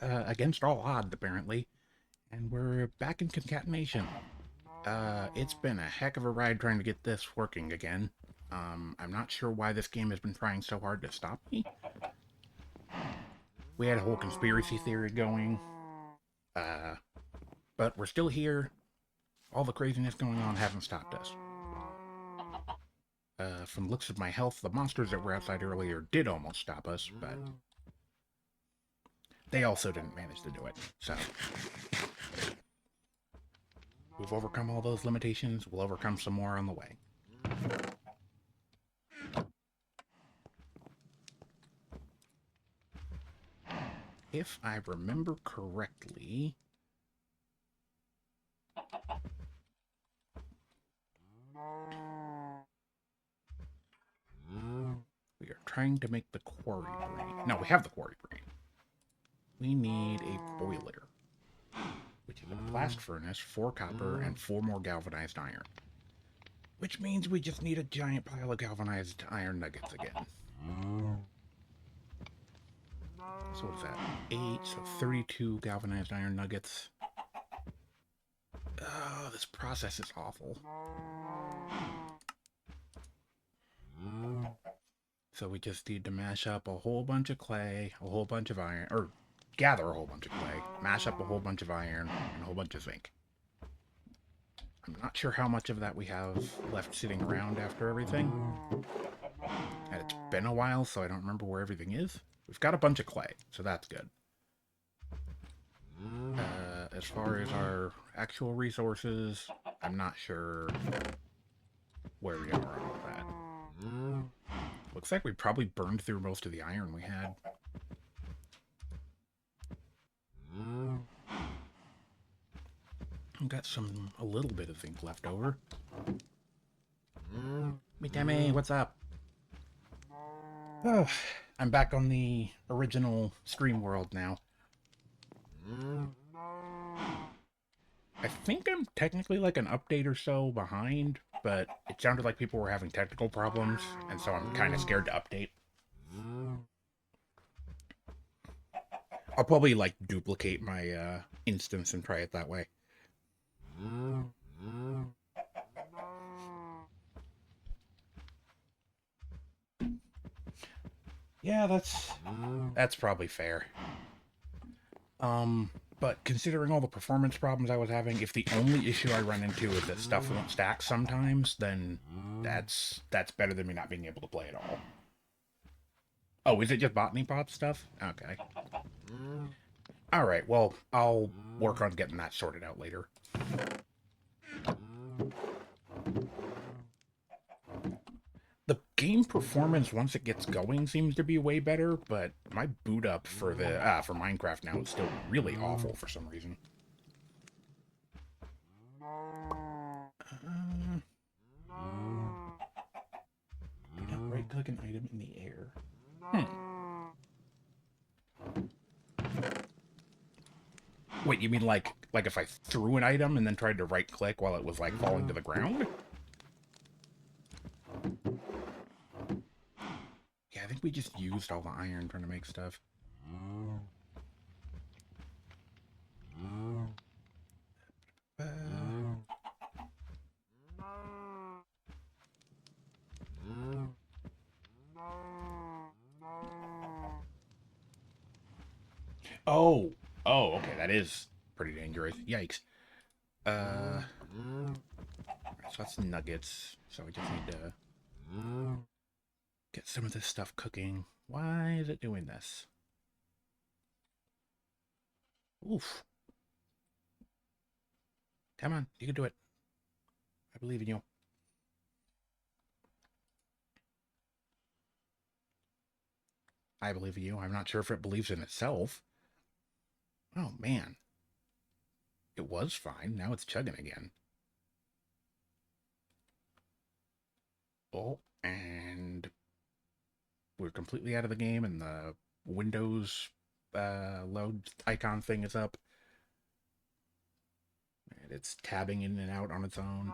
against all odds, apparently. And we're back in Concatenation. It's been a heck of a ride trying to get this working again. I'm not sure why this game has been trying so hard to stop me. We had a whole conspiracy theory going, uh, but we're still here. All the craziness going on hasn't stopped us. From the looks of my health, the monsters that were outside earlier did almost stop us, but they also didn't manage to do it. So, we've overcome all those limitations. We'll overcome some more on the way. If I remember correctly, we are trying to make the quarry brain. No, we have the quarry brain. We need a boiler, which is a blast furnace, 4 copper, and 4 more galvanized iron. Which means we just need a giant pile of galvanized iron nuggets again. So what is that? 8, so 32 galvanized iron nuggets. Oh, this process is awful. So we just need to mash up a whole bunch of clay, a whole bunch of iron, or gather a whole bunch of clay, mash up a whole bunch of iron, and a whole bunch of zinc. I'm not sure how much of that we have left sitting around after everything. And it's been a while, so I don't remember where everything is. We've got a bunch of clay, so that's good. As far as our actual resources, I'm not sure where we are on all that. Looks like we probably burned through most of the iron we had. I've got a little bit of zinc left over. Mitame, what's up? Oh, I'm back on the original stream world now. I think I'm technically like an update or so behind, but it sounded like people were having technical problems, and so I'm kind of scared to update. I'll probably like duplicate my instance and try it that way. Yeah, that's probably fair. But considering all the performance problems I was having, if the only issue I run into is that stuff won't stack sometimes, then that's better than me not being able to play at all. Oh, is it just botany pod stuff? Okay. Alright, well, I'll work on getting that sorted out later. The game performance once it gets going seems to be way better, but my boot up for for Minecraft now is still really awful for some reason. Right click an item in the air. Wait, you mean like if I threw an item and then tried to right click while it was like falling to the ground? Yeah, I think we just used all the iron trying to make stuff. Oh, okay, that is pretty dangerous. Yikes. So that's nuggets. So we just need to get some of this stuff cooking. Why is it doing this? Oof. Come on, you can do it. I believe in you. I believe in you. I'm not sure if it believes in itself. Oh, man. It was fine. Now it's chugging again. Oh, and we're completely out of the game, and the Windows load icon thing is up. And it's tabbing in and out on its own.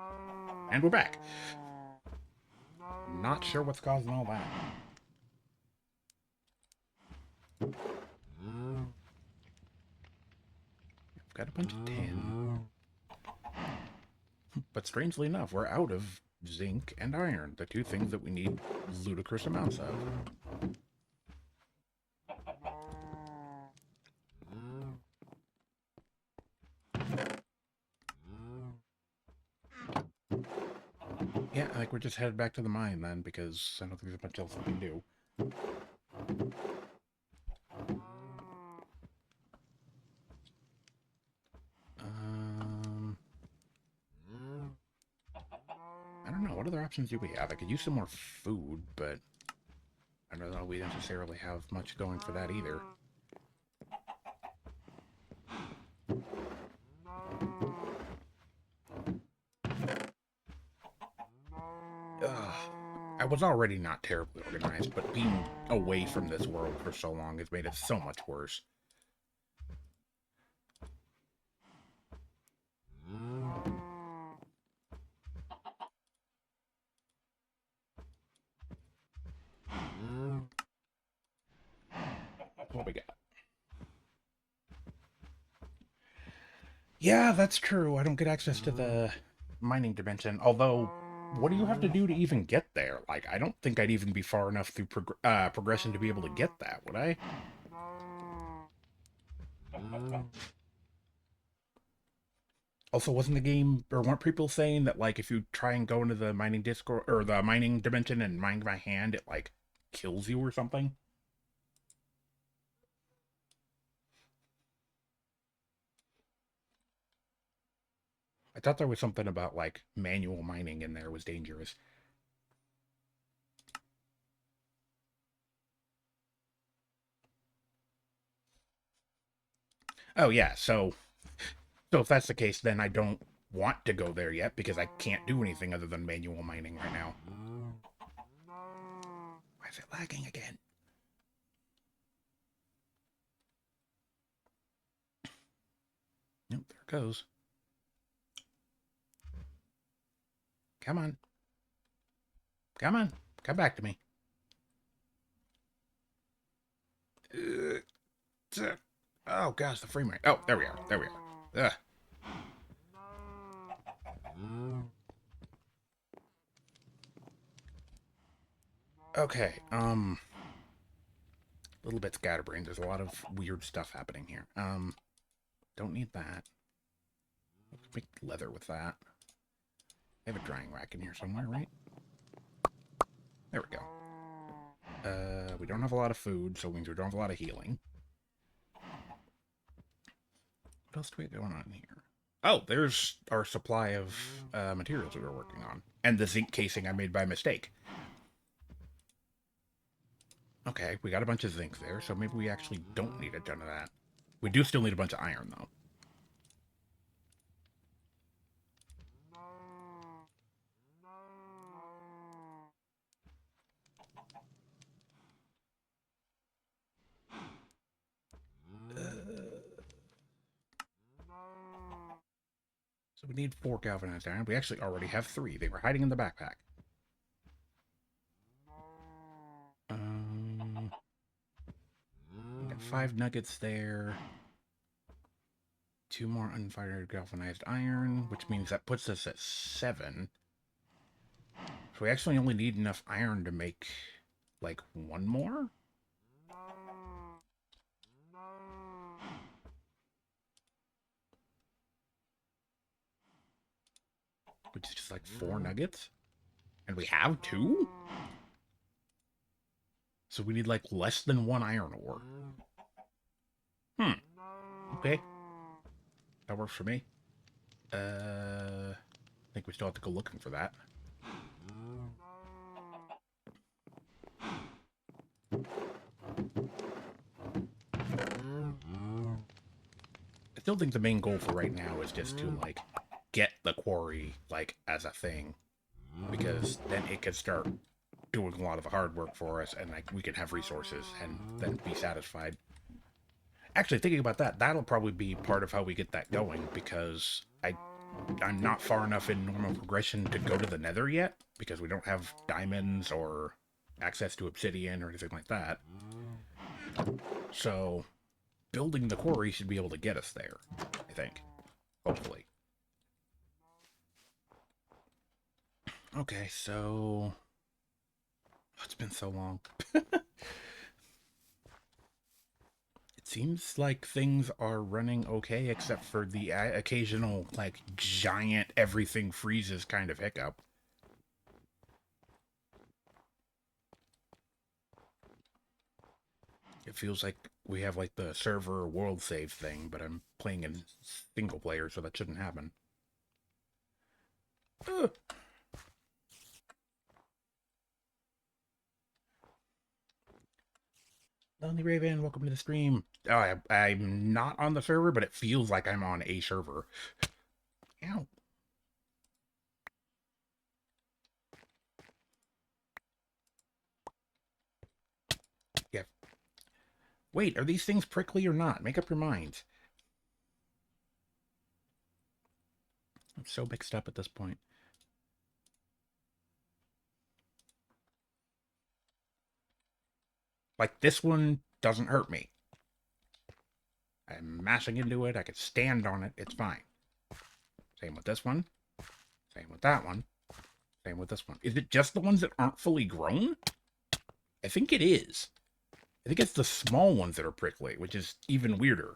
And we're back. Not sure what's causing all that. got a bunch of tin. But strangely enough, we're out of zinc and iron, the two things that we need ludicrous amounts of. Yeah, I think we're just headed back to the mine then, because I don't think there's much else we can do. I don't know, what other options do we have? I could use some more food, but I don't know we necessarily have much going for that either. I was already not terribly organized, but being away from this world for so long has made it so much worse. What we got? Yeah, that's true. I don't get access to the mining dimension. Although, what do you have to do to even get there? Like, I don't think I'd even be far enough through progression to be able to get that, would I? Also, wasn't the game, or weren't people saying that, like, if you try and go into the mining disc or the mining dimension and mine by hand, it, like, kills you or something? I thought there was something about, like, manual mining in there was dangerous. Oh, yeah, so if that's the case, then I don't want to go there yet because I can't do anything other than manual mining right now. Why is it lagging again? Nope, there it goes. Come on. Come on. Come back to me. Oh, gosh, the frame rate. Oh, there we are. There we are. Ugh. Okay, a little bit scatterbrained. There's a lot of weird stuff happening here. Don't need that. Make leather with that. I have a drying rack in here somewhere, right? There we go. We don't have a lot of food, so it means we don't have a lot of healing. What else do we have going on here? Oh, there's our supply of materials we were working on. And the zinc casing I made by mistake. Okay, we got a bunch of zinc there, so maybe we actually don't need a ton of that. We do still need a bunch of iron, though. So we need 4 galvanized iron. We actually already have 3. They were hiding in the backpack. We got 5 nuggets there. 2 more unfired galvanized iron, which means that puts us at 7. So we actually only need enough iron to make, like, 1 more? Which is just like 4 nuggets? And we have 2? So we need, like, less than 1 iron ore. Okay. That works for me. I think we still have to go looking for that. I still think the main goal for right now is just to, like, get the quarry, like, as a thing. Because then it can start doing a lot of the hard work for us, and, like, we can have resources and then be satisfied. Actually, thinking about that, that'll probably be part of how we get that going, because I'm not far enough in normal progression to go to the nether yet, because we don't have diamonds or access to obsidian or anything like that. So, building the quarry should be able to get us there, I think. Hopefully. Okay, so... It's been so long. It seems like things are running okay, except for the occasional, like, giant everything freezes kind of hiccup. It feels like we have, like, the server world save thing, but I'm playing in single player, so that shouldn't happen. Ugh. Lonely Raven, welcome to the stream. Oh, I'm not on the server, but it feels like I'm on a server. Ow. Yeah. Wait, are these things prickly or not? Make up your minds. I'm so mixed up at this point. Like, this one doesn't hurt me. I'm mashing into it. I can stand on it. It's fine. Same with this one. Same with that one. Same with this one. Is it just the ones that aren't fully grown? I think it is. I think it's the small ones that are prickly, which is even weirder.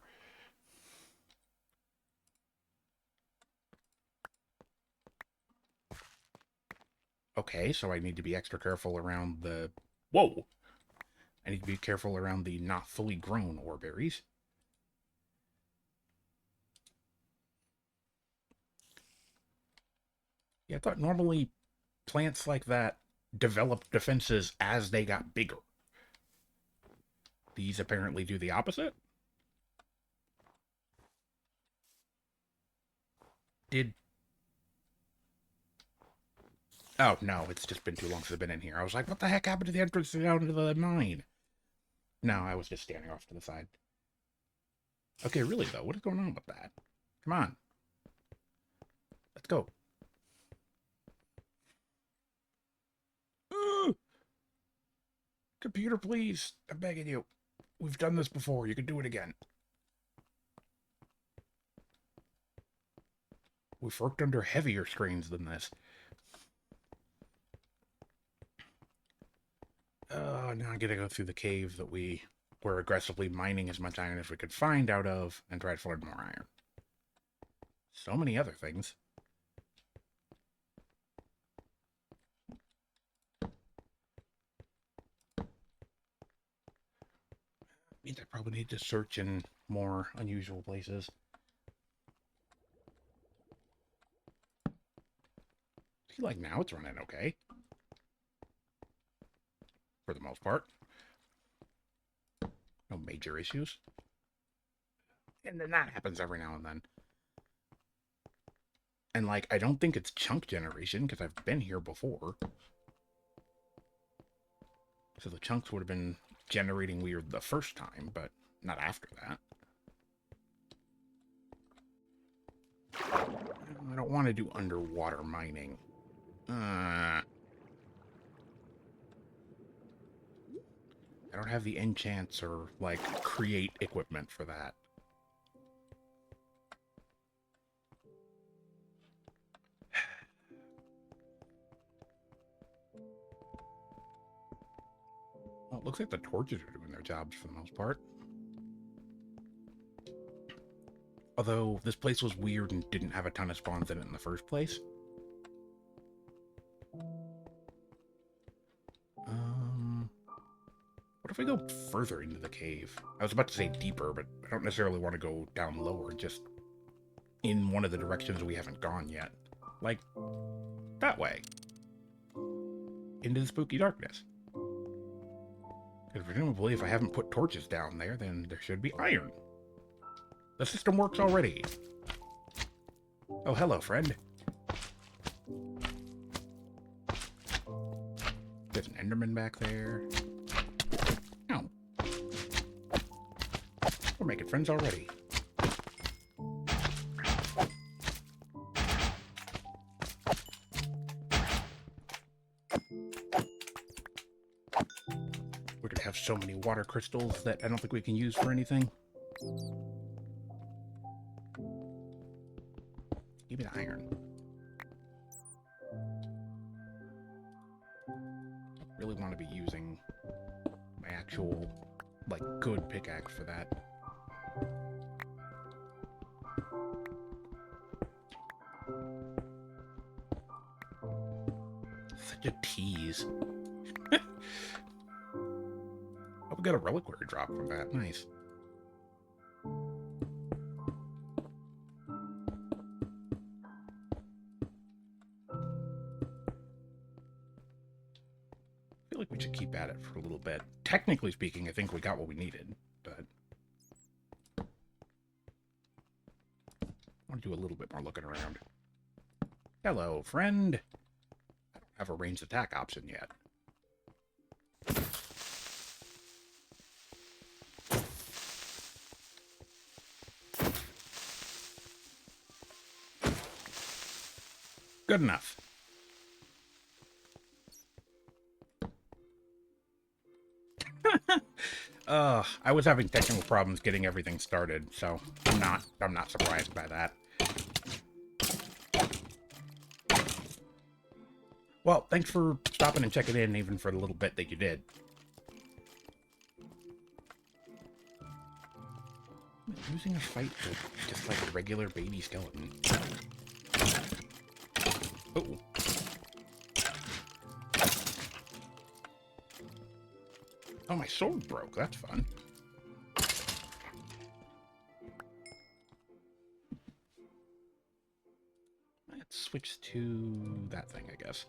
Okay, so I need to be extra careful around the... Whoa! I need to be careful around the not fully grown ore berries. Yeah, I thought normally plants like that developed defenses as they got bigger. These apparently do the opposite. Did... Oh, no, it's just been too long since I've been in here. I was like, what the heck happened to the entrance down to the mine? No, I was just standing off to the side. Okay, really, though, what is going on with that? Come on. Let's go. Computer, please. I'm begging you. We've done this before. You can do it again. We've worked under heavier screens than this. Now I'm gonna go through the cave that we were aggressively mining as much iron as we could find out of and try to find more iron. So many other things. Means I probably need to search in more unusual places. I feel like now it's running okay. For the most part. No major issues. And then that happens every now and then. And, like, I don't think it's chunk generation, because I've been here before. So the chunks would have been generating weird the first time, but not after that. I don't want to do underwater mining. I don't have the enchants or, like, create equipment for that. Well, it looks like the torches are doing their jobs for the most part. Although, this place was weird and didn't have a ton of spawns in it in the first place. What if we go further into the cave? I was about to say deeper, but I don't necessarily want to go down lower, just in one of the directions we haven't gone yet. Like, that way. Into the spooky darkness. Because presumably if I haven't put torches down there, then there should be iron. The system works already. Oh, hello, friend. There's an Enderman back there. Ow. We're making friends already. We're gonna have so many water crystals that I don't think we can use for anything. Give me the iron. I really want to be using my actual, like, good pickaxe for that. Such a tease. Oh, we got a reliquary drop from that. Nice. I feel like we should keep at it for a little bit. Technically speaking, I think we got what we needed, but I want to do a little bit more looking around. Hello, friend. I don't have a ranged attack option yet. Good enough. I was having technical problems getting everything started, so I'm not surprised by that. Well, thanks for stopping and checking in, even for the little bit that you did. I'm losing a fight with just like a regular baby skeleton. Oh. Oh, my sword broke. That's fun. Let's switch to that thing, I guess.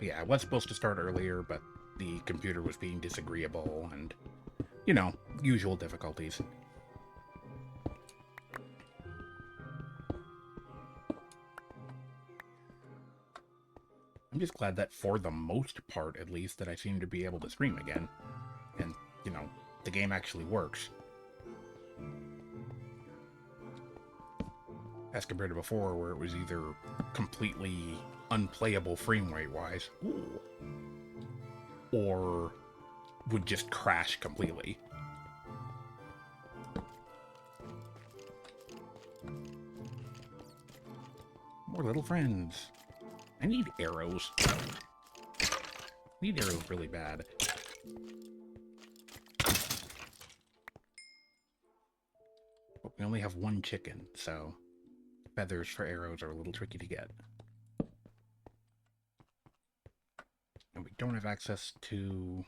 Yeah, I was supposed to start earlier, but the computer was being disagreeable and, you know, usual difficulties. I'm just glad that for the most part, at least, that I seem to be able to stream again. And, you know, the game actually works. As compared to before, where it was either completely unplayable frame rate-wise, or would just crash completely. More little friends. I need arrows. I need arrows really bad. But we only have one chicken, so feathers for arrows are a little tricky to get. And we don't have access to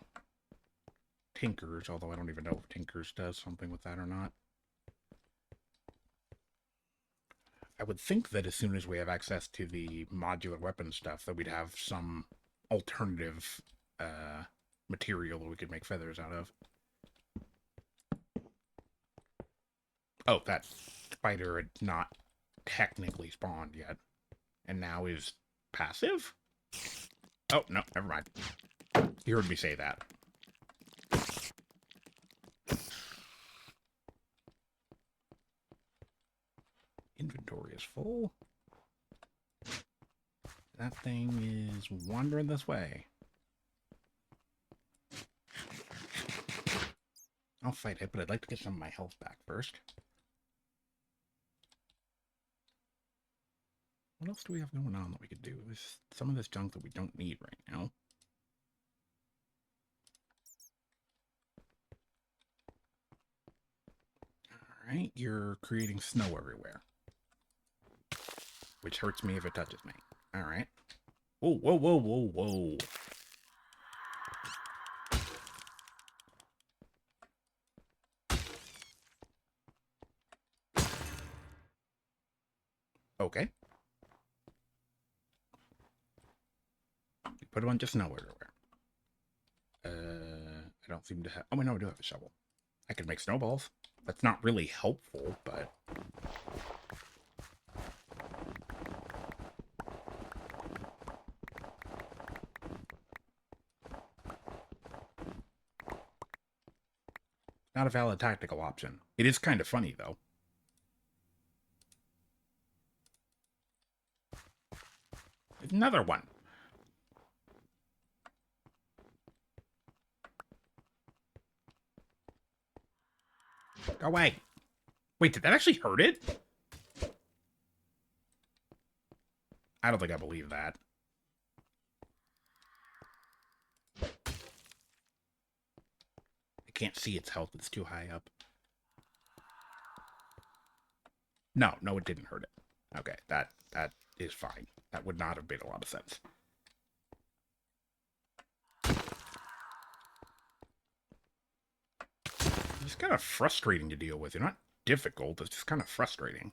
Tinkers, although I don't even know if Tinkers does something with that or not. I would think that as soon as we have access to the modular weapon stuff, that we'd have some alternative material that we could make feathers out of. Oh, that spider had not technically spawned yet, and now is passive? Oh, no, never mind. You heard me say that. Inventory is full. That thing is wandering this way. I'll fight it, but I'd like to get some of my health back first. What else do we have going on that we could do? There's some of this junk that we don't need right now. Alright, you're creating snow everywhere. Which hurts me if it touches me. Alright. Whoa, whoa, whoa, whoa, whoa. Okay. Put a bunch of snow everywhere. I don't seem to have... Oh, I know I do have a shovel. I could make snowballs. That's not really helpful, but... Not a valid tactical option. It is kind of funny, though. Another one. Go away. Wait, did that actually hurt it? I don't think I believe that. I can't see its health. It's too high up. No, it didn't hurt it. Okay, that is fine. That would not have made a lot of sense. It's kind of frustrating to deal with. You're not difficult. It's just kind of frustrating.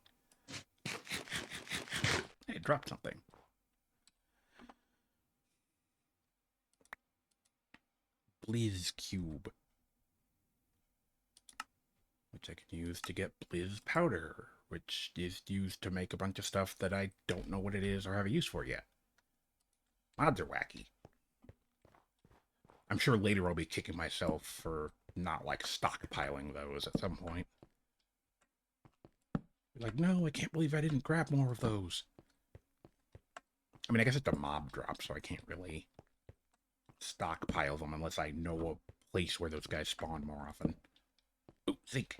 Hey, it dropped something. Blizz Cube. Which I can use to get Blizz Powder, which is used to make a bunch of stuff that I don't know what it is or have a use for yet. Mods are wacky. I'm sure later I'll be kicking myself for not, like, stockpiling those at some point. Like, no, I can't believe I didn't grab more of those. I mean, I guess it's a mob drop, so I can't really stockpile them unless I know a place where those guys spawn more often. Ooh, zinc.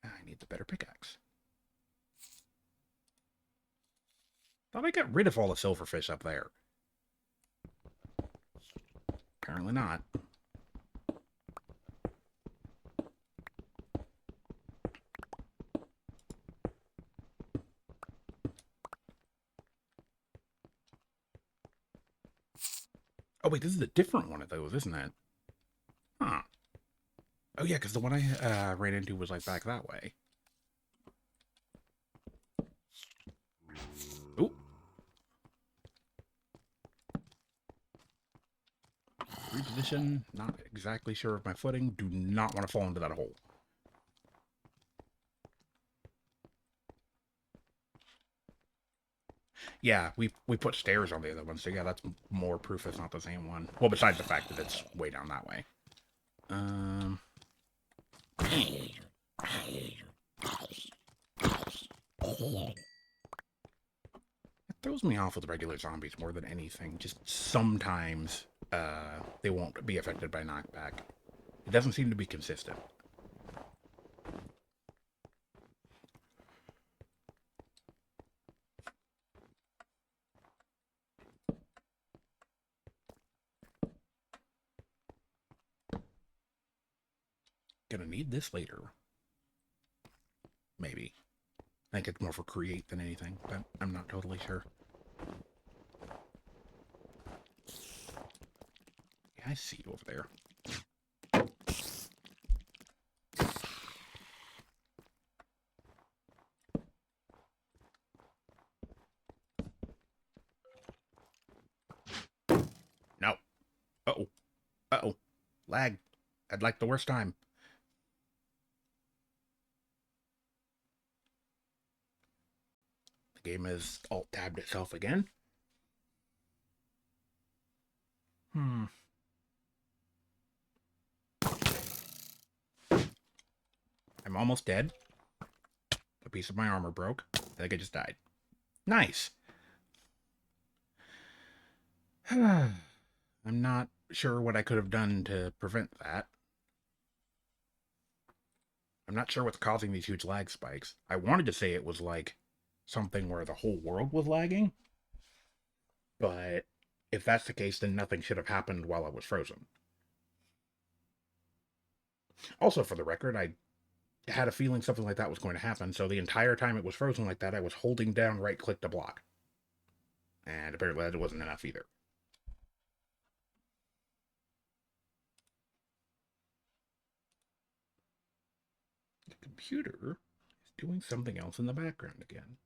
I need the better pickaxe. Thought I got rid of all the silverfish up there. Apparently not. Oh, wait, this is a different one of those, isn't it? Huh. Oh, yeah, because the one I ran into was, like, back that way. Ooh. Reposition. Not exactly sure of my footing. Do not want to fall into that hole. Yeah, we put stairs on the other one, so yeah, that's more proof it's not the same one. Well, besides the fact that it's way down that way. It throws me off with regular zombies more than anything. Just sometimes they won't be affected by knockback. It doesn't seem to be consistent. Gonna need this later. Maybe. I think it's more for create than anything, but I'm not totally sure. Yeah, I see you over there. No. Uh-oh. Uh-oh. Lag. I'd like the worst time. The game has alt-tabbed itself again. I'm almost dead. A piece of my armor broke. I think I just died. Nice. I'm not sure what I could have done to prevent that. I'm not sure what's causing these huge lag spikes. I wanted to say it was like something where the whole world was lagging, but if that's the case, then nothing should have happened while I was frozen. Also, for the record, I had a feeling something like that was going to happen, so the entire time it was frozen like that, I was holding down right click to block. And apparently that wasn't enough either. The computer is doing something else in the background again.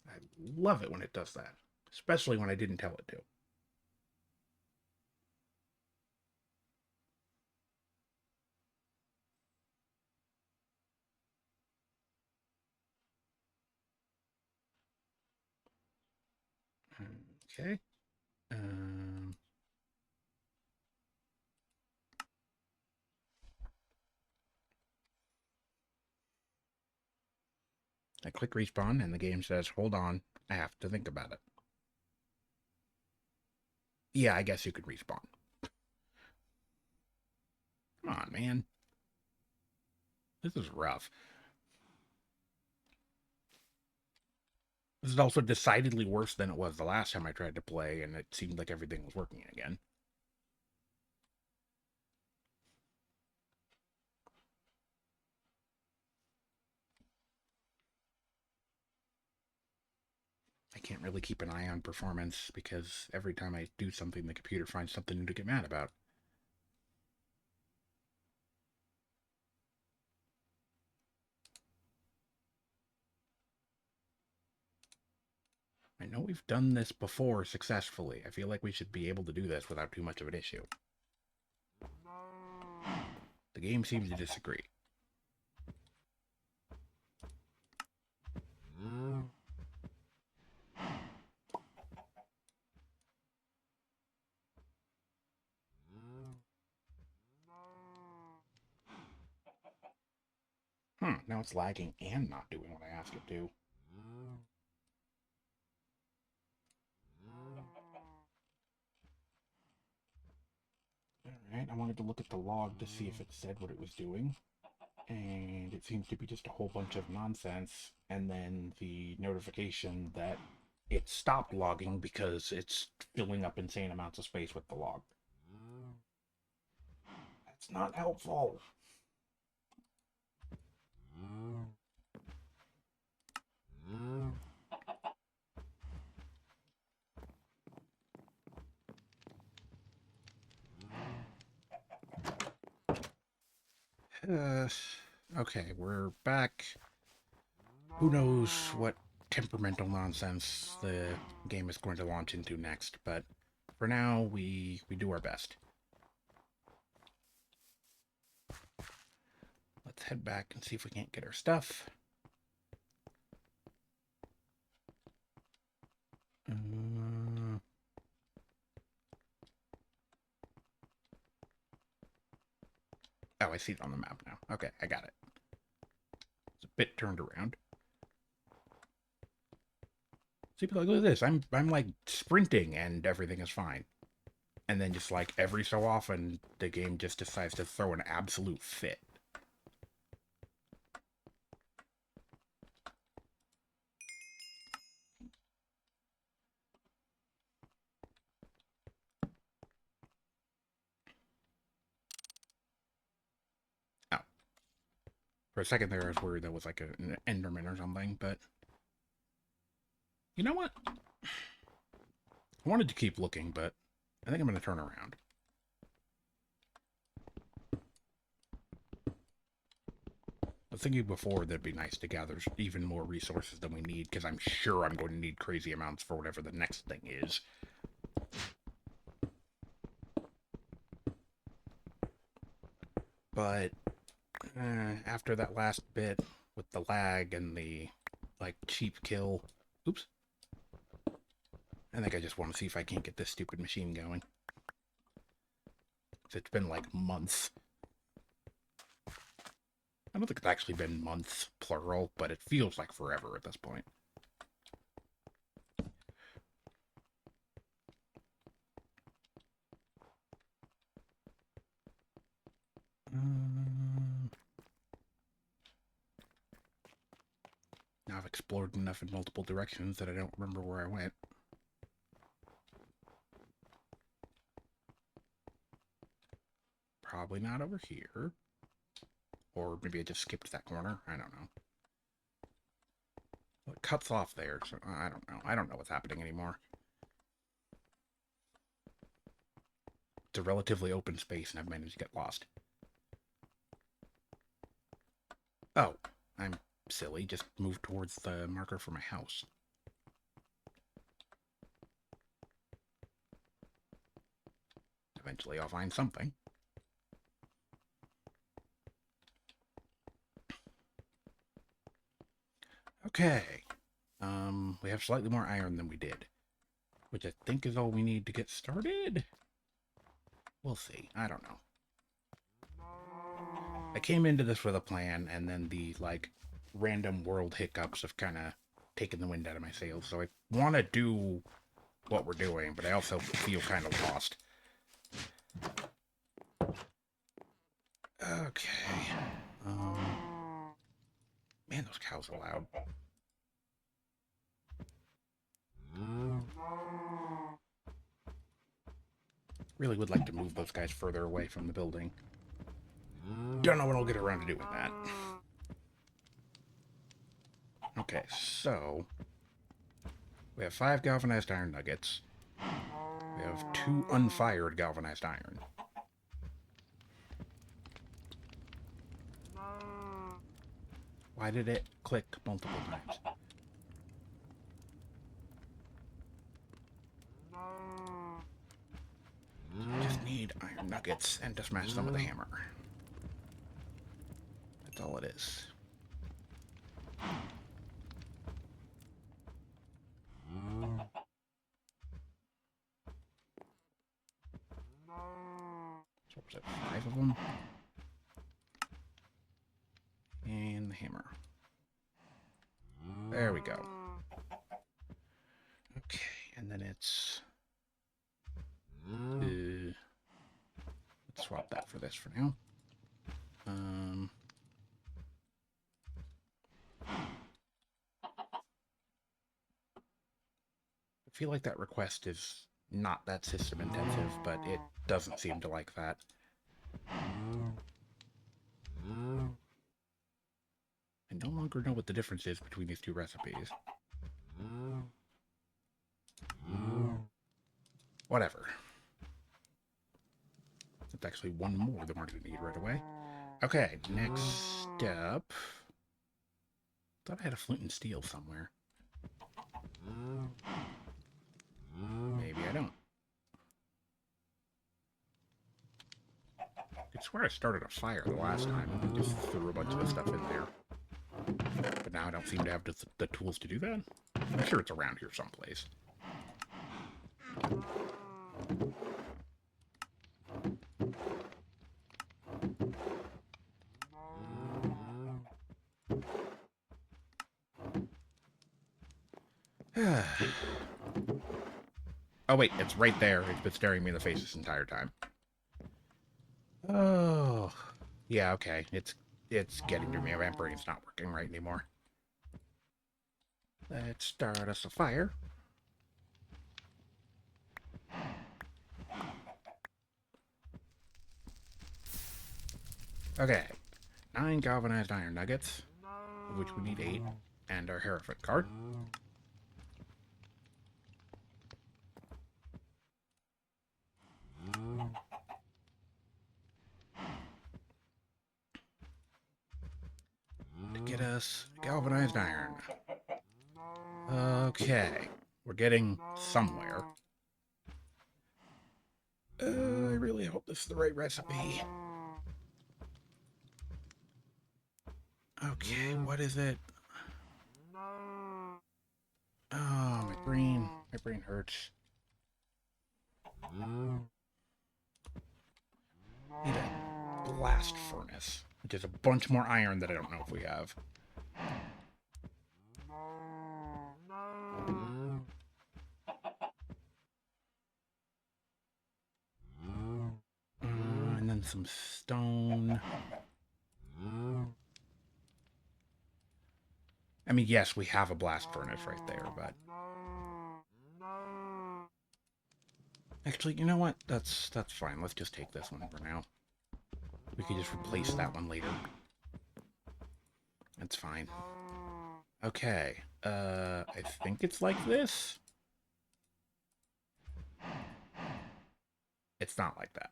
I love it when it does that, especially when I didn't tell it to. Okay. I click respawn, and the game says, hold on, I have to think about it. Yeah, I guess you could respawn. Come on, man. This is rough. This is also decidedly worse than it was the last time I tried to play, and it seemed like everything was working again. I can't really keep an eye on performance because every time I do something, the computer finds something new to get mad about. I know we've done this before successfully. I feel like we should be able to do this without too much of an issue. The game seems to disagree. Now it's lagging and not doing what I asked it to. Alright, I wanted to look at the log to see if it said what it was doing. And it seems to be just a whole bunch of nonsense. And then the notification that it stopped logging because it's filling up insane amounts of space with the log. That's not helpful. Okay, we're back. Who knows what temperamental nonsense the game is going to launch into next, but for now, we do our best. Let's head back and see if we can't get our stuff. Oh, I see it on the map now. Okay, I got it. It's a bit turned around. See, look at this. I'm like sprinting and everything is fine. And then just like every so often, the game just decides to throw an absolute fit. Oh. For a second there, I was worried that was like an Enderman or something, but... You know what? I wanted to keep looking, but I think I'm going to turn around. I was thinking before that'd be nice to gather even more resources than we need, because I'm sure I'm going to need crazy amounts for whatever the next thing is. But after that last bit with the lag and the like cheap kill, oops, I think I just want to see if I can't get this stupid machine going. It's been like months. I don't think it's actually been months, plural, but it feels like forever at this point. Now I've explored enough in multiple directions that I don't remember where I went. Probably not over here. Or maybe I just skipped that corner. I don't know. Well, it cuts off there, so I don't know. I don't know what's happening anymore. It's a relatively open space, and I've managed to get lost. Oh, I'm silly. Just move towards the marker for my house. Eventually I'll find something. Okay. We have slightly more iron than we did, which I think is all we need to get started. We'll see. I don't know. I came into this with a plan, and then the, like, random world hiccups have kind of taken the wind out of my sails. So I want to do what we're doing, but I also feel kind of lost. Okay. Man, those cows are loud. Really would like to move those guys further away from the building. Don't know when I'll get around to doing that. Okay, so we have 5 galvanized iron nuggets. We have 2 unfired galvanized iron. Why did it click multiple times? I just need iron nuggets and to smash them with a hammer. That's all it is. So was it 5 of them? And the hammer. There we go. Okay, and then it's... let's swap that for this for now. I feel like that request is not that system intensive, but it doesn't seem to like that. I no longer know what the difference is between these 2 recipes. Whatever. That's actually 1 more than we're going to need right away. Okay, next step. Thought I had a flint and steel somewhere. Maybe I don't. I swear I started a fire the last time and just threw a bunch of the stuff in there. But now I don't seem to have the tools to do that. I'm sure it's around here someplace. Oh wait, it's right there. It's been staring me in the face this entire time. Oh, yeah, okay. It's getting to me. My brain's not working right anymore. Let's start us a fire. Okay, 9 galvanized iron nuggets, of which we need 8, and our Hereford card. To get us galvanized iron. Okay, we're getting somewhere. I really hope this is the right recipe. Okay, what is it? Oh, my brain hurts. Need a blast furnace, which is a bunch more iron that I don't know if we have. And then some stone. I mean, yes, we have a blast furnace right there, but... Actually, you know what? That's fine. Let's just take this one for now. We can just replace that one later. That's fine. Okay. I think it's like this. It's not like that.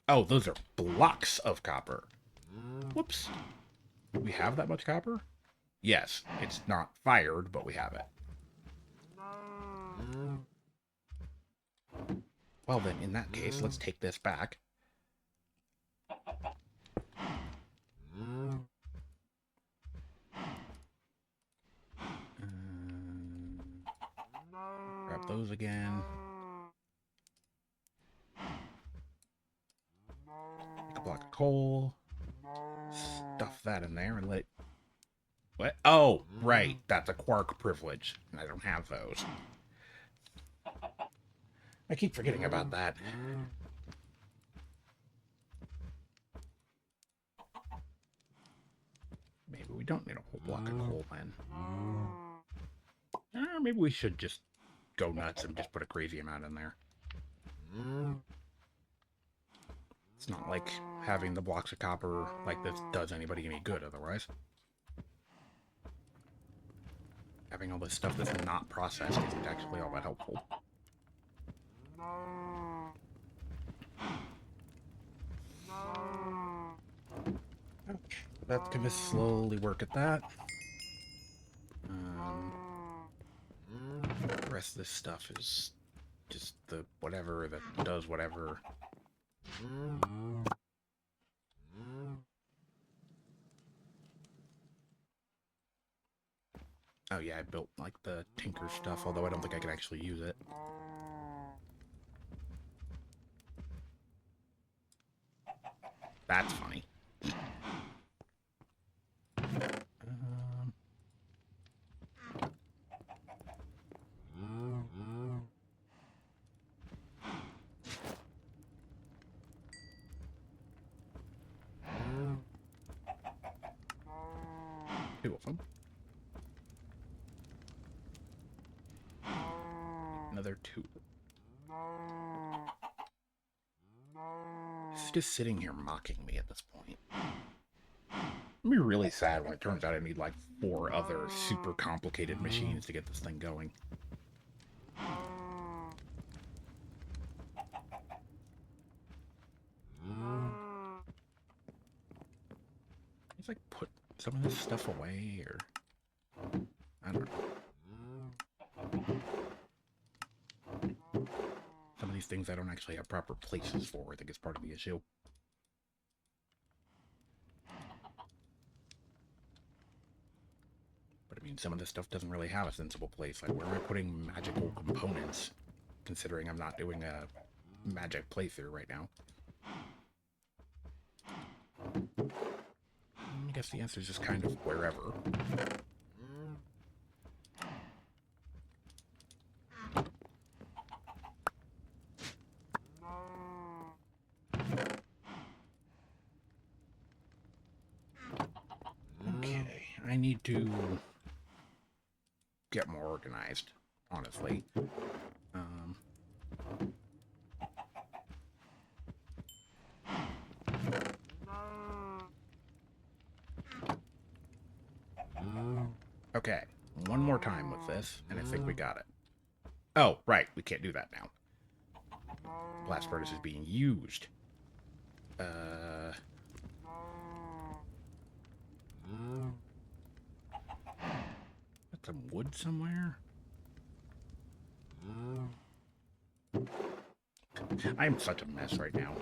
Oh, those are blocks of copper. Whoops. Do we have that much copper? Yes. It's not fired, but we have it. Well then, in that case, let's take this back. Grab those again. Take a block of coal. Stuff that in there and let... What? Oh, right. That's a quark privilege. And I don't have those. I keep forgetting about that. we don't need a whole block of coal then. Maybe we should just go nuts and just put a crazy amount in there. It's not like having the blocks of copper like this does anybody any good otherwise. Having all this stuff that's not processed isn't actually all that helpful. Okay, that's gonna slowly work at that. The rest of this stuff is just the whatever that does whatever. Oh yeah, I built like the tinker stuff, although I don't think I can actually use it. That's funny. Two of them. Another two. He's just sitting here mocking me at this point. I'll be really sad when it turns out I need like 4 other super complicated machines to get this thing going. Just like put some of this stuff away, or I don't know. Some of these things I don't actually have proper places for. I think it's part of the issue. But I mean, some of this stuff doesn't really have a sensible place. Like, where am I putting magical components, considering I'm not doing a magic playthrough right now? I guess the answer is just kind of wherever. Okay, I need to get more organized, honestly. Okay, one more time with this, and I think we got it. Oh, right, we can't do that now. Blast furnace is being used. Got some wood somewhere? I'm such a mess right now.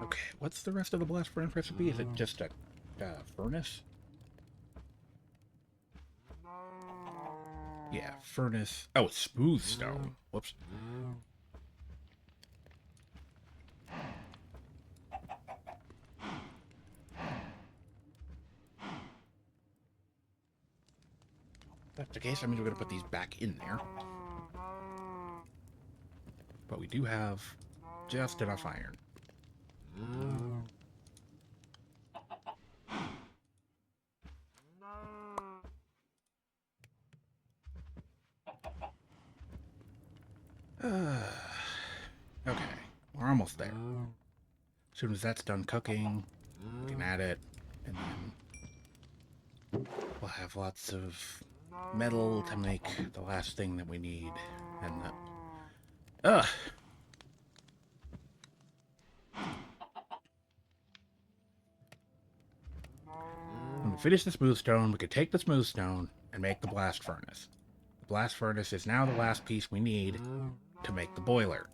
Okay, what's the rest of the blast furnace recipe? Is it just a furnace? Yeah, furnace. Oh, smooth stone. Whoops. If that's the case, that means we're going to put these back in there. But we do have just enough iron. Okay, we're almost there. As soon as that's done cooking, we can add it, and then we'll have lots of metal to make the last thing that we need, and the... When we finish the smooth stone, we could take the smooth stone and make the blast furnace. The blast furnace is now the last piece we need to make the boiler.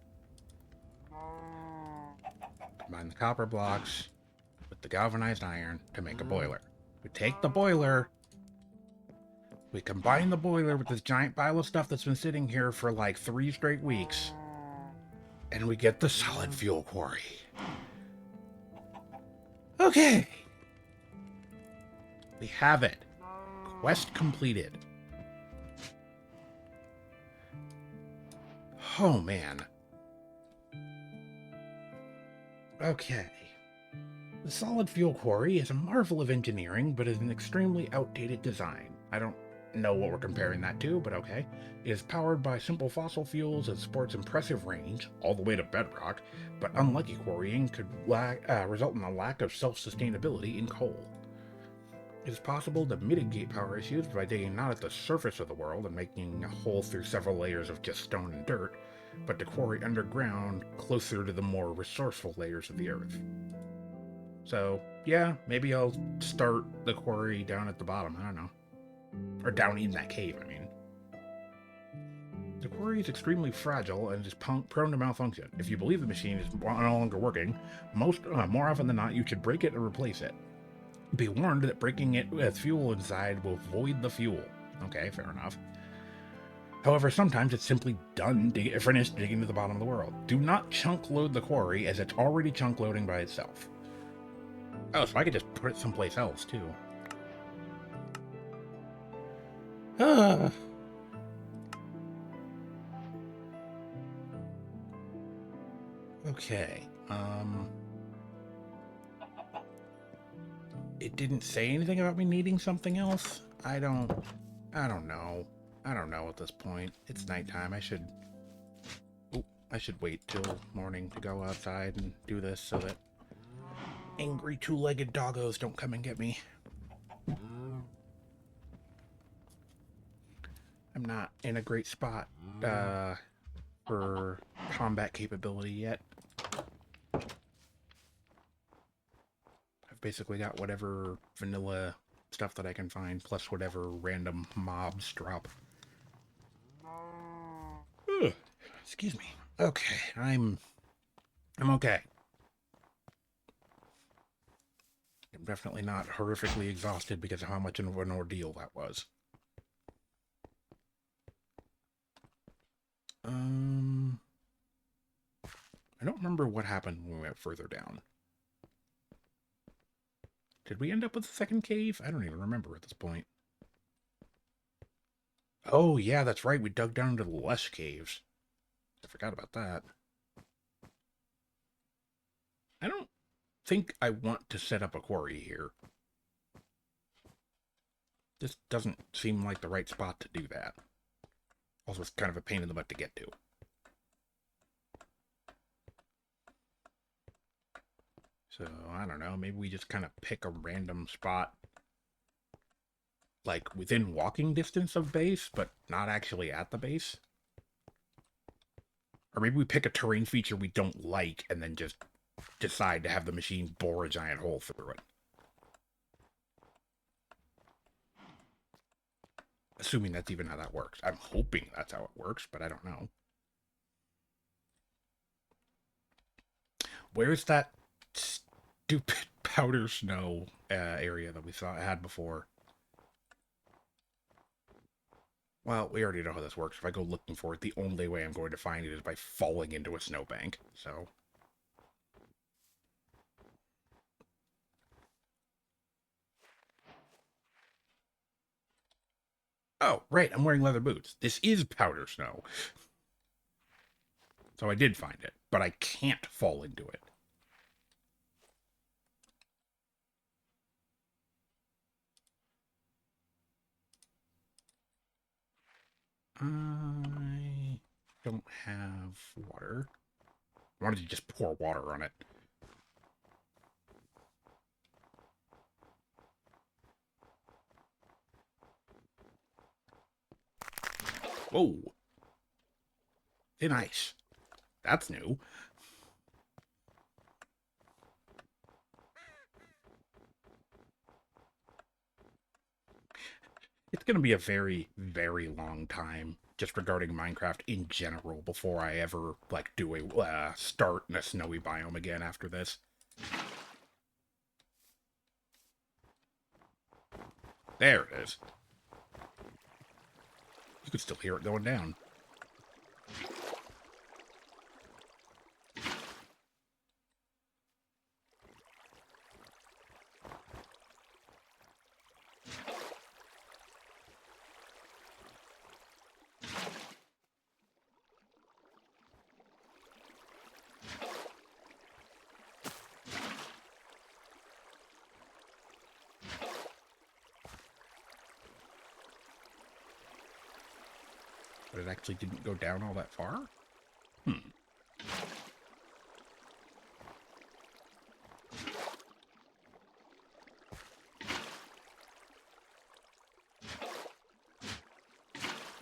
Combine the copper blocks with the galvanized iron to make a boiler. We take the boiler, we combine the boiler with this giant pile of stuff that's been sitting here for like 3 straight weeks, and we get the solid fuel quarry. Okay. We have it. Quest completed. Oh, man. Okay. The solid fuel quarry is a marvel of engineering, but is an extremely outdated design. I don't know what we're comparing that to, but okay. It is powered by simple fossil fuels and sports impressive range, all the way to bedrock, but unlucky quarrying could result in a lack of self-sustainability in coal. It is possible to mitigate power issues by digging not at the surface of the world and making a hole through several layers of just stone and dirt, but to quarry underground closer to the more resourceful layers of the earth. So, yeah, maybe I'll start the quarry down at the bottom, I don't know. Or down in that cave, I mean. The quarry is extremely fragile and is prone to malfunction. If you believe the machine is no longer working, more often than not, you should break it and replace it. Be warned that breaking it with fuel inside will void the fuel. Okay, fair enough. However, sometimes it's simply finished digging to the bottom of the world. Do not chunk load the quarry, as it's already chunk loading by itself. Oh, so I could just put it someplace else, too. Okay, it didn't say anything about me needing something else. I don't know. I don't know at this point. It's nighttime. I should wait till morning to go outside and do this so that angry two-legged doggos don't come and get me. I'm not in a great spot for combat capability yet. I've basically got whatever vanilla stuff that I can find, plus whatever random mobs drop. Ugh, excuse me. Okay, I'm okay. I'm definitely not horrifically exhausted because of how much of an ordeal that was. I don't remember what happened when we went further down. Did we end up with the second cave? I don't even remember at this point. Oh, yeah, that's right. We dug down into the lush caves. I forgot about that. I don't think I want to set up a quarry here. This doesn't seem like the right spot to do that. Also, it's kind of a pain in the butt to get to. So, I don't know, maybe we just kind of pick a random spot, like within walking distance of base, but not actually at the base. Or maybe we pick a terrain feature we don't like and then just decide to have the machine bore a giant hole through it. Assuming that's even how that works. I'm hoping that's how it works, but I don't know. Where's that stupid powder snow area that we had before? Well, we already know how this works. If I go looking for it, the only way I'm going to find it is by falling into a snowbank. So, oh, right, I'm wearing leather boots. This is powder snow. So I did find it, but I can't fall into it. I don't have water. I wanted to just pour water on it. Whoa. Thin ice. That's new. It's going to be a very, very long time just regarding Minecraft in general before I ever, like, do a start in a snowy biome again after this. There it is. You could still hear it going down. But it actually didn't go down all that far? Hmm.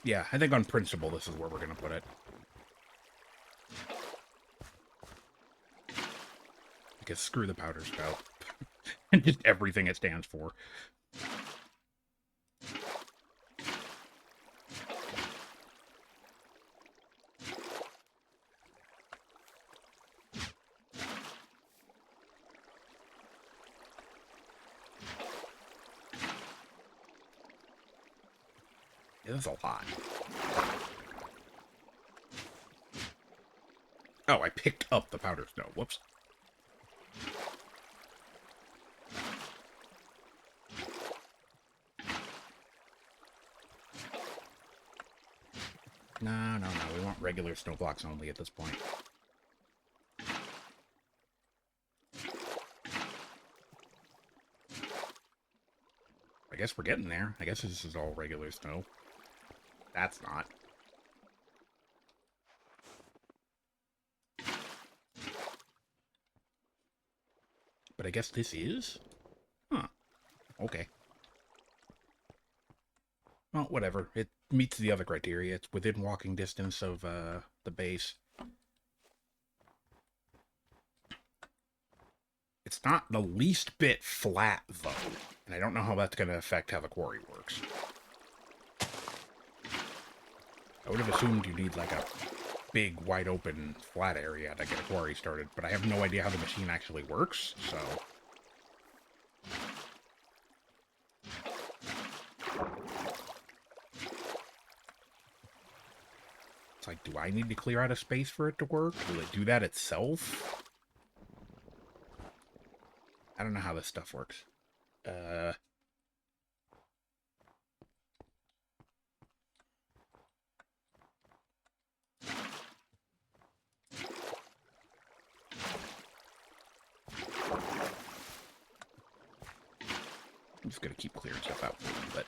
Yeah, I think on principle this is where we're going to put it. Because screw the powder spout. And just everything it stands for. Yeah, that's a lot. Oh, I picked up the powder snow. Whoops. No. We want regular snow blocks only at this point. I guess we're getting there. I guess this is all regular snow. That's not. But I guess this is? Huh. Okay. Well, whatever. It meets the other criteria. It's within walking distance of the base. It's not the least bit flat, though. And I don't know how that's going to affect how the quarry works. I would have assumed you need like a big, wide open, flat area to get a quarry started, but I have no idea how the machine actually works, so... It's like, do I need to clear out a space for it to work? Will it do that itself? I don't know how this stuff works. I'm just gonna keep clearing stuff out for you, but...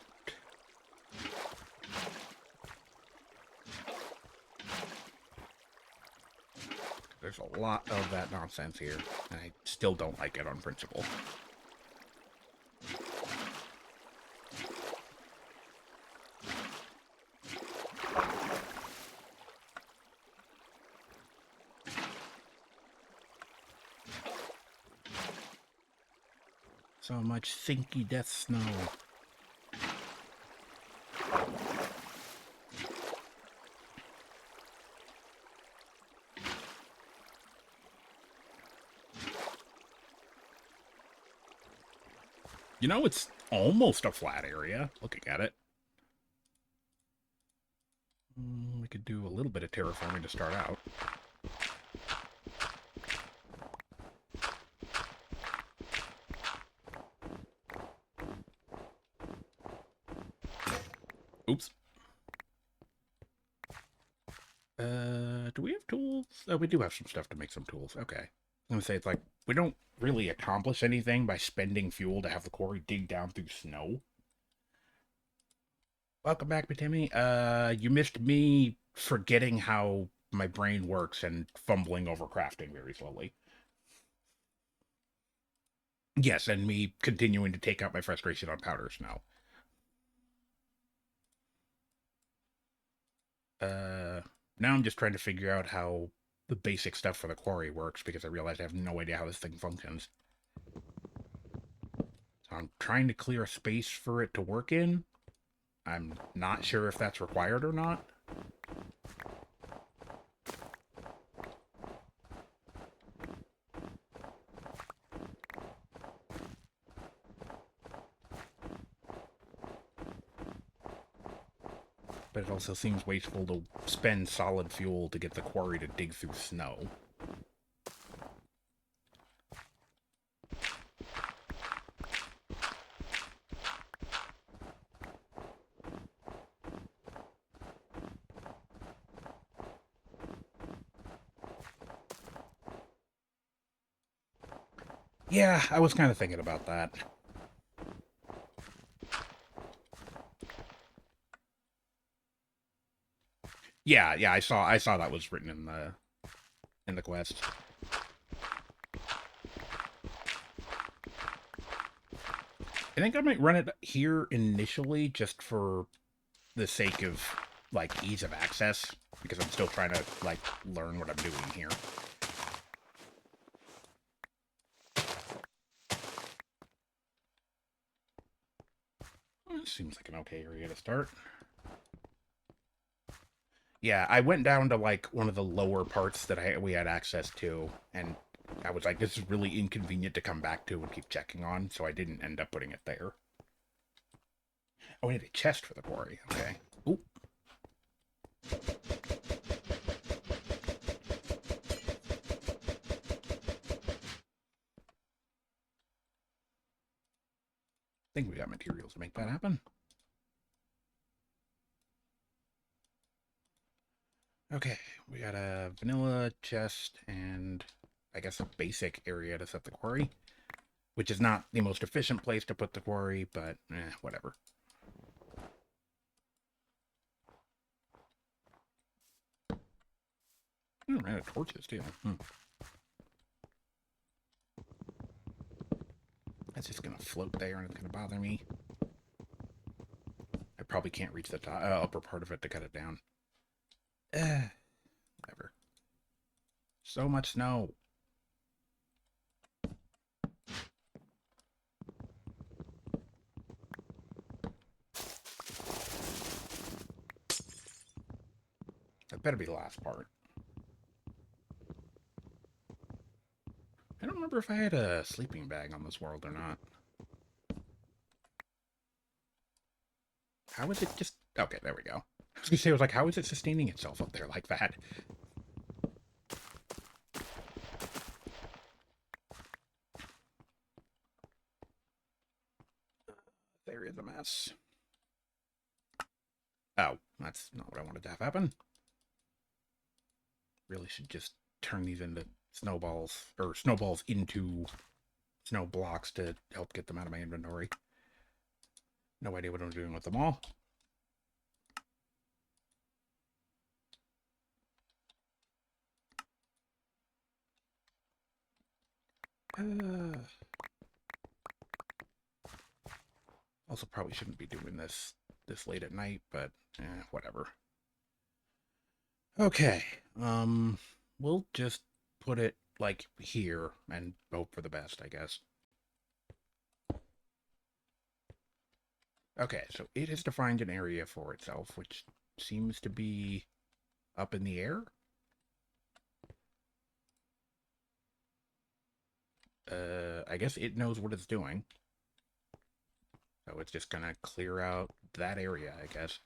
There's a lot of that nonsense here, and I still don't like it on principle. So much sinky death snow. You know, it's almost a flat area, looking at it. We could do a little bit of terraforming to start out. Oops. Do we have tools? Oh, we do have some stuff to make some tools. Okay. I'm gonna say it's like, we don't really accomplish anything by spending fuel to have the quarry dig down through snow. Welcome back, Timmy. You missed me forgetting how my brain works and fumbling over crafting very slowly. Yes, and me continuing to take out my frustration on powder snow. Now I'm just trying to figure out how the basic stuff for the quarry works, because I realize I have no idea how this thing functions. So I'm trying to clear a space for it to work in. I'm not sure if that's required or not. But it also seems wasteful to spend solid fuel to get the quarry to dig through snow. Yeah, I was kind of thinking about that. Yeah, I saw that was written in the quest. I think I might run it here initially just for the sake of like ease of access because I'm still trying to like learn what I'm doing here. Well, seems like an okay area to start. Yeah, I went down to like one of the lower parts that we had access to, and I was like, this is really inconvenient to come back to and keep checking on, so I didn't end up putting it there. Oh, I need a chest for the quarry. Okay. Ooh. I think we got materials to make that happen. Okay, we got a vanilla chest and I guess a basic area to set the quarry, which is not the most efficient place to put the quarry, but whatever. I ran out of torches too. That's just gonna float there and it's gonna bother me. I probably can't reach the top, upper part of it to cut it down. Whatever. So much snow. That better be the last part. I don't remember if I had a sleeping bag on this world or not. How is it just... Okay, there we go. I was gonna say, I was like, how is it sustaining itself up there like that? There is a mess. Oh, that's not what I wanted to have happen. Really should just turn these into snowballs, or snowballs into snow blocks to help get them out of my inventory. No idea what I'm doing with them all. Also probably shouldn't be doing this late at night, but whatever. Okay, we'll just put it like here and hope for the best, I guess. Okay, so it has defined an area for itself, which seems to be up in the air. I guess it knows what it's doing. So it's just gonna clear out that area, I guess.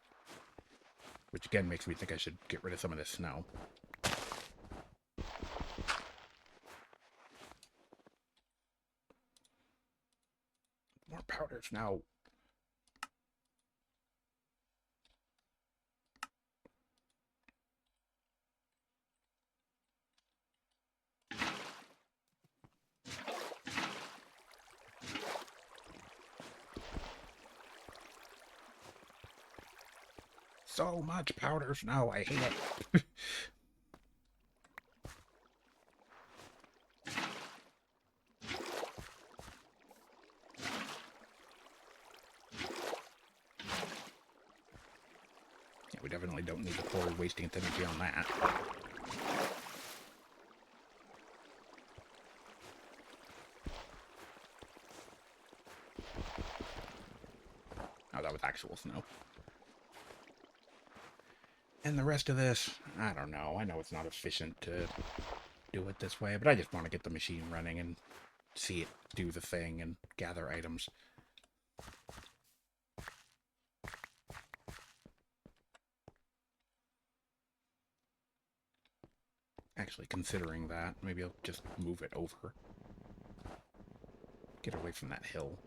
Which again makes me think I should get rid of some of this snow. More powders now. So much powder snow, I hate it. Yeah, we definitely don't need the quarry wasting its energy on that. Oh, that was actual snow. And the rest of this, I don't know. I know it's not efficient to do it this way, but I just want to get the machine running and see it do the thing and gather items. Actually, considering that, maybe I'll just move it over. Get away from that hill.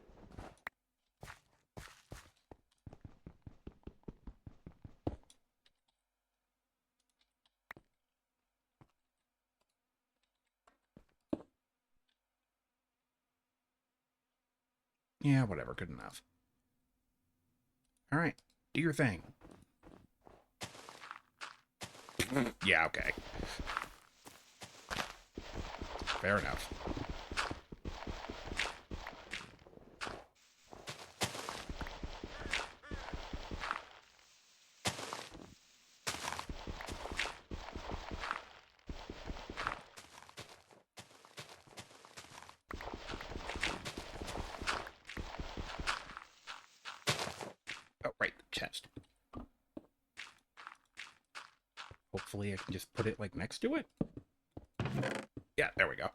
Yeah, whatever, good enough. Alright, do your thing. Yeah, okay. Fair enough. Oh, right, the chest. Hopefully I can just put it, like, next to it. Yeah, there we go.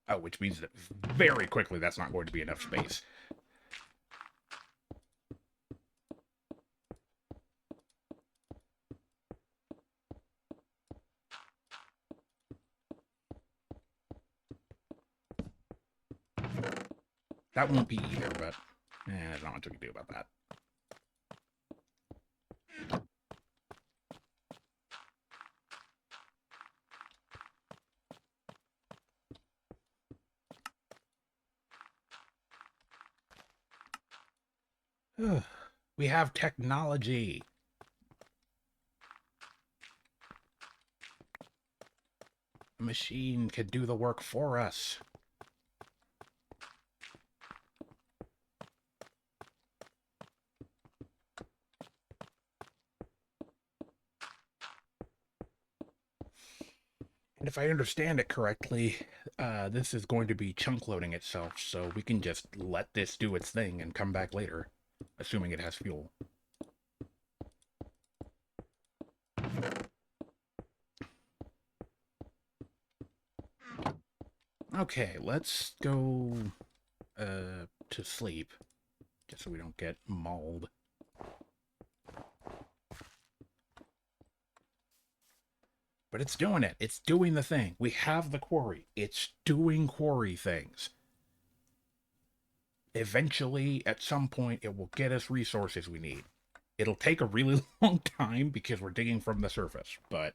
Oh, which means that very quickly that's not going to be enough space. That won't be either, but there's not much we can do about that. We have technology. A machine can do the work for us. And if I understand it correctly, this is going to be chunk loading itself, so we can just let this do its thing and come back later, assuming it has fuel. Okay, let's go to sleep, just so we don't get mauled. But it's doing it. It's doing the thing. We have the quarry. It's doing quarry things. Eventually, at some point, it will get us resources we need. It'll take a really long time because we're digging from the surface, but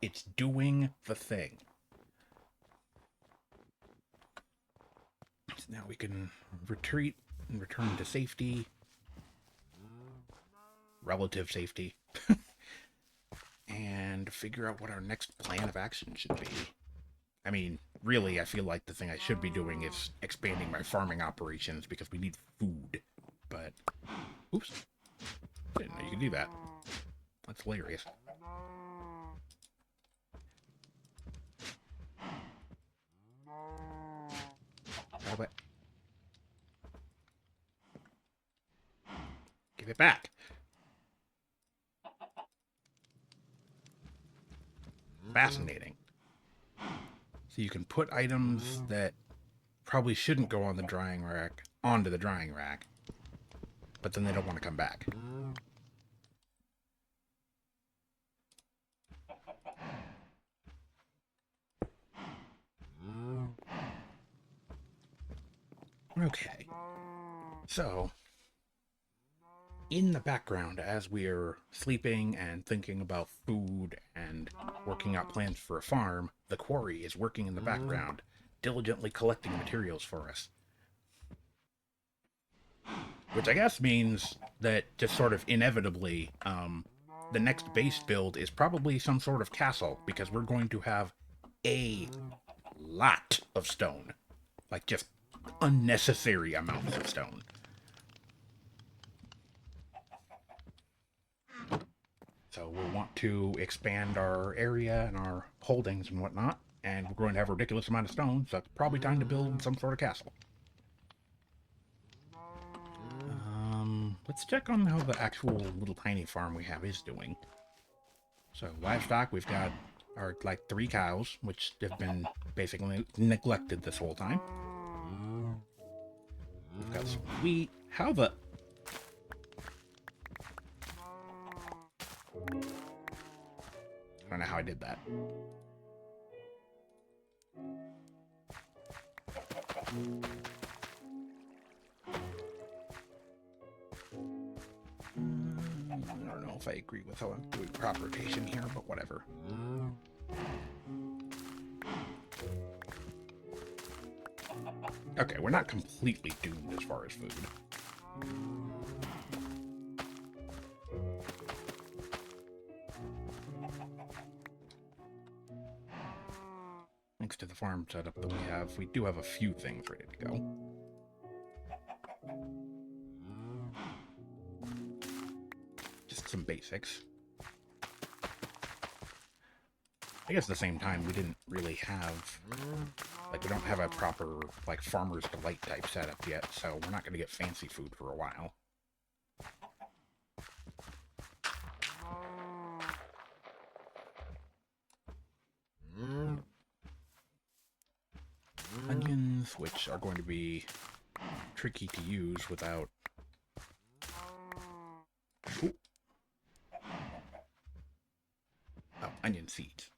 it's doing the thing. So now we can retreat and return to safety. Relative safety. And figure out what our next plan of action should be. I mean, really, I feel like the thing I should be doing is expanding my farming operations because we need food. But, oops. Didn't know you could do that. That's hilarious. Grab it. Give it back. Fascinating. So you can put items that probably shouldn't go on the drying rack onto the drying rack, but then they don't want to come back. Okay. So, in the background, as we're sleeping and thinking about food and working out plans for a farm, the quarry is working in the background, diligently collecting materials for us. Which I guess means that just sort of inevitably, the next base build is probably some sort of castle, because we're going to have a lot of stone. Like, just unnecessary amounts of stone. So we'll want to expand our area and our holdings and whatnot, and we're going to have a ridiculous amount of stone, so it's probably time to build some sort of castle. Let's check on how the actual little tiny farm we have is doing. So livestock, we've got our, like, 3 cows, which have been basically neglected this whole time. We've got some wheat. How the... I don't know how I did that. I don't know if I agree with how I'm doing crop rotation here, but whatever. Okay, we're not completely doomed as far as food. rest of the farm setup that we have. We do have a few things ready to go. Just some basics. I guess at the same time, we didn't really have, like, we don't have a proper, like, Farmer's Delight type setup yet, so we're not going to get fancy food for a while. Onions, which are going to be tricky to use without... Ooh. Oh, onion seeds.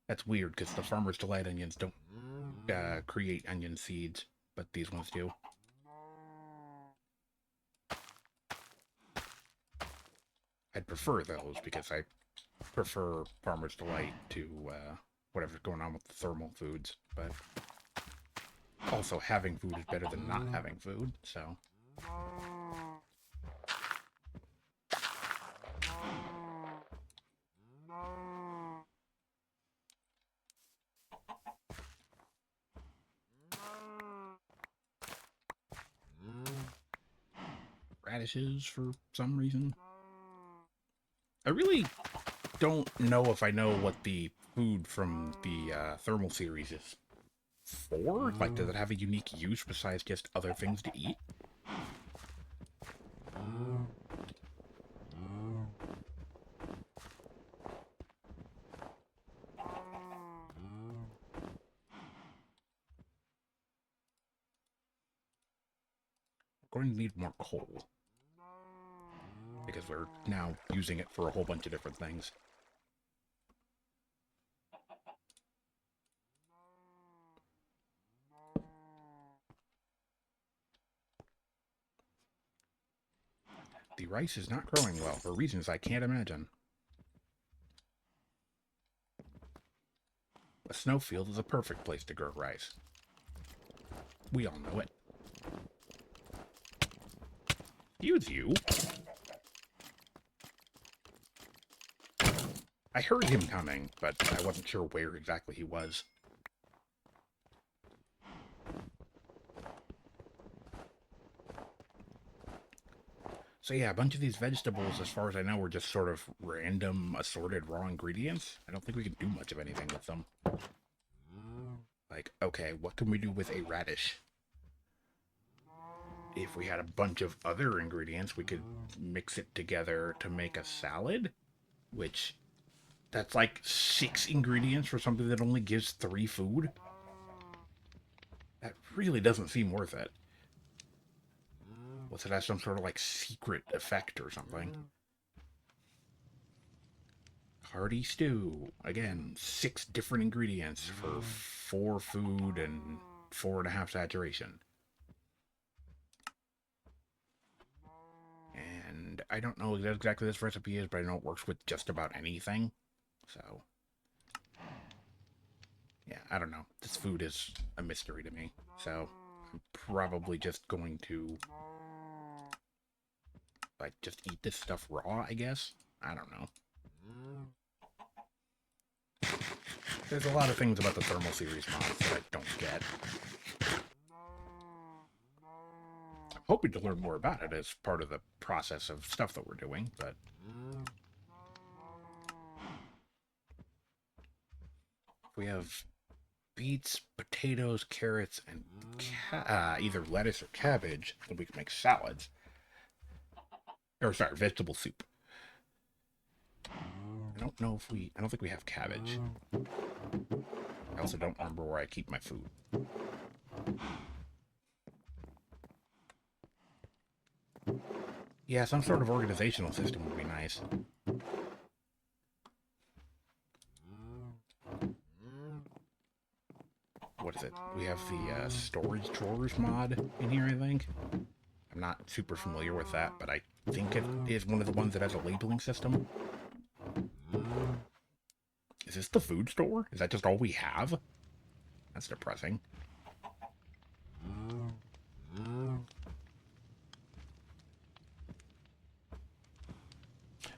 That's weird, because the Farmer's Delight onions don't create onion seeds, but these ones do. I'd prefer those, because I prefer Farmer's Delight to whatever's going on with the thermal foods, but also having food is better than not having food, so... Radishes for some reason. I really don't know if I know what the food from the thermal series is for. Like, does it have a unique use besides just other things to eat? We're going to need more coal, because we're now using it for a whole bunch of different things. The rice is not growing well, for reasons I can't imagine. A snowfield is a perfect place to grow rice. We all know it. Excuse you. I heard him coming, but I wasn't sure where exactly he was. So yeah, a bunch of these vegetables, as far as I know, were just sort of random, assorted raw ingredients. I don't think we can do much of anything with them. Like, okay, what can we do with a radish? If we had a bunch of other ingredients, we could mix it together to make a salad, which... that's like 6 ingredients for something that only gives 3 food. That really doesn't seem worth it. Unless it has some sort of like secret effect or something. Hearty stew. Again, 6 different ingredients for 4 food and 4.5 saturation. And I don't know exactly what this recipe is, but I know it works with just about anything. So, yeah, I don't know. This food is a mystery to me. So, I'm probably just going to, like, just eat this stuff raw, I guess? I don't know. There's a lot of things about the Thermal Series mods that I don't get. I'm hoping to learn more about it as part of the process of stuff that we're doing, but... we have beets, potatoes, carrots, and either lettuce or cabbage, then we can make salads. Or, sorry, vegetable soup. I don't think we have cabbage. I also don't remember where I keep my food. Yeah, some sort of organizational system would be nice. What is it? We have the storage drawers mod in here, I think. I'm not super familiar with that, but I think it is one of the ones that has a labeling system. Is this the food store? Is that just all we have? That's depressing.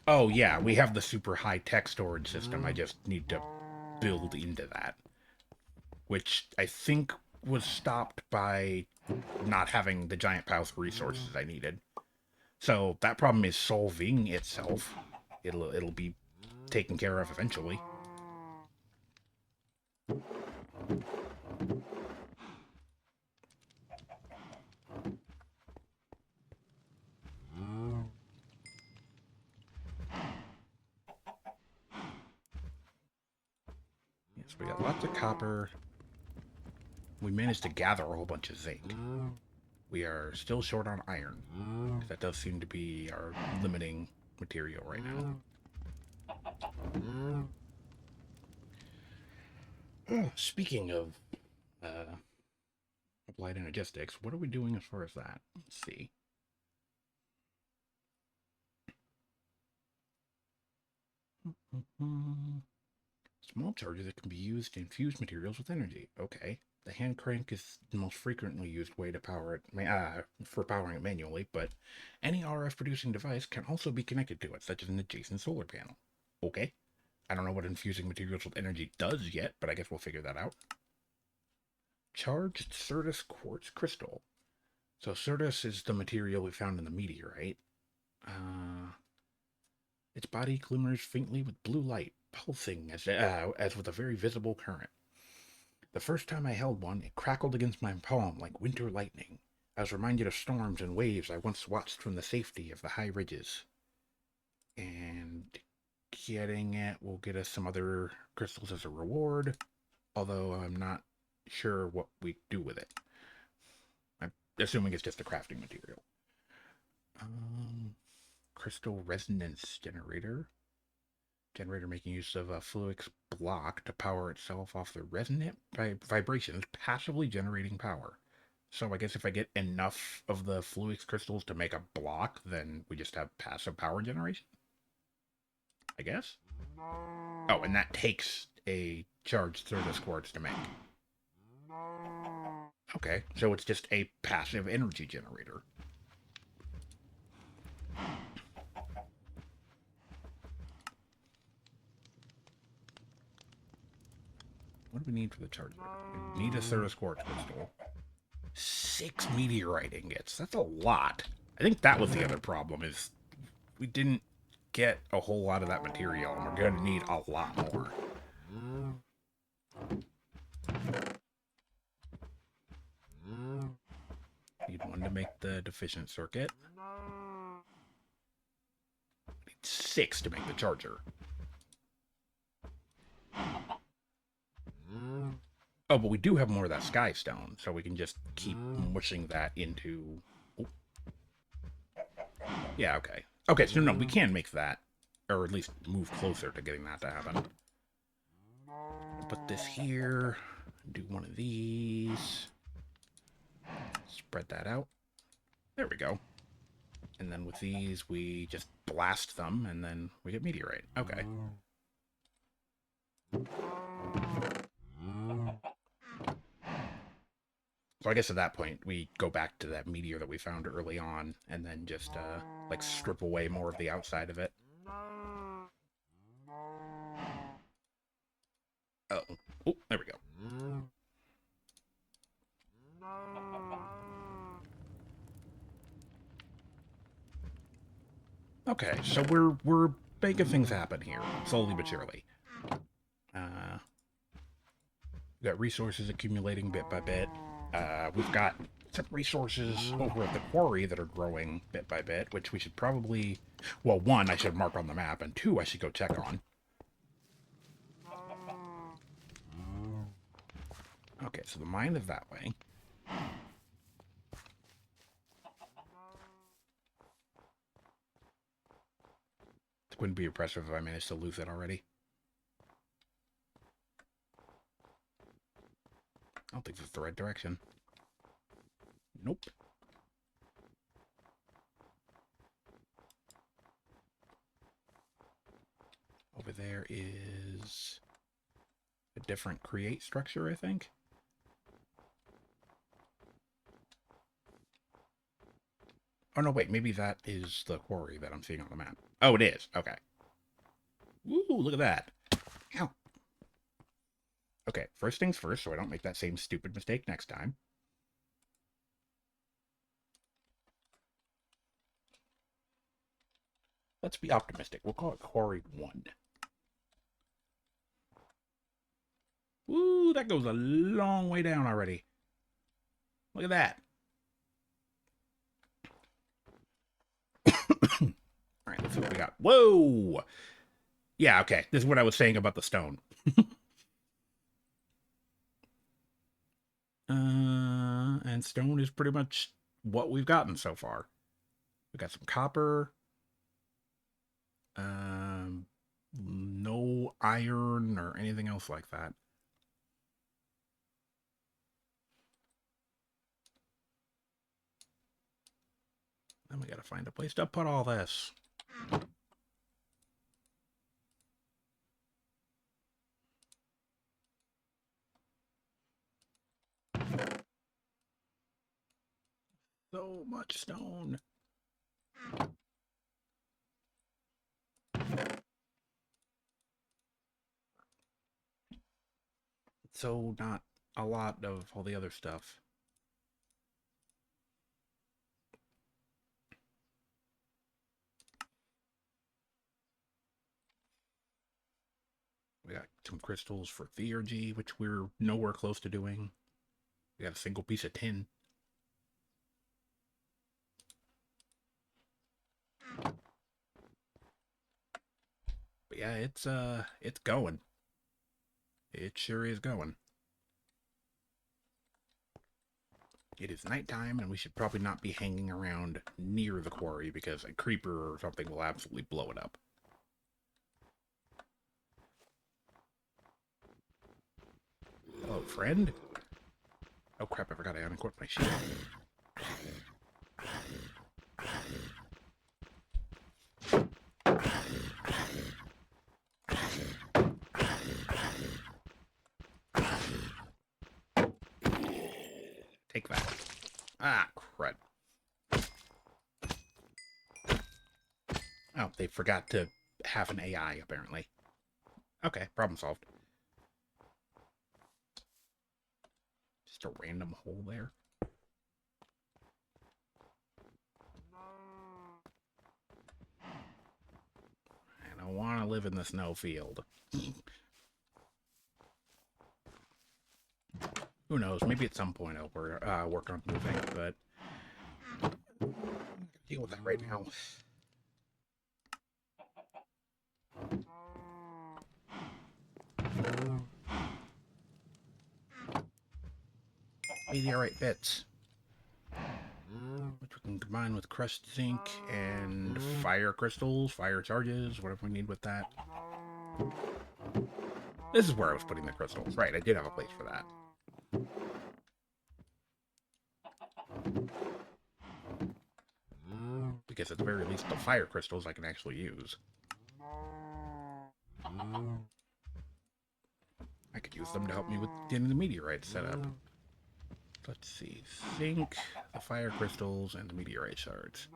Oh yeah, we have the super high-tech storage system. I just need to build into that. which I think was stopped by not having the giant piles of resources I needed. So that problem is solving itself. It'll be taken care of eventually. Yes, we got lots of copper. We managed to gather a whole bunch of zinc. We are still short on iron. That does seem to be our limiting material right now. Speaking of applied energistics, what are we doing as far as that? Let's see. Small charges that can be used to infuse materials with energy. Okay. The hand crank is the most frequently used way to power it, for powering it manually, but any RF producing device can also be connected to it, such as an adjacent solar panel. Okay. I don't know what infusing materials with energy does yet, but I guess we'll figure that out. Charged Certus quartz crystal. So Certus is the material we found in the meteorite. Its body glimmers faintly with blue light, pulsing as with a very visible current. The first time I held one, it crackled against my palm like winter lightning. I was reminded of storms and waves I once watched from the safety of the high ridges. And getting it will get us some other crystals as a reward, although I'm not sure what we do with it. I'm assuming it's just a crafting material. Crystal resonance generator. Generator making use of a Fluix block to power itself off the resonant vibrations, passively generating power. So I guess if I get enough of the Fluix crystals to make a block, then we just have passive power generation? I guess? Oh, and that takes a charged Certus quartz to make. Okay, so it's just a passive energy generator. What do we need for the charger? We need a Certus quartz crystal. 6 meteorite ingots. That's a lot. I think that was the other problem, is we didn't get a whole lot of that material, and we're going to need a lot more. Need one to make the deficient circuit. Need 6 to make the charger. Oh, but we do have more of that sky stone, so we can just keep mushing that into... Oh. Yeah, okay. Okay, so no, we can make that, or at least move closer to getting that to happen. Put this here, do one of these, spread that out. There we go. And then with these, we just blast them, and then we get meteorite. Okay. So I guess at that point, we go back to that meteor that we found early on, and then just, like, strip away more of the outside of it. Oh, there we go. Okay, so we're making things happen here, slowly but surely. We've got resources accumulating bit by bit. We've got some resources over at the quarry that are growing bit by bit, which we should probably... Well, 1, I should mark on the map, and 2, I should go check on. Okay, so the mine is that way. It wouldn't be impressive if I managed to lose it already. I don't think this is the right direction. Nope. Over there is a different create structure, I think. Oh, no, wait. Maybe that is the quarry that I'm seeing on the map. Oh, it is. Okay. Woo, look at that. Ow. Okay, first things first, so I don't make that same stupid mistake next time. Let's be optimistic. We'll call it Quarry 1. Woo, that goes a long way down already. Look at that. All right, let's see what we got. Whoa! Yeah, okay. This is what I was saying about the stone. And stone is pretty much what we've gotten so far. We got some copper. No iron or anything else like that. Then we gotta find a place to put all this. So much stone. So not a lot of all the other stuff. We got some crystals for theurgy, which we're nowhere close to doing. We got a single piece of tin. But yeah, it's going. It sure is going. It is nighttime, and we should probably not be hanging around near the quarry because a creeper or something will absolutely blow it up. Hello, friend. Oh crap, I forgot I unequipped my shield. Take that. Ah, crud. Oh, they forgot to have an AI, apparently. Okay, problem solved. Just a random hole there. I don't want to live in the snowfield. Who knows? Maybe at some point I'll work on moving, but deal with that right now. Be the alright bits. Which we can combine with crushed zinc and fire crystals, fire charges, whatever we need with that. This is where I was putting the crystals. Right, I did have a place for that. Because at the very least, the fire crystals I can actually use. I could use them to help me with getting the meteorite set up. Let's see. Zinc, the fire crystals, and the meteorite shards.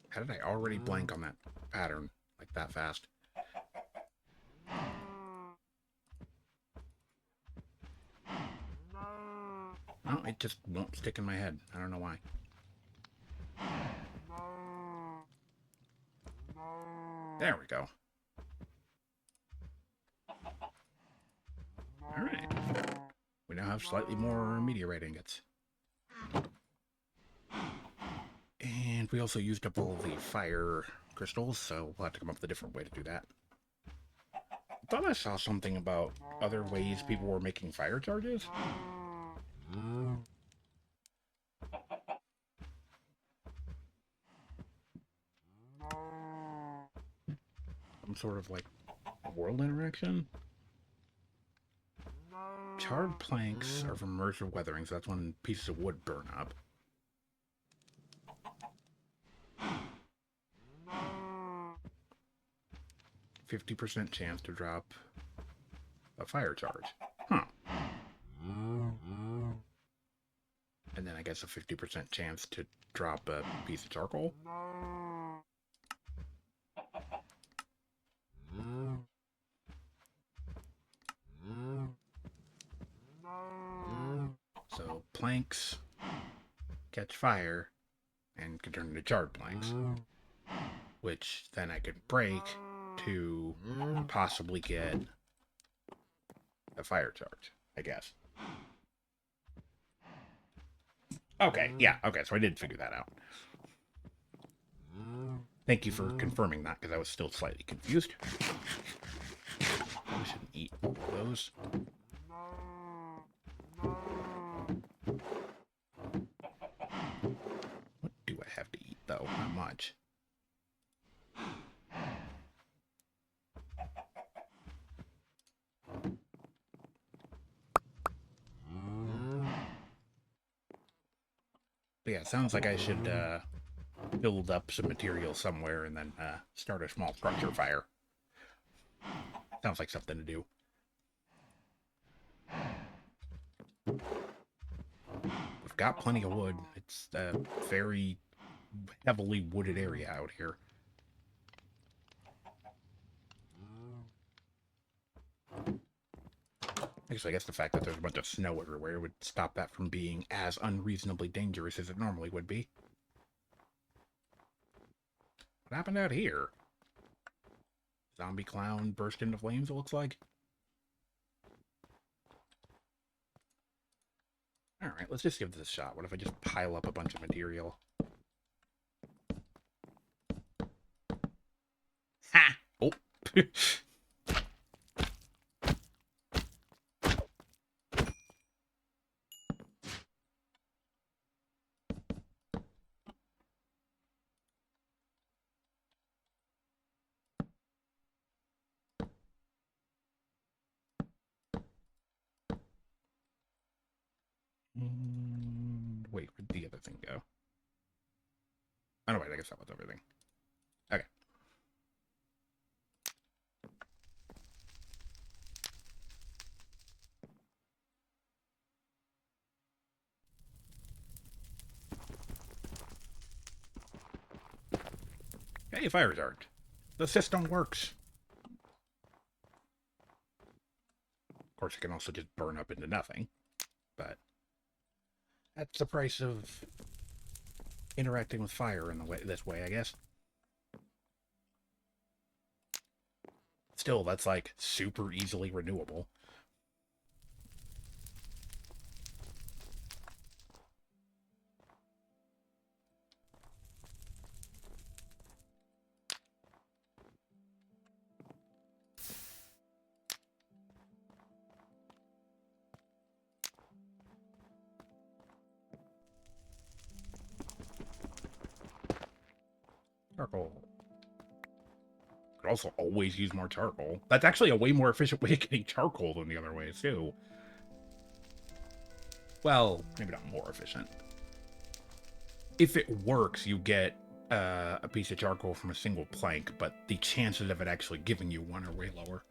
How did I already blank on that pattern like that fast? No, it just won't stick in my head. I don't know why. There we go. Alright. We now have slightly more meteorite ingots. And we also used up all the fire crystals, so we'll have to come up with a different way to do that. I thought I saw something about other ways people were making fire charges. Some sort of like world interaction. Charred planks are from merger weathering, so that's when pieces of wood burn up. 50% chance to drop a fire charge. Huh. And then I guess a 50% chance to drop a piece of charcoal. planks catch fire and can turn into charred planks, which then I could break to possibly get a fire charge, I guess. Okay, yeah, okay, so I did figure that out. Thank you for confirming that, because I was still slightly confused. I shouldn't eat all of those. What do I have to eat, though? Not much. But yeah, it sounds like I should build up some material somewhere and then start a small structure fire. Sounds like something to do. We've got plenty of wood. It's a very heavily wooded area out here. Actually, I guess the fact that there's a bunch of snow everywhere would stop that from being as unreasonably dangerous as it normally would be. What happened out here? Zombie clown burst into flames, it looks like. Alright, let's just give this a shot. What if I just pile up a bunch of material? Ha! Oh! Wait, where'd the other thing go? Oh, no, wait, I guess that was everything. Okay. Hey, fire retardant. The system works. Of course, it can also just burn up into nothing, but that's the price of interacting with fire in this way, I guess. Still, that's like super easily renewable. Charcoal. Could also always use more charcoal. That's actually a way more efficient way of getting charcoal than the other ways, too. Well, maybe not more efficient. If it works, you get a piece of charcoal from a single plank, but the chances of it actually giving you one are way lower.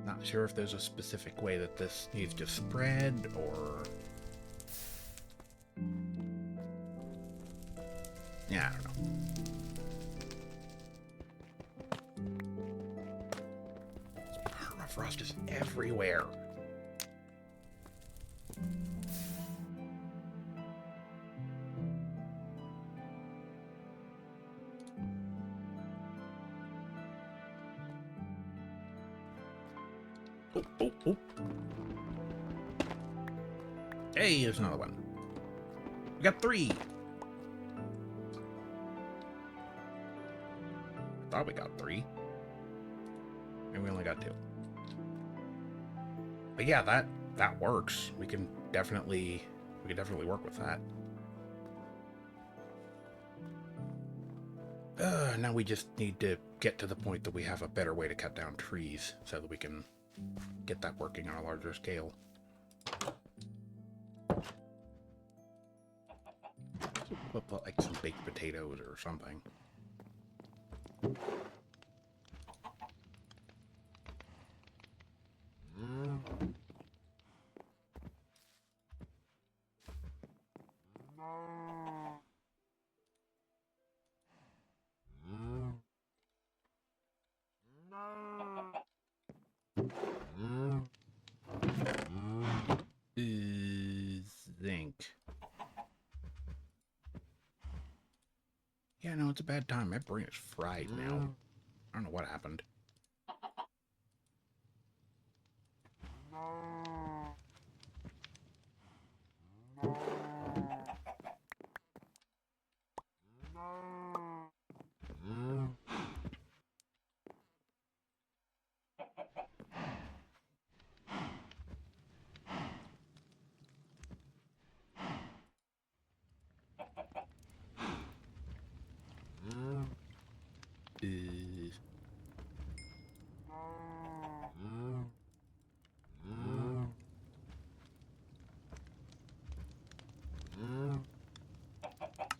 Not sure if there's a specific way that this needs to spread, or... Yeah, I don't know. Permafrost is everywhere. Oh, oh, oh. Hey, there's another one. We got 3. I thought we got 3. And we only got 2. But yeah, that works. We can definitely work with that. Now we just need to get to the point that we have a better way to cut down trees so that we can get that working on a larger scale. We'll put like some baked potatoes or something. Zinc. Yeah, no, it's a bad time. My brain is fried now. I don't know what happened.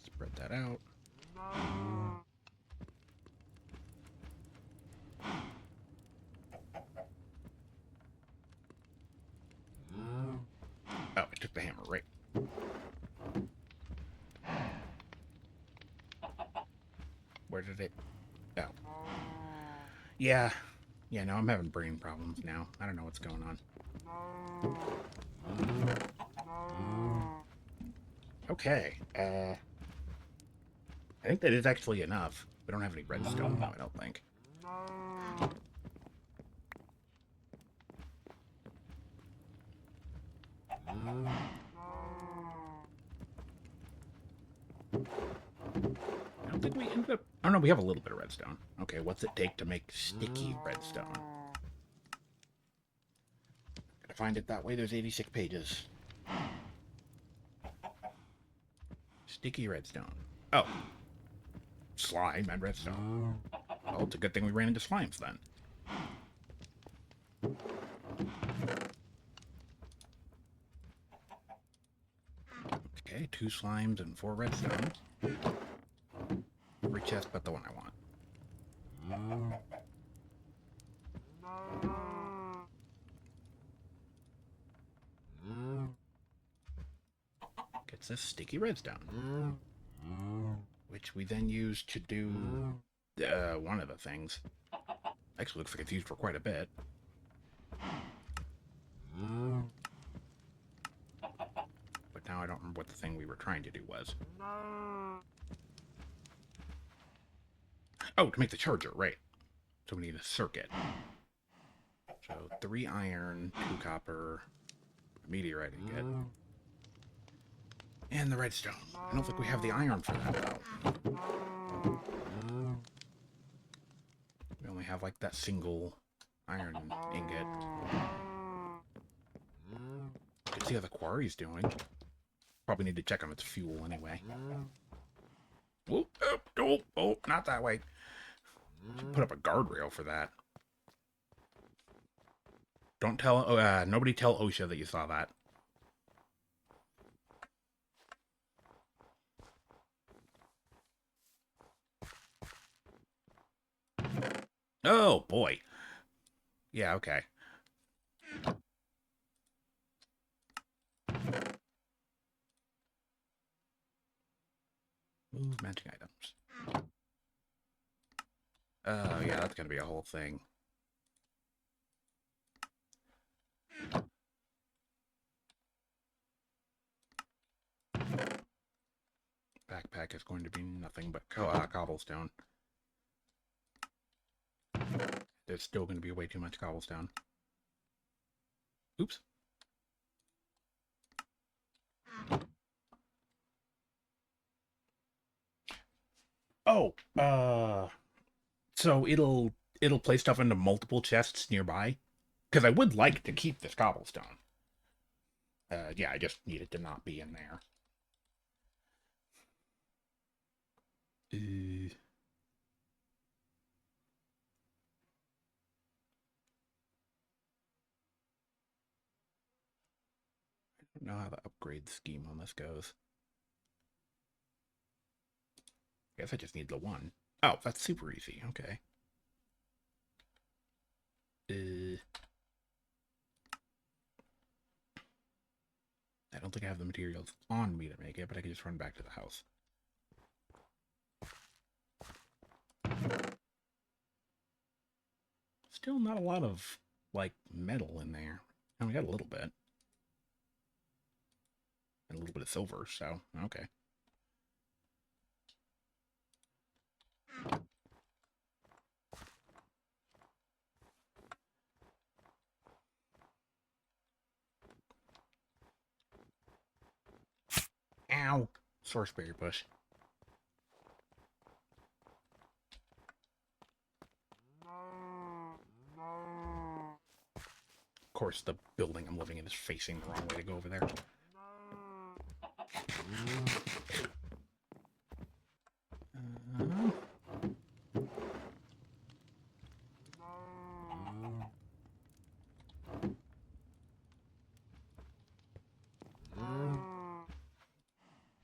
Spread that out. Oh, I took the hammer, right. Where did it... Oh. Yeah. Yeah, no, I'm having brain problems now. I don't know what's going on. Okay. I think that is actually enough. We don't have any redstone, though, I don't think. I don't think we ended up... Oh, no, we have a little bit of redstone. Okay, what's it take to make sticky redstone? Gotta find it that way. There's 86 pages. Sticky redstone. Oh. Slime and redstone. Well, it's a good thing we ran into slimes then. Okay, 2 slimes and 4 redstone. Every chest but the one I want. Gets this sticky redstone. Which we then use to do one of the things. Actually looks like it's used for quite a bit. But now I don't remember what the thing we were trying to do was. Oh, to make the charger, right. So we need a circuit. So 3 iron, 2 copper, meteorite ingot, and the redstone. I don't think we have the iron for that, though. We only have, like, that single iron ingot. You can see how the quarry's doing. Probably need to check on its fuel anyway. Oh, not that way. Should put up a guardrail for that. Don't tell, nobody tell OSHA that you saw that. Oh, boy. Yeah, okay. Move matching items. Oh, yeah, that's gonna be a whole thing. Backpack is going to be nothing but cobblestone. There's still going to be way too much cobblestone. Oops. Oh, so it'll place stuff into multiple chests nearby? Because I would like to keep this cobblestone. Yeah, I just need it to not be in there. I don't know how the upgrade scheme on this goes. Guess I just need the one. Oh, that's super easy. Okay. I don't think I have the materials on me to make it, but I can just run back to the house. Still not a lot of, like, metal in there. And we got a little bit. And a little bit of silver, so, okay. Ow! Sourceberry bush. Of course, the building I'm living in is facing the wrong way to go over there.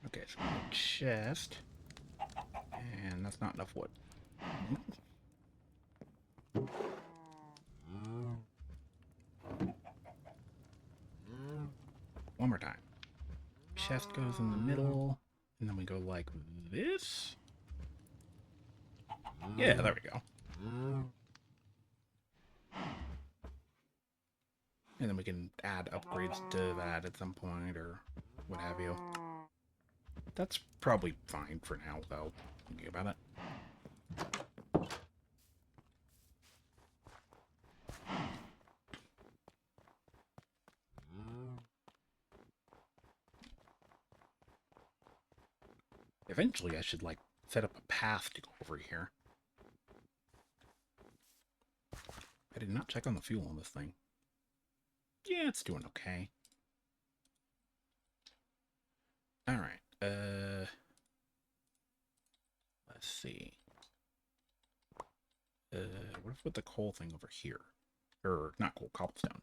Okay, so chest. And that's not enough wood. One more time. Chest goes in the middle, and then we go like this. Yeah, there we go. And then we can add upgrades to that at some point, or what have you. That's probably fine for now, though, thinking about it. Eventually, I should, like, set up a path to go over here. I did not check on the fuel on this thing. Yeah, it's doing okay. Alright, let's see. What if we put the coal thing over here? Or, not coal, cobblestone.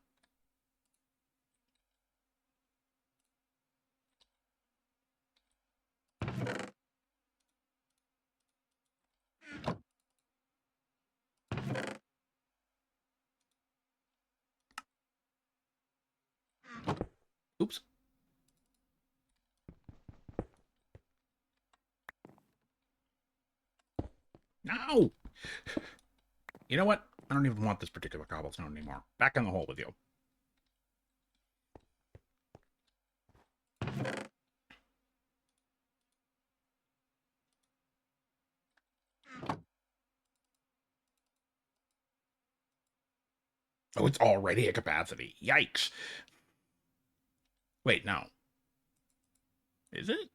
Oops. No! You know what? I don't even want this particular cobblestone anymore. Back in the hole with you. Oh, it's already at capacity. Yikes. Wait, no. Is it?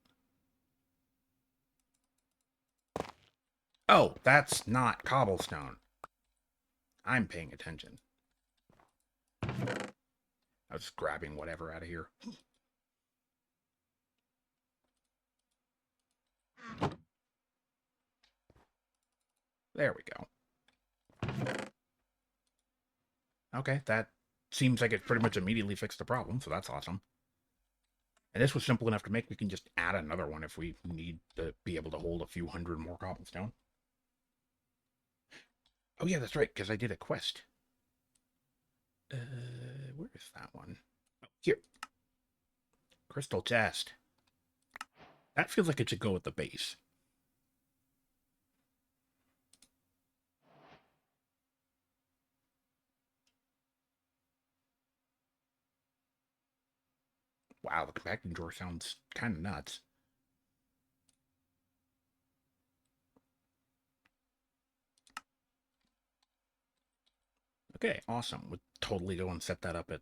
Oh, that's not cobblestone. I'm paying attention. I was grabbing whatever out of here. There we go. Okay, that seems like it pretty much immediately fixed the problem, so that's awesome. And this was simple enough to make. We can just add another one if we need to be able to hold a few hundred more cobblestone. Oh yeah, that's right, because I did a quest. Where is that one? Oh, here. Crystal chest. That feels like it should go with the base. Wow, the compacting drawer sounds kind of nuts. Okay, awesome. Would totally go and set that up at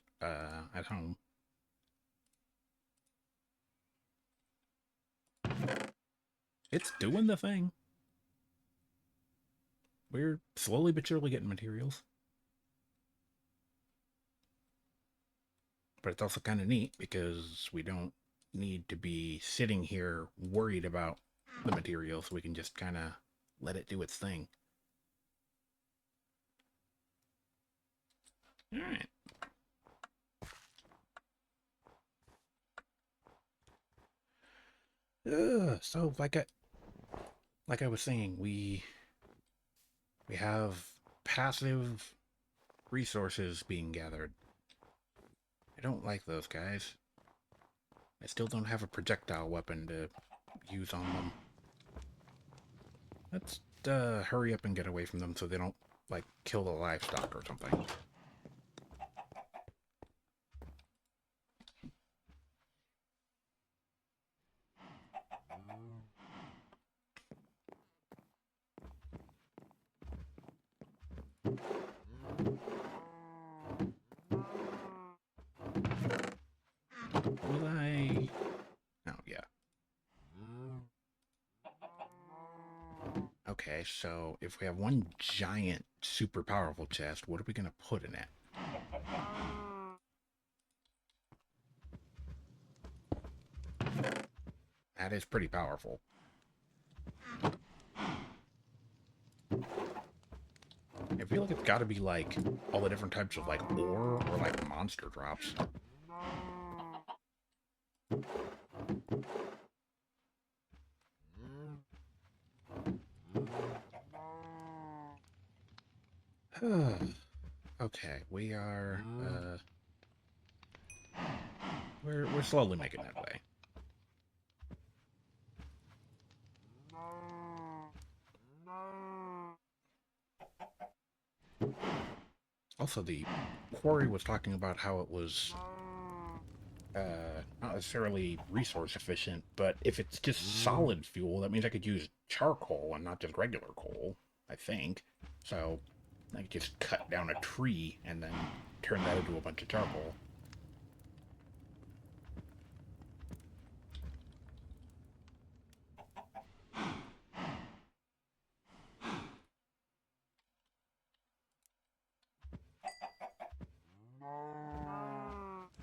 home. It's doing the thing. We're slowly but surely getting materials. But it's also kind of neat because we don't need to be sitting here worried about the materials. We can just kind of let it do its thing. All right. So like like I was saying, we have passive resources being gathered. I don't like those guys. I still don't have a projectile weapon to use on them. Let's hurry up and get away from them so they don't, like, kill the livestock or something. Will I? Oh, yeah. Okay, so if we have one giant, super powerful chest, what are we going to put in it? That is pretty powerful. I feel like it's got to be, like, all the different types of, like, ore or, like, monster drops. Okay, we are, we're slowly making that way. Also, the Quarry was talking about how it was not necessarily resource efficient, but if it's just solid fuel, that means I could use charcoal and not just regular coal, I think. So I could just cut down a tree and then turn that into a bunch of charcoal.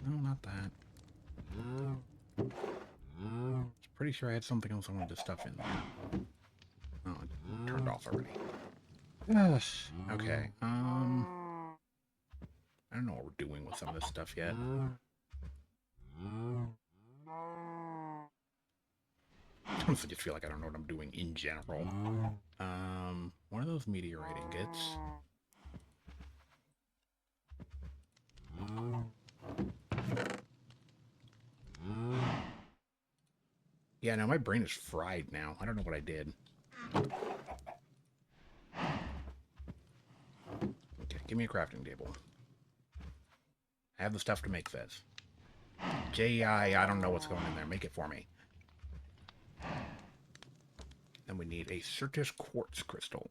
No, not that. Pretty sure I had something else I wanted to stuff in there. Oh, it turned off already. Yes. Okay. I don't know what we're doing with some of this stuff yet. I honestly just feel like I don't know what I'm doing in general. One of those meteorite ingots. Yeah, no, my brain is fried now. I don't know what I did. Okay, give me a crafting table. I have the stuff to make this. I don't know what's going in there. Make it for me. Then we need a Certus quartz crystal.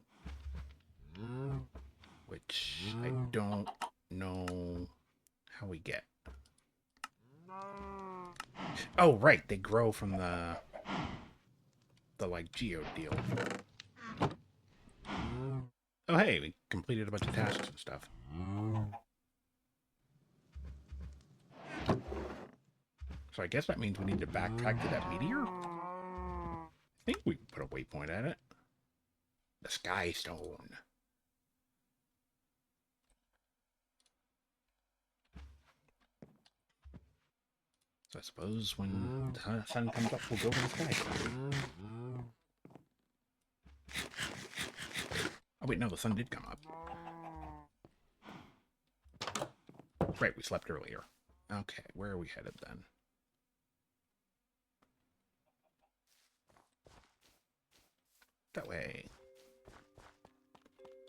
Which I don't know how we get. Oh, right. They grow from the like, geode deal. Oh, hey, we completed a bunch of tasks and stuff. So I guess that means we need to backtrack to that meteor? I think we can put a waypoint at it. The Sky Stone. So I suppose when the sun comes up, we'll go to the Sky Stone. Oh wait, no, the sun did come up. Right, we slept earlier. Okay, where are we headed then? That way.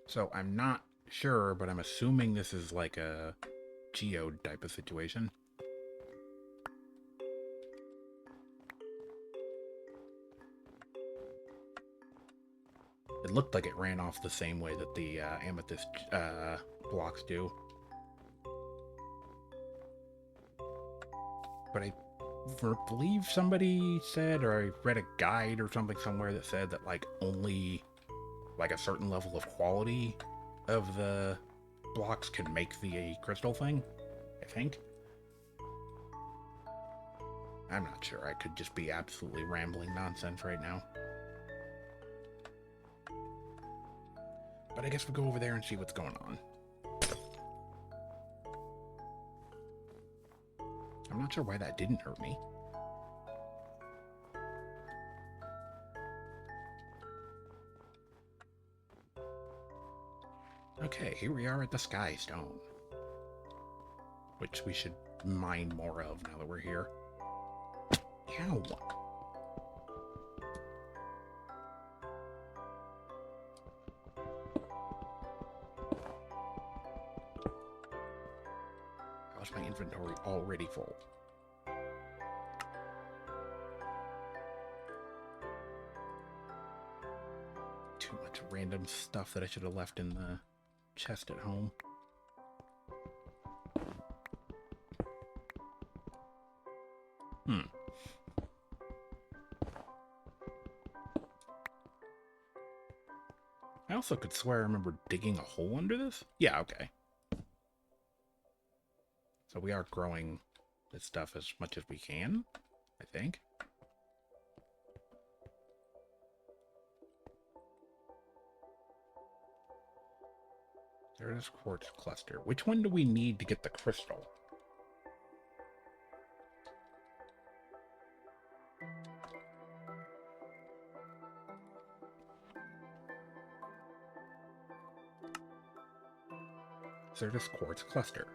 So I'm not sure, but I'm assuming this is like a geode type of situation. It looked like it ran off the same way that the amethyst blocks do. But I believe somebody said, or I read a guide or something somewhere that said that, like, only like a certain level of quality of the blocks can make the crystal thing, I think. I'm not sure. I could just be absolutely rambling nonsense right now. But I guess we'll go over there and see what's going on. I'm not sure why that didn't hurt me. Okay, here we are at the Sky Stone, which we should mine more of now that we're here. Ow. How's my inventory already full? Too much random stuff that I should have left in the chest at home. I also could swear I remember digging a hole under this. Yeah, okay. So we are growing this stuff as much as we can, I think. There's quartz cluster. Which one do we need to get the crystal? There's quartz cluster.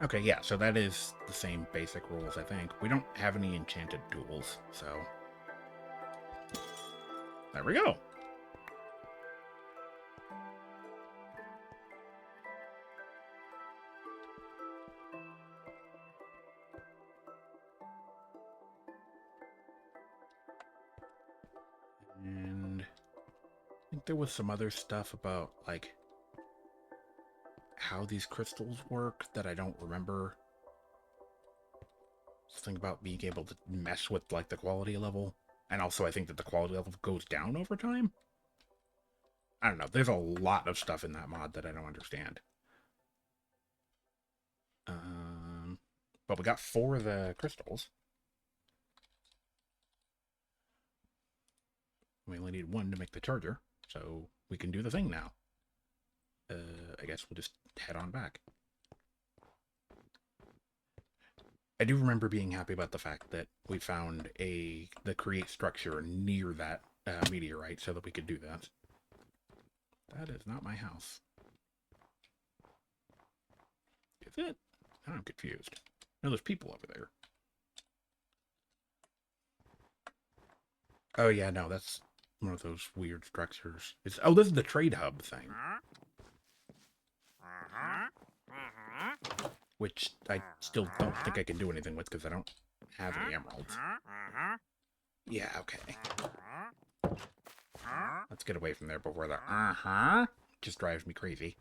Okay, yeah, so that is the same basic rules, I think. We don't have any enchanted tools, so... There we go! And... I think there was some other stuff about, like... how these crystals work that I don't remember. Something about being able to mess with, like, the quality level. And also I think that the quality level goes down over time. I don't know. There's a lot of stuff in that mod that I don't understand. But we got 4 of the crystals. We only need 1 to make the charger, so we can do the thing now. I guess we'll just head on back. I do remember being happy about the fact that we found the create structure near that meteorite so that we could do that. That is not my house. Is it? I'm confused. No, there's people over there. Oh yeah, no, that's one of those weird structures. Oh, this is the trade hub thing. Which I still don't think I can do anything with because I don't have any emeralds. Yeah, okay. Let's get away from there before the just drives me crazy.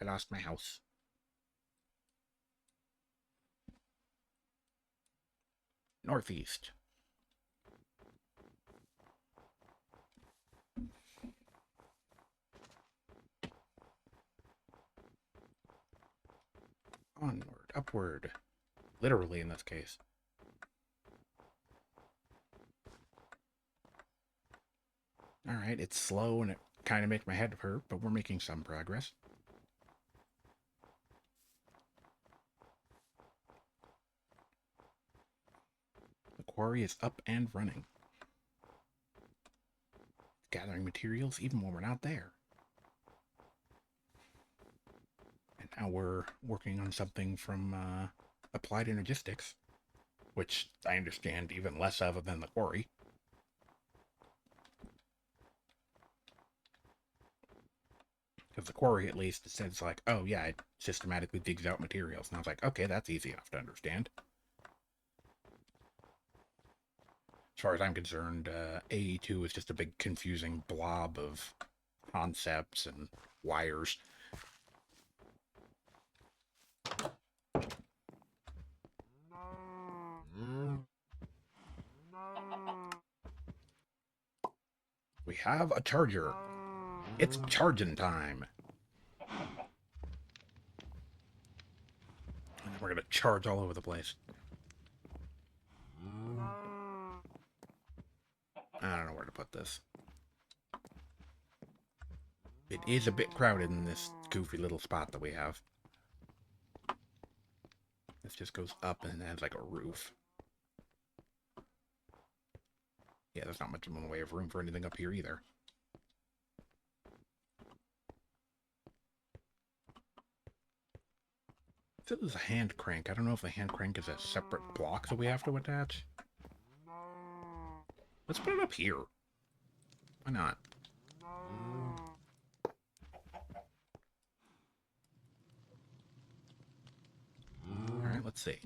I lost my house. Northeast. Onward, upward. Literally in this case. Alright, it's slow and it kind of makes my head hurt, but we're making some progress. The quarry is up and running. Gathering materials even when we're not there. And now we're working on something from Applied Energistics, which I understand even less of than the quarry. Because the quarry, at least, says like, oh yeah, it systematically digs out materials. And I was like, okay, that's easy enough to understand. As far as I'm concerned, AE2 is just a big confusing blob of concepts and wires. We have a charger. It's charging time. And we're gonna charge all over the place. I don't know where to put this. It is a bit crowded in this goofy little spot that we have. This just goes up and has like a roof. Yeah, there's not much in the way of room for anything up here either. If it was a hand crank, I don't know if the hand crank is a separate block that we have to attach. Let's put it up here. Why not? Alright, let's see.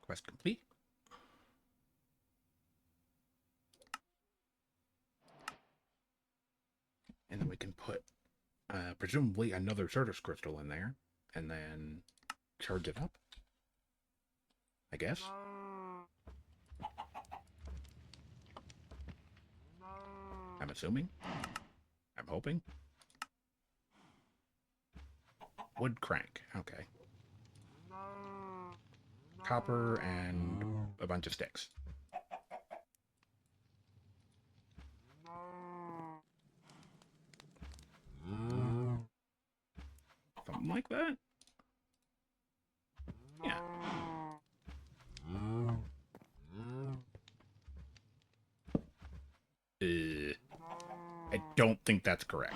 Quest complete. And then we can put, presumably, another Certus crystal in there. And then charge it up. I guess. I'm assuming. I'm hoping. Wood crank. Okay. Copper and a bunch of sticks. Something like that? Yeah. I don't think that's correct.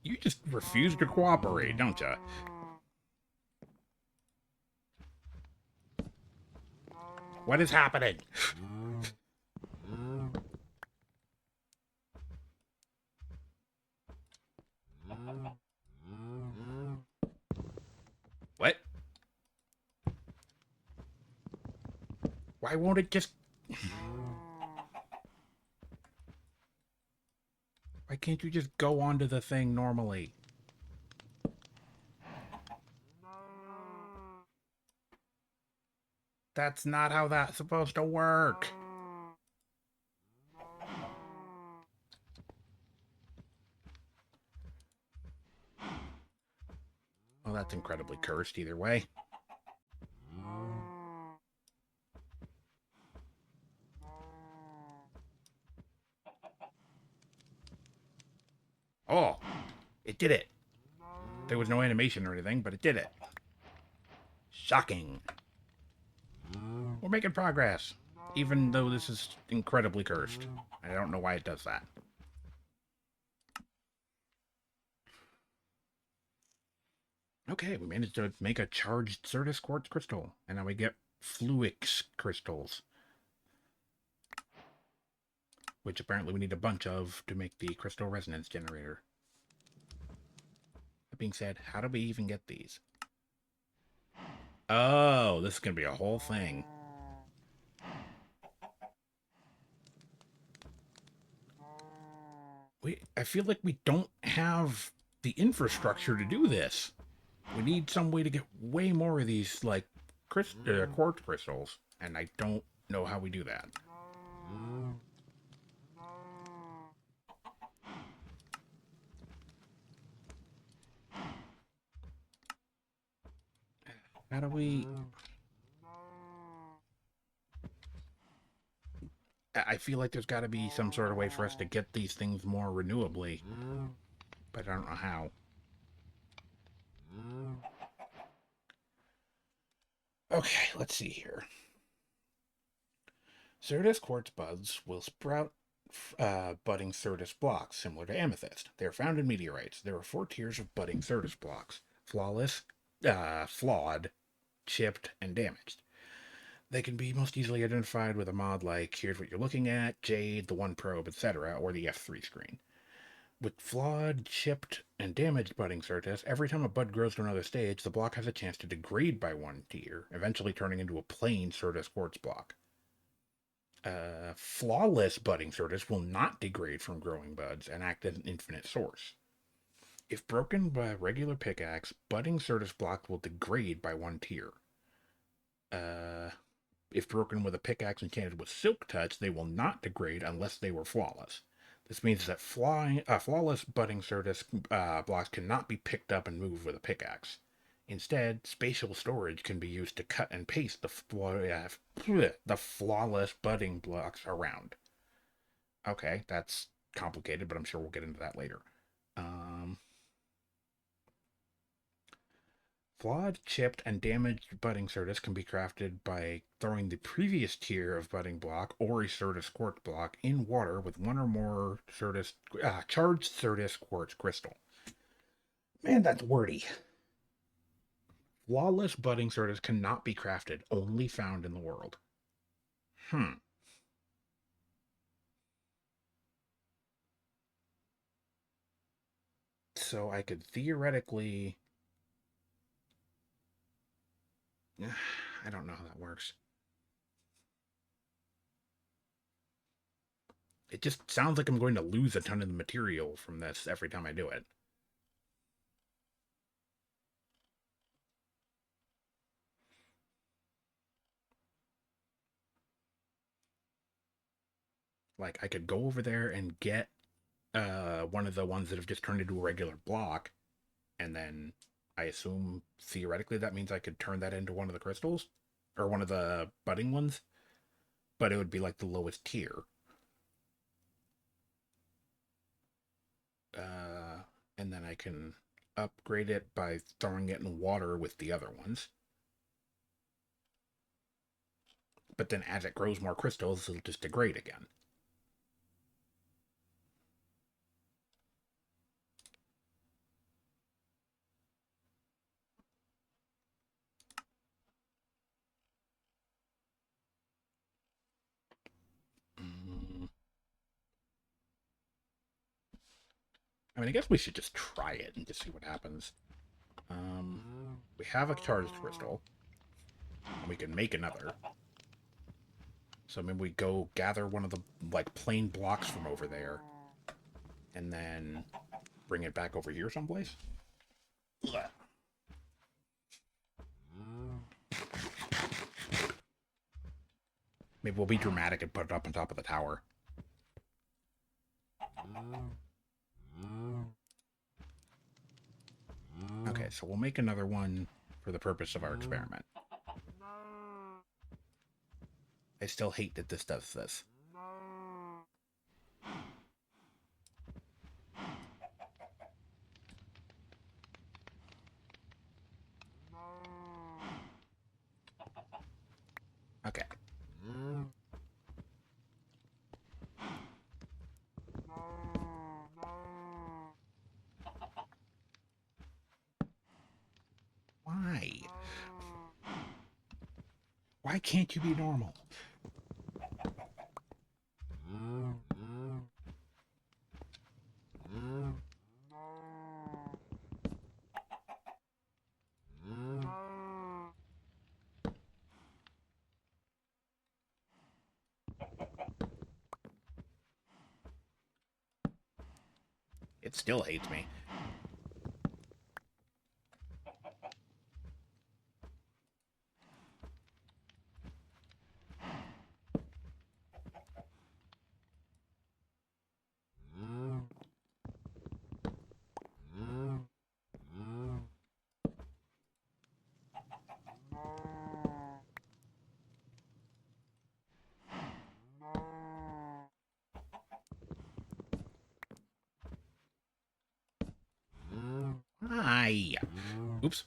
You just refuse to cooperate, don't you? What is happening? What? Why won't it just... Why can't you just go onto the thing normally? That's not how that's supposed to work. Well, that's incredibly cursed either way. Oh, it did it. There was no animation or anything, but it did it. Shocking. We're making progress, even though this is incredibly cursed. I don't know why it does that. Okay, we managed to make a charged Certus quartz crystal, and now we get Fluix crystals, which apparently we need a bunch of to make the crystal resonance generator. That being said, how do we even get these? Oh, this is going to be a whole thing. I feel like we don't have the infrastructure to do this. We need some way to get way more of these, like, quartz crystals, and I don't know how we do that. How do we... I feel like there's got to be some sort of way for us to get these things more renewably, but I don't know how. Okay, let's see here. Certus quartz buds will sprout budding Certus blocks, similar to amethyst. They are found in meteorites. There are 4 tiers of budding Certus blocks: flawless, flawed, chipped, and damaged. They can be most easily identified with a mod like Here's What You're Looking At, Jade, the One Probe, etc., or the F3 screen. With flawed, chipped, and damaged budding Certus, every time a bud grows to another stage, the block has a chance to degrade by 1 tier, eventually turning into a plain Certus quartz block. Flawless budding Certus will not degrade from growing buds and act as an infinite source. If broken by a regular pickaxe, budding Certus blocks will degrade by 1 tier. If broken with a pickaxe enchanted with Silk Touch, they will not degrade unless they were flawless. This means that flawless budding Certus blocks cannot be picked up and moved with a pickaxe. Instead, spatial storage can be used to cut and paste the flawless budding blocks around. Okay, that's complicated, but I'm sure we'll get into that later. Flawed, chipped, and damaged budding Certus can be crafted by throwing the previous tier of budding block or a Certus quartz block in water with one or more charged Certus quartz crystal. Man, that's wordy. Flawless budding Certus cannot be crafted, only found in the world. So I could theoretically... I don't know how that works. It just sounds like I'm going to lose a ton of the material from this every time I do it. Like, I could go over there and get one of the ones that have just turned into a regular block, and then I assume theoretically that means I could turn that into one of the crystals, or one of the budding ones, but it would be like the lowest tier. And then I can upgrade it by throwing it in water with the other ones. But then as it grows more crystals, it'll just degrade again. I mean, I guess we should just try it and just see what happens. We have a charged crystal. And we can make another. So maybe we go gather one of the, like, plain blocks from over there. And then bring it back over here someplace. Maybe we'll be dramatic and put it up on top of the tower. Okay, so we'll make another one for the purpose of our experiment. I still hate that this does this. Okay. Why? Why can't you be normal? It still hates me. Hi. Oops.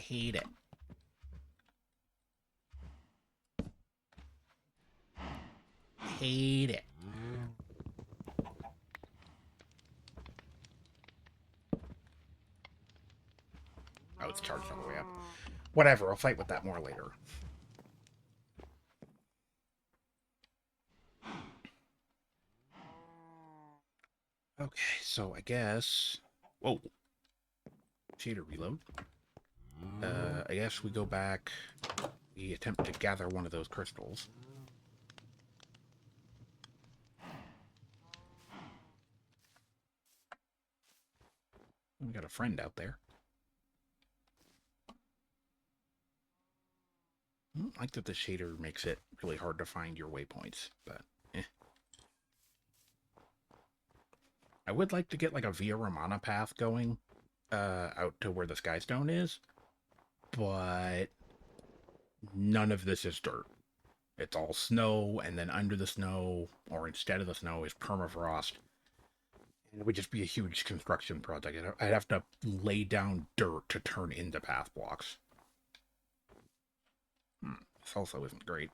Hate it. Hate it. Oh, it's charged all the way up. Whatever, I'll fight with that more later. Okay, so I guess... Whoa. Shader reload. I guess we go back. We attempt to gather one of those crystals. We got a friend out there. I don't like that the shader makes it really hard to find your waypoints, but I would like to get like a Via Romana path going out to where the Skystone is, but none of this is dirt. It's all snow, and then under the snow, or instead of the snow, is permafrost. And it would just be a huge construction project. I'd have to lay down dirt to turn into path blocks. This also isn't great.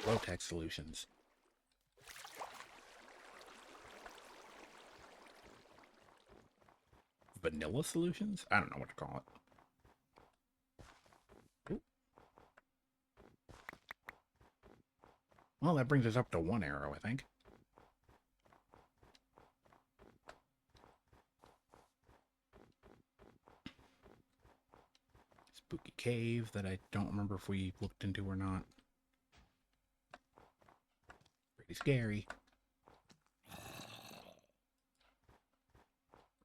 Low-tech solutions. Vanilla solutions? I don't know what to call it. Ooh. Well, that brings us up to 1 arrow, I think. Spooky cave that I don't remember if we looked into or not. Pretty scary.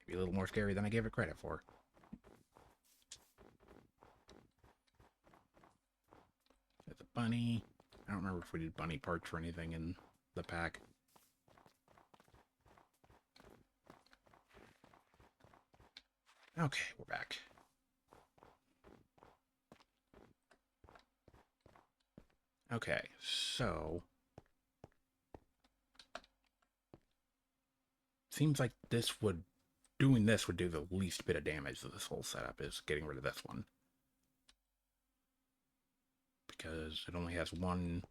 Maybe a little more scary than I gave it credit for. There's a bunny. I don't remember if we did bunny parts or anything in the pack. Okay, we're back. Okay, so seems like doing this would do the least bit of damage to this whole setup, is getting rid of this one. Because it only has 1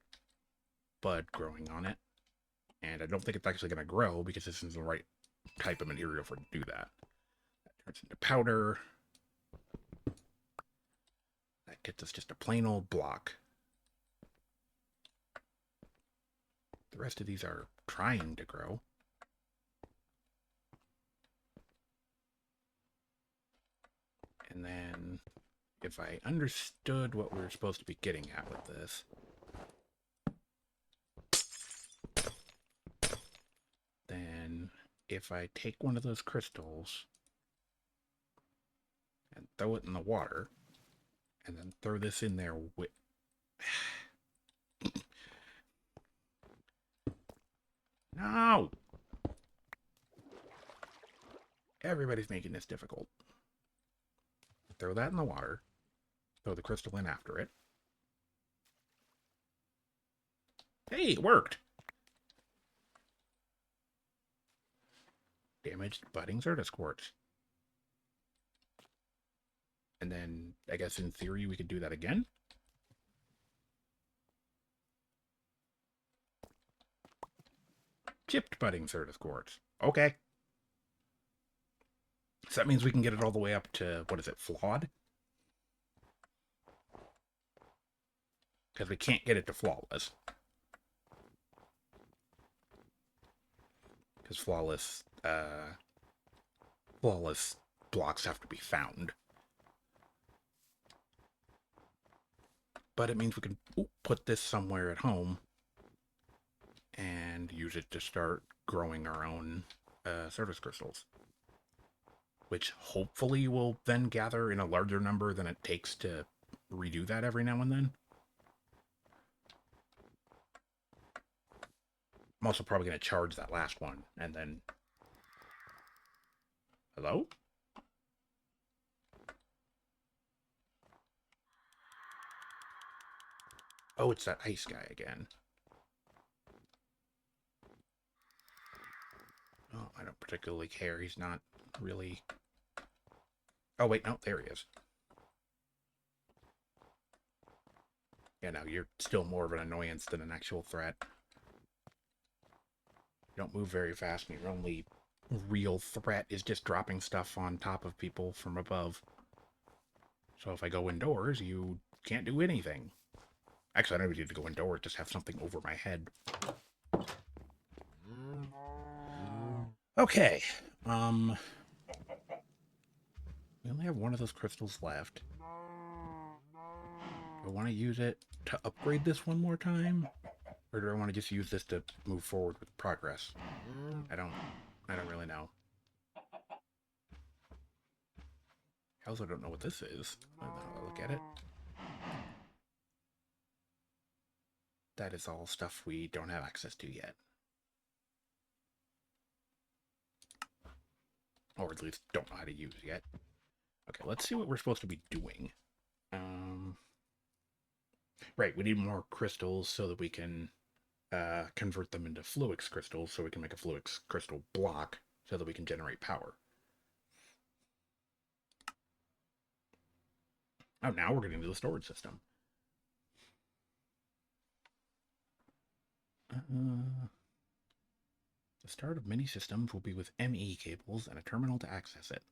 bud growing on it. And I don't think it's actually going to grow because this is the right type of material for it to do that. That turns into powder. That gets us just a plain old block. The rest of these are trying to grow. And then, if I understood what we were supposed to be getting at with this, then if I take one of those crystals and throw it in the water, and then throw this in there with... No! Everybody's making this difficult. Throw that in the water. Throw the crystal in after it. Hey, it worked! Damaged budding Zertus quartz. And then, I guess in theory, we could do that again? Chipped budding Zertus quartz. Okay. So that means we can get it all the way up to, what is it, flawed? Because we can't get it to flawless. Because flawless blocks have to be found. But it means we can put this somewhere at home and use it to start growing our own Zertus crystals. Which hopefully will then gather in a larger number than it takes to redo that every now and then. I'm also probably going to charge that last one, and then... Hello? Oh, it's that ice guy again. Oh, I don't particularly care. He's not really... Oh, wait, no, there he is. Yeah, no, you're still more of an annoyance than an actual threat. You don't move very fast, and your only real threat is just dropping stuff on top of people from above. So if I go indoors, you can't do anything. Actually, I don't even need to go indoors, just have something over my head. Okay. We only have 1 of those crystals left. Do I want to use it to upgrade this 1 more time? Or do I want to just use this to move forward with progress? I don't really know. I also don't know what this is. I'll look at it. That is all stuff we don't have access to yet. Or at least don't know how to use yet. Okay, let's see what we're supposed to be doing. Right, we need more crystals so that we can convert them into fluix crystals so we can make a fluix crystal block so that we can generate power. Oh, now we're getting to the storage system. The start of many systems will be with ME cables and a terminal to access it.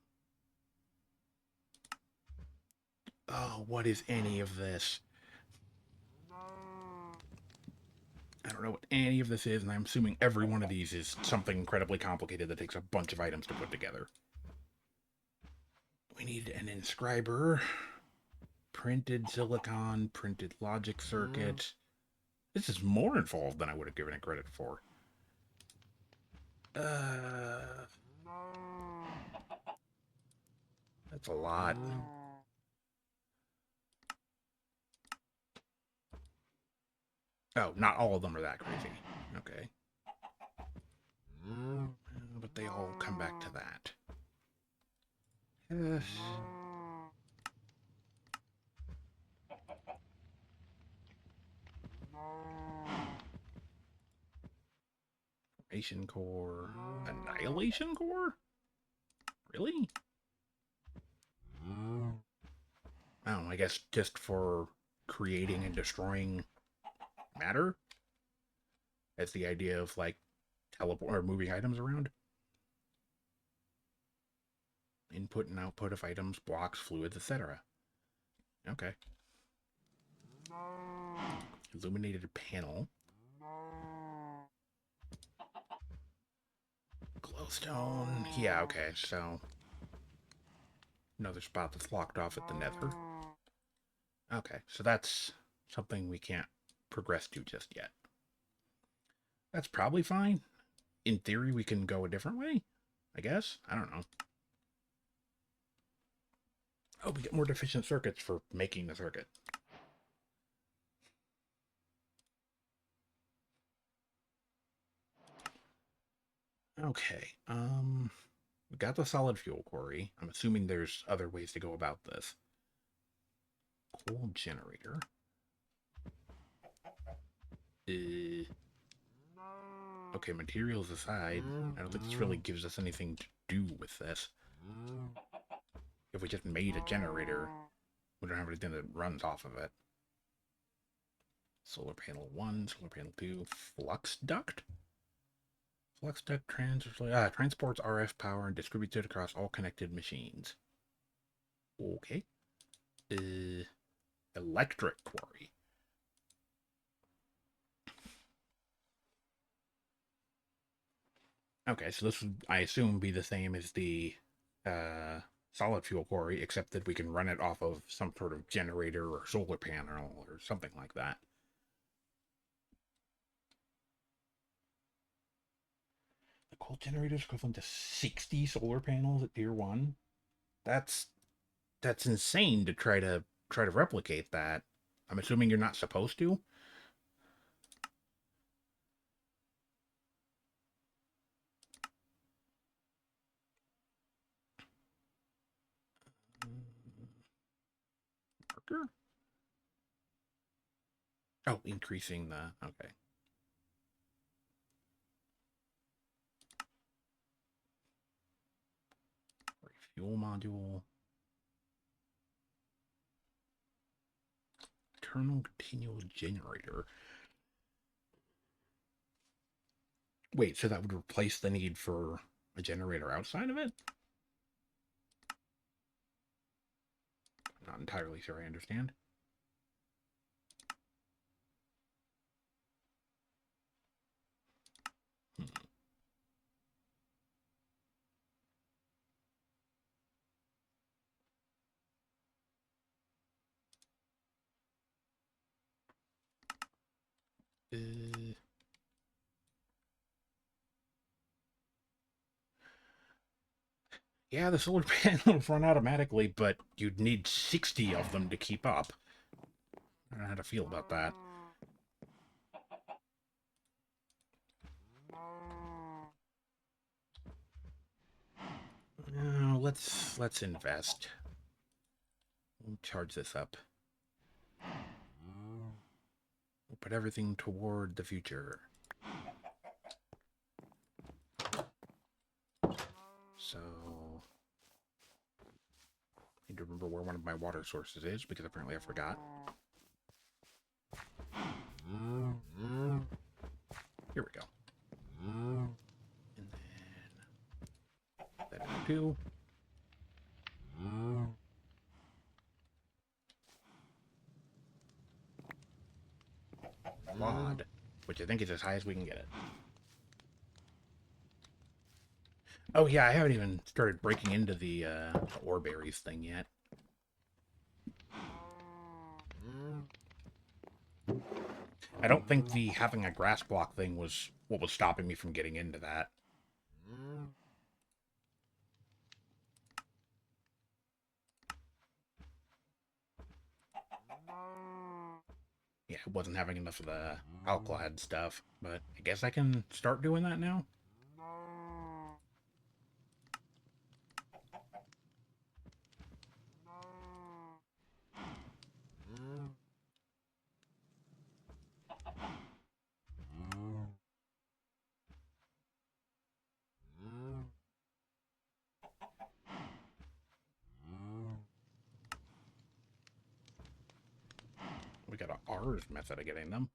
Oh, what is any of this? I don't know what any of this is, and I'm assuming every one of these is something incredibly complicated that takes a bunch of items to put together. We need an inscriber, printed silicon, printed logic circuit. This is more involved than I would have given it credit for. That's a lot. Oh, not all of them are that crazy. Okay. But they all come back to that. Yes. Formation core. Annihilation core? Really? Oh, I guess just for creating and destroying matter? As the idea of, like, teleport or moving items around? Input and output of items, blocks, fluids, etc. Okay. Illuminated panel. Glowstone. Yeah, okay, so another spot that's locked off at the nether. Okay, so that's something we can't progress to just yet. That's probably fine. In theory, we can go a different way, I guess. I don't know. Oh, we get more deficient circuits for making the circuit. Okay, we got the solid fuel quarry. I'm assuming there's other ways to go about this. Coal generator. Okay, materials aside, I don't think this really gives us anything to do with this. If we just made a generator, we don't have anything that runs off of it. Solar panel 1, solar panel 2, flux duct? Flux duct transports RF power and distributes it across all connected machines. Okay. Electric quarry. Okay, so this would, I assume, be the same as the solid fuel quarry, except that we can run it off of some sort of generator or solar panel or something like that. The coal generator is equivalent to 60 solar panels at tier 1. That's insane to try to replicate that. I'm assuming you're not supposed to. Marker? Oh, increasing the okay. Fuel module. Internal continual generator. Wait, so that would replace the need for a generator outside of it? I'm not entirely sure I understand. Yeah, the solar panels run automatically, but you'd need 60 of them to keep up. I don't know how to feel about that. Let's invest. We'll charge this up. We'll put everything toward the future. So, need to remember where one of my water sources is because apparently I forgot. Here we go. And then that is 2. Quad, which I think is as high as we can get it. Oh yeah, I haven't even started breaking into the ore berries thing yet. I don't think the having a grass block thing was what was stopping me from getting into that. Yeah, I wasn't having enough of the alcalad stuff, but I guess I can start doing that now. We got a R's method of getting them.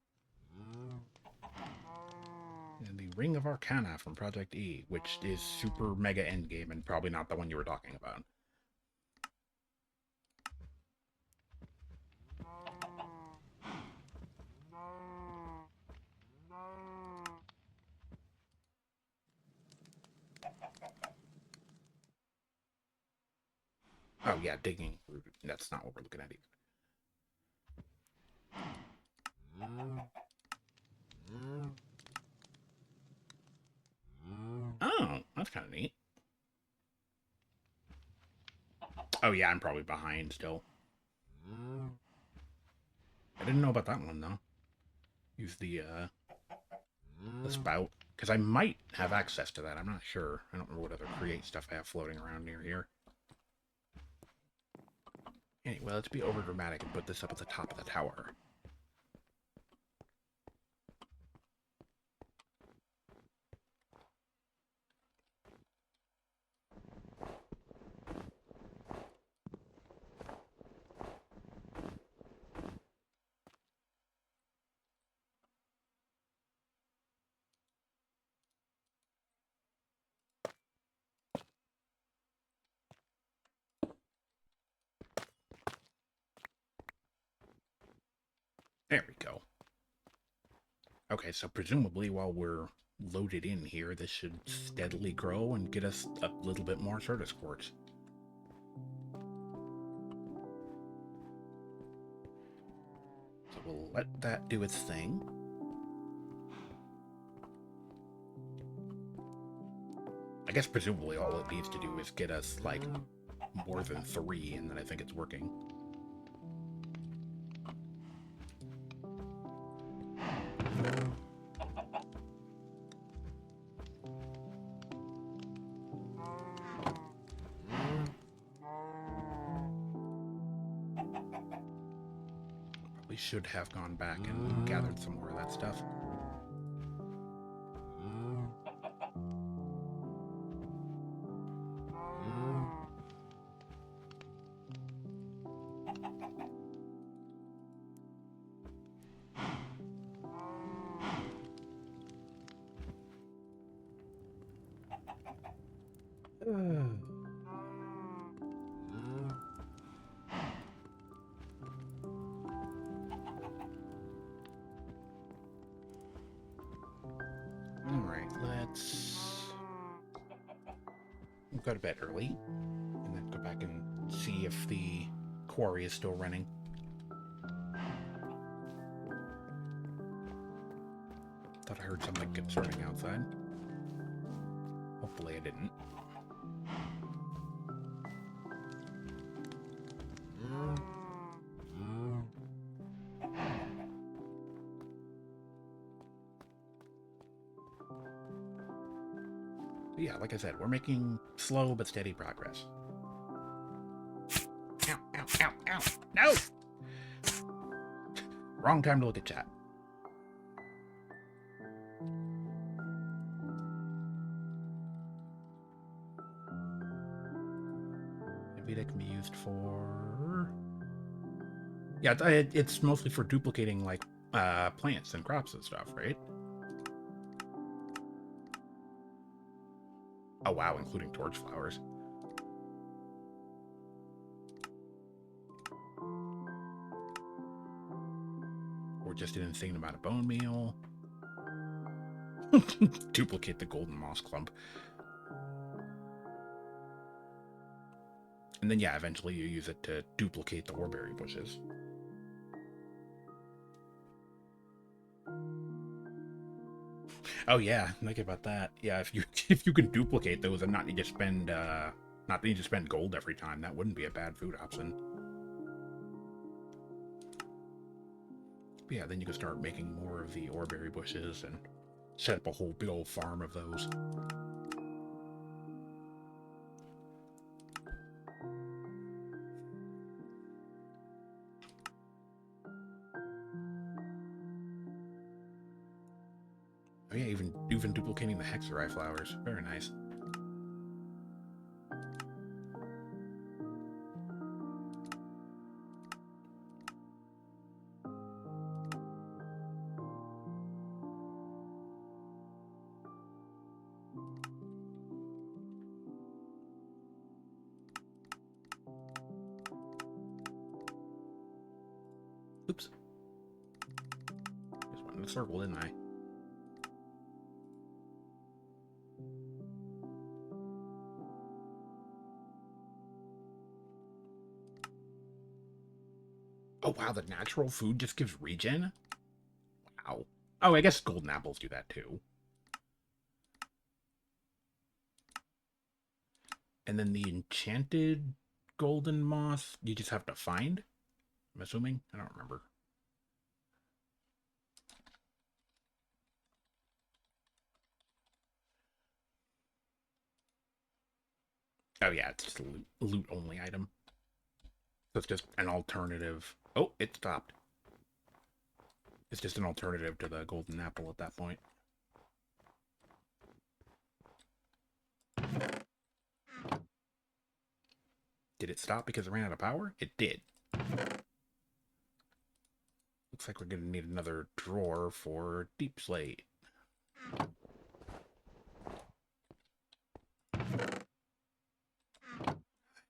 And the Ring of Arcana from Project E, which is super mega endgame and probably not the one you were talking about. Oh yeah, digging. That's not what we're looking at either. Oh, that's kind of neat. Oh yeah, I'm probably behind still. I didn't know about that one though. Use the spout, because I might have access to that. I'm not sure. I don't remember what other create stuff I have floating around near here. Anyway, let's be over dramatic and put this up at the top of the tower. There we go. Okay, so presumably while we're loaded in here, this should steadily grow and get us a little bit more Certus quartz. So we'll let that do its thing. I guess presumably all it needs to do is get us, like, more than 3, and then I think it's working. We should have gone back and gathered some more of that stuff. Alright, let's go to bed early, and then go back and see if the quarry is still running. Thought I heard something concerning outside. Hopefully I didn't. But yeah, like I said, we're making slow but steady progress. Ow, ow, ow, ow. No! Wrong time to look at chat. Maybe that can be used for... Yeah, it's mostly for duplicating, like, plants and crops and stuff, right? Oh, wow, including torch flowers. Or just an insane amount of bone meal. Duplicate the golden moss clump. And then, yeah, eventually you use it to duplicate the warberry bushes. Oh yeah, think about that. Yeah, if you can duplicate those and not need to spend gold every time, that wouldn't be a bad food option. But yeah, then you can start making more of the oreberry bushes and set up a whole big old farm of those. Oh yeah, even duplicating the hexari flowers. Very nice. Oops. Just went in the circle, didn't I? Oh wow, the natural food just gives regen? Wow. Oh, I guess golden apples do that too. And then the enchanted golden moss, you just have to find? I'm assuming? I don't remember. Oh yeah, it's just a loot only item. So it's just an alternative. Oh, it stopped. It's just an alternative to the golden apple at that point. Did it stop because it ran out of power? It did. Looks like we're going to need another drawer for deep slate. I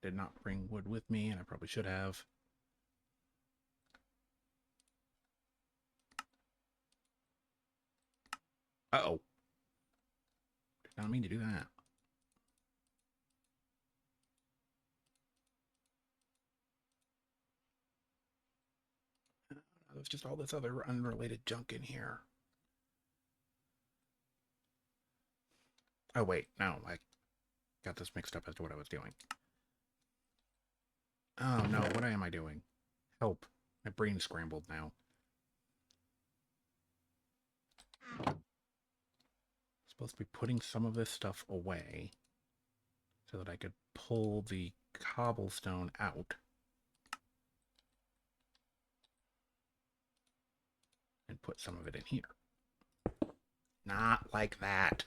did not bring wood with me, and I probably should have. Uh-oh. Did not mean to do that. There's just all this other unrelated junk in here. Oh, wait. No, I got this mixed up as to what I was doing. Oh, no. What am I doing? Help. My brain's scrambled now. Supposed to be putting some of this stuff away so that I could pull the cobblestone out and put some of it in here. Not like that.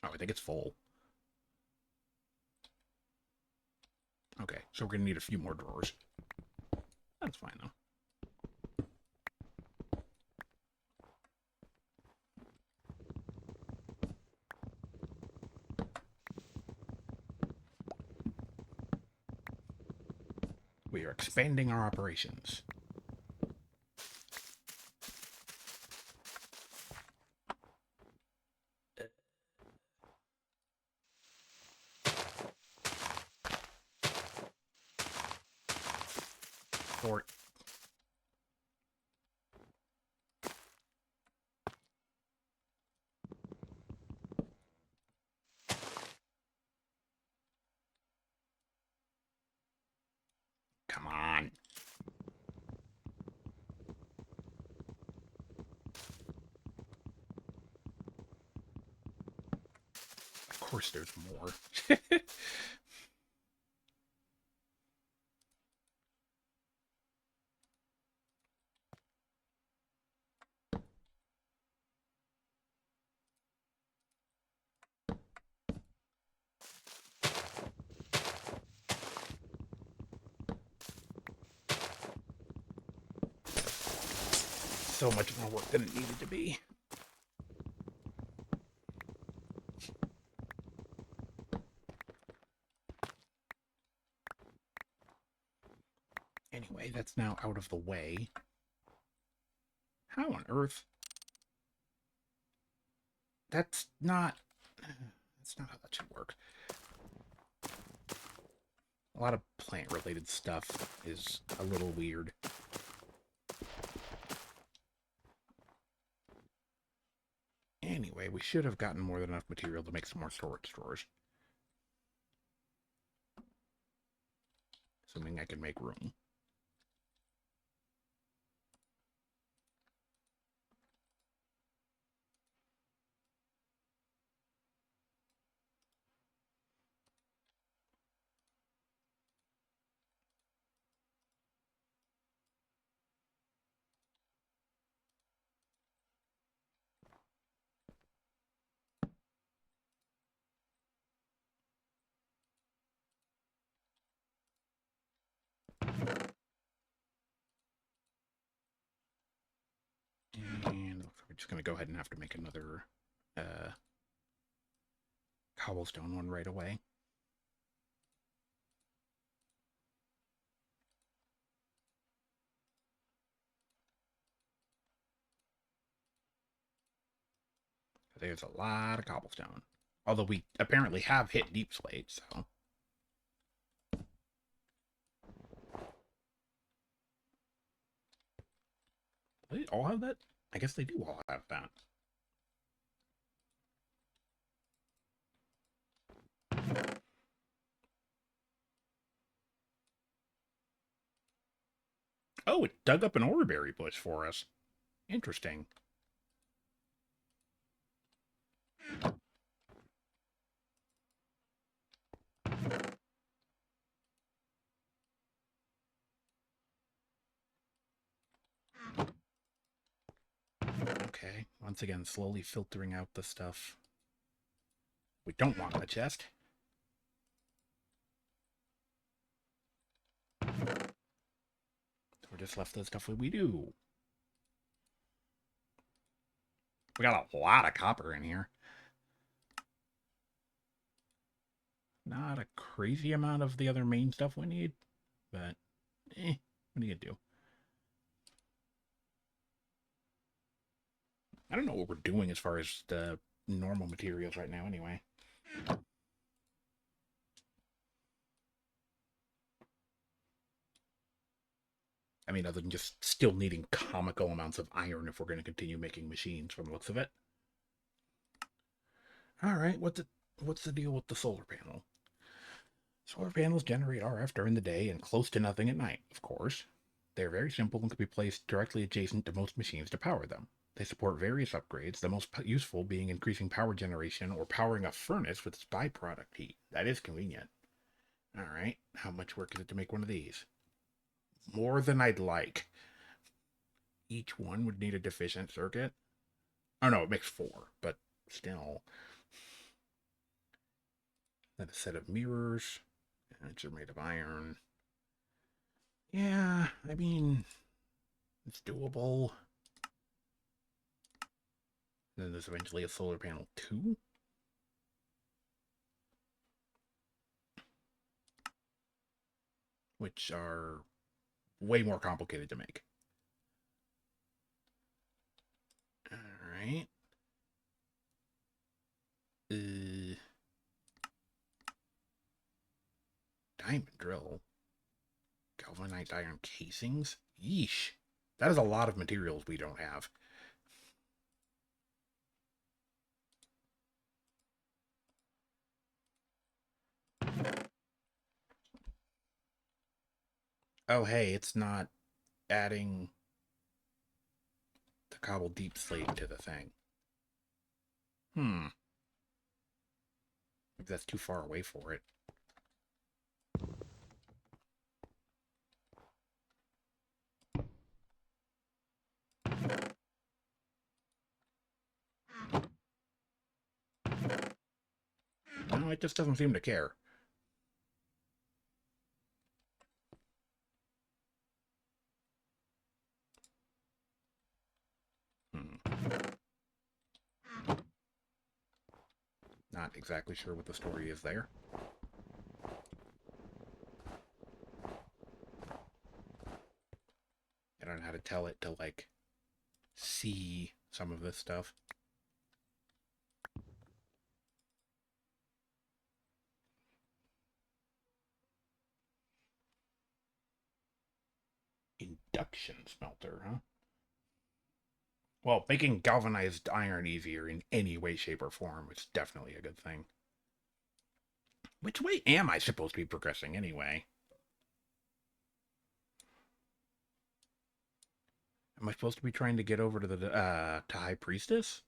Oh, I think it's full. Okay, so we're going to need a few more drawers. That's fine, though. We are expanding our operations. For come on. Of course there's more. So much more work than it needed to be. Anyway, that's now out of the way. How on earth? That's not how that should work. A lot of plant-related stuff is a little weird. Anyway, we should have gotten more than enough material to make some more storage drawers. Assuming I can make room. And we're just going to go ahead and have to make another cobblestone one right away. There's a lot of cobblestone. Although we apparently have hit deep slate, so... Do they all have that? I guess they do all have that. Oh, it dug up an oreberry bush for us. Interesting. Okay, once again, slowly filtering out the stuff we don't want in the chest. We're just left the stuff we do. We got a lot of copper in here. Not a crazy amount of the other main stuff we need, but what do you do? I don't know what we're doing as far as the normal materials right now anyway. I mean, other than just still needing comical amounts of iron if we're going to continue making machines from the looks of it. Alright, what's the deal with the solar panel? Solar panels generate RF during the day and close to nothing at night, of course. They're very simple and can be placed directly adjacent to most machines to power them. They support various upgrades, the most useful being increasing power generation or powering a furnace with its byproduct heat. That is convenient. Alright, how much work is it to make one of these? More than I'd like. Each one would need a deficient circuit. Oh no, it makes 4, but still. Then a set of mirrors. Which are made of iron. Yeah, I mean, it's doable. Then there's eventually a solar panel 2. Which are way more complicated to make. Alright. Diamond drill. Galvanized iron casings. Yeesh. That is a lot of materials we don't have. Oh, hey, it's not adding the cobble deep slate to the thing. Hmm. Maybe that's too far away for it. No, it just doesn't seem to care. Hmm. Not exactly sure what the story is there. I don't know how to tell it to, like, see some of this stuff. Induction smelter, huh? Well, making galvanized iron easier in any way, shape, or form is definitely a good thing. Which way am I supposed to be progressing anyway? Am I supposed to be trying to get over to the to High Priestess?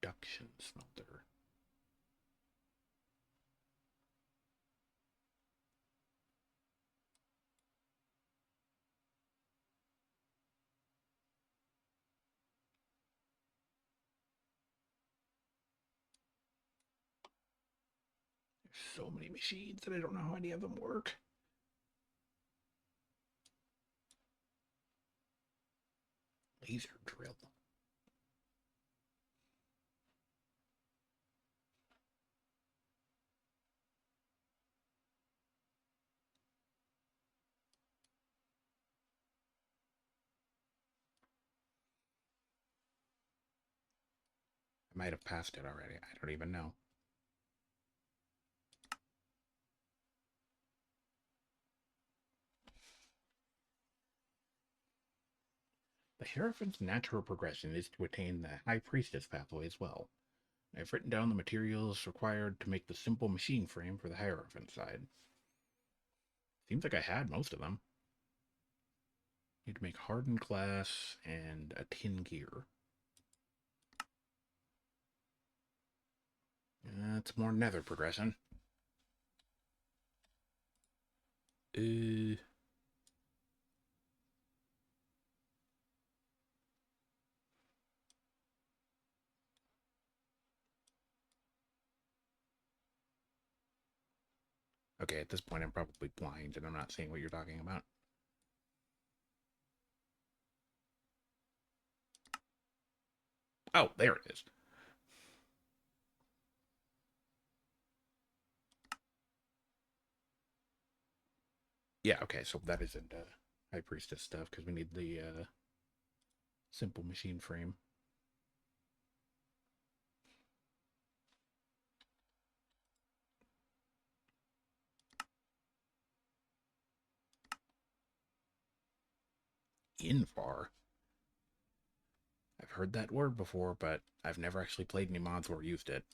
Induction smelter. There's so many machines that I don't know how any of them work. Laser drill. I might have passed it already. I don't even know. The Hierophant's natural progression is to attain the High Priestess pathway as well. I've written down the materials required to make the simple machine frame for the Hierophant side. Seems like I had most of them. Need to make hardened glass and a tin gear. That's more nether progression. Uh, okay, at this point I'm probably blind and I'm not seeing what you're talking about. Oh, there it is. Yeah, okay, so that isn't High Priestess stuff because we need the simple machine frame. Invar. I've heard that word before, but I've never actually played any mods or used it.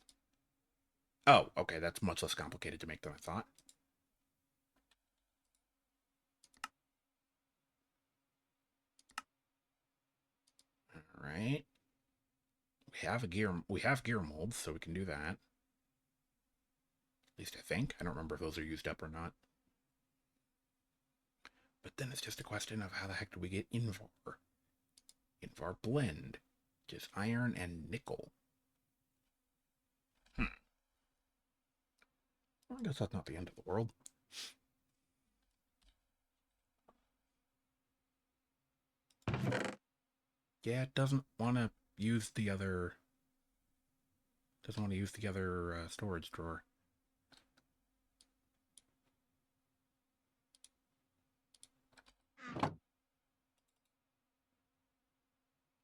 Oh, okay, that's much less complicated to make than I thought. All right. We have gear molds, so we can do that. At least I think. I don't remember if those are used up or not. But then it's just a question of how the heck do we get Invar? Invar blend. Just iron and nickel. Hmm. Well, I guess that's not the end of the world. Yeah, it doesn't want to use the other. Doesn't want to use the other storage drawer.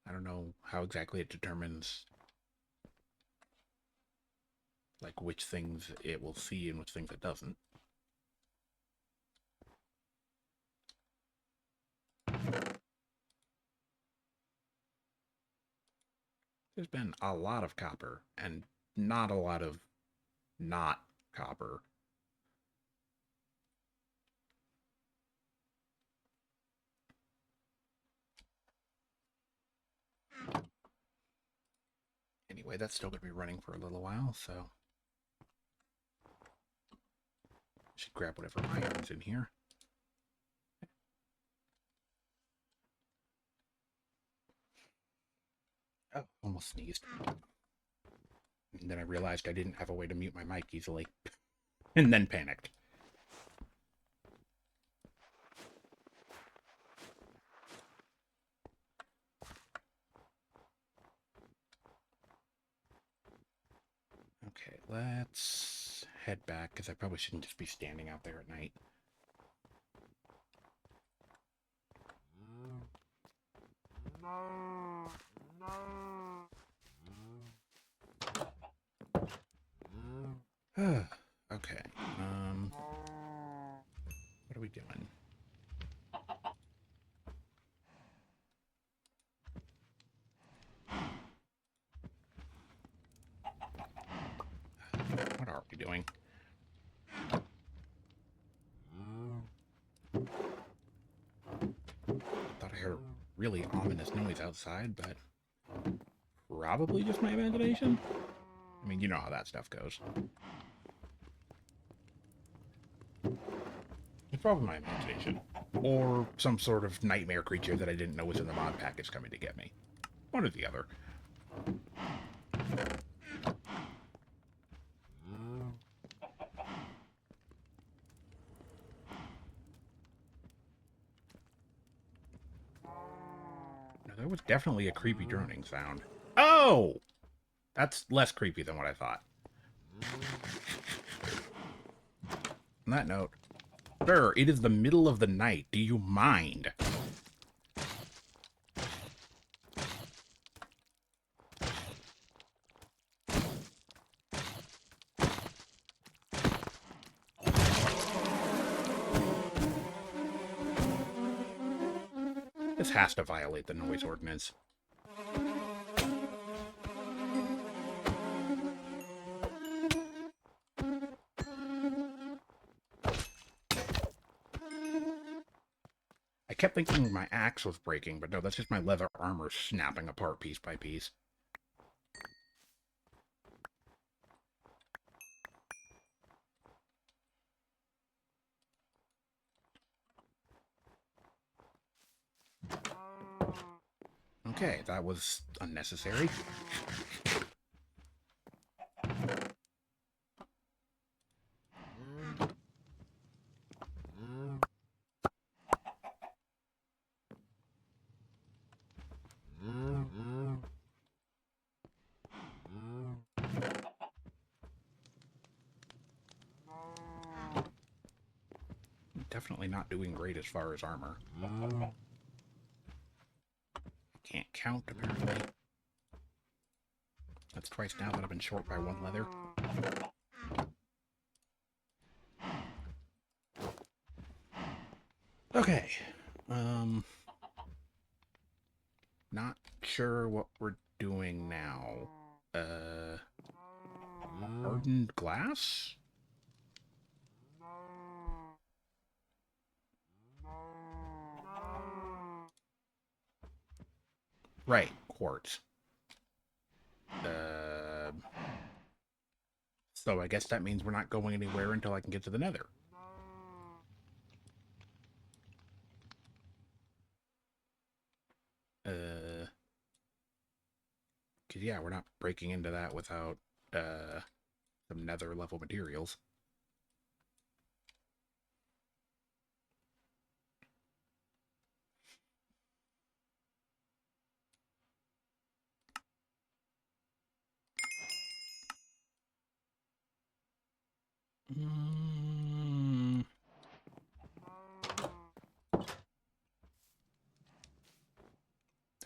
I don't know how exactly it determines like which things it will see and which things it doesn't. There's been a lot of copper, and not a lot of not copper. Anyway, that's still going to be running for a little while, so should grab whatever iron's in here. Oh, almost sneezed. And then I realized I didn't have a way to mute my mic easily. And then panicked. Okay, let's head back, because I probably shouldn't just be standing out there at night. Okay, what are we doing? What are we doing? Thought I heard a really ominous noise outside, but probably just my imagination. I mean, you know how that stuff goes. It's probably my imagination. Or some sort of nightmare creature that I didn't know was in the mod package coming to get me. One or the other. No, there was definitely a creepy droning sound. Oh! That's less creepy than what I thought. On that note, sir, it is the middle of the night. Do you mind? This has to violate the noise ordinance. I kept thinking my axe was breaking, but no, that's just my leather armor snapping apart piece by piece. Okay, that was unnecessary. Definitely not doing great as far as armor. Can't count, apparently. That's twice now that I've been short by one leather. Okay. Not sure what we're doing now. Hardened glass? Right, quartz. So I guess that means we're not going anywhere until I can get to the nether. Because, yeah, we're not breaking into that without, some nether level materials.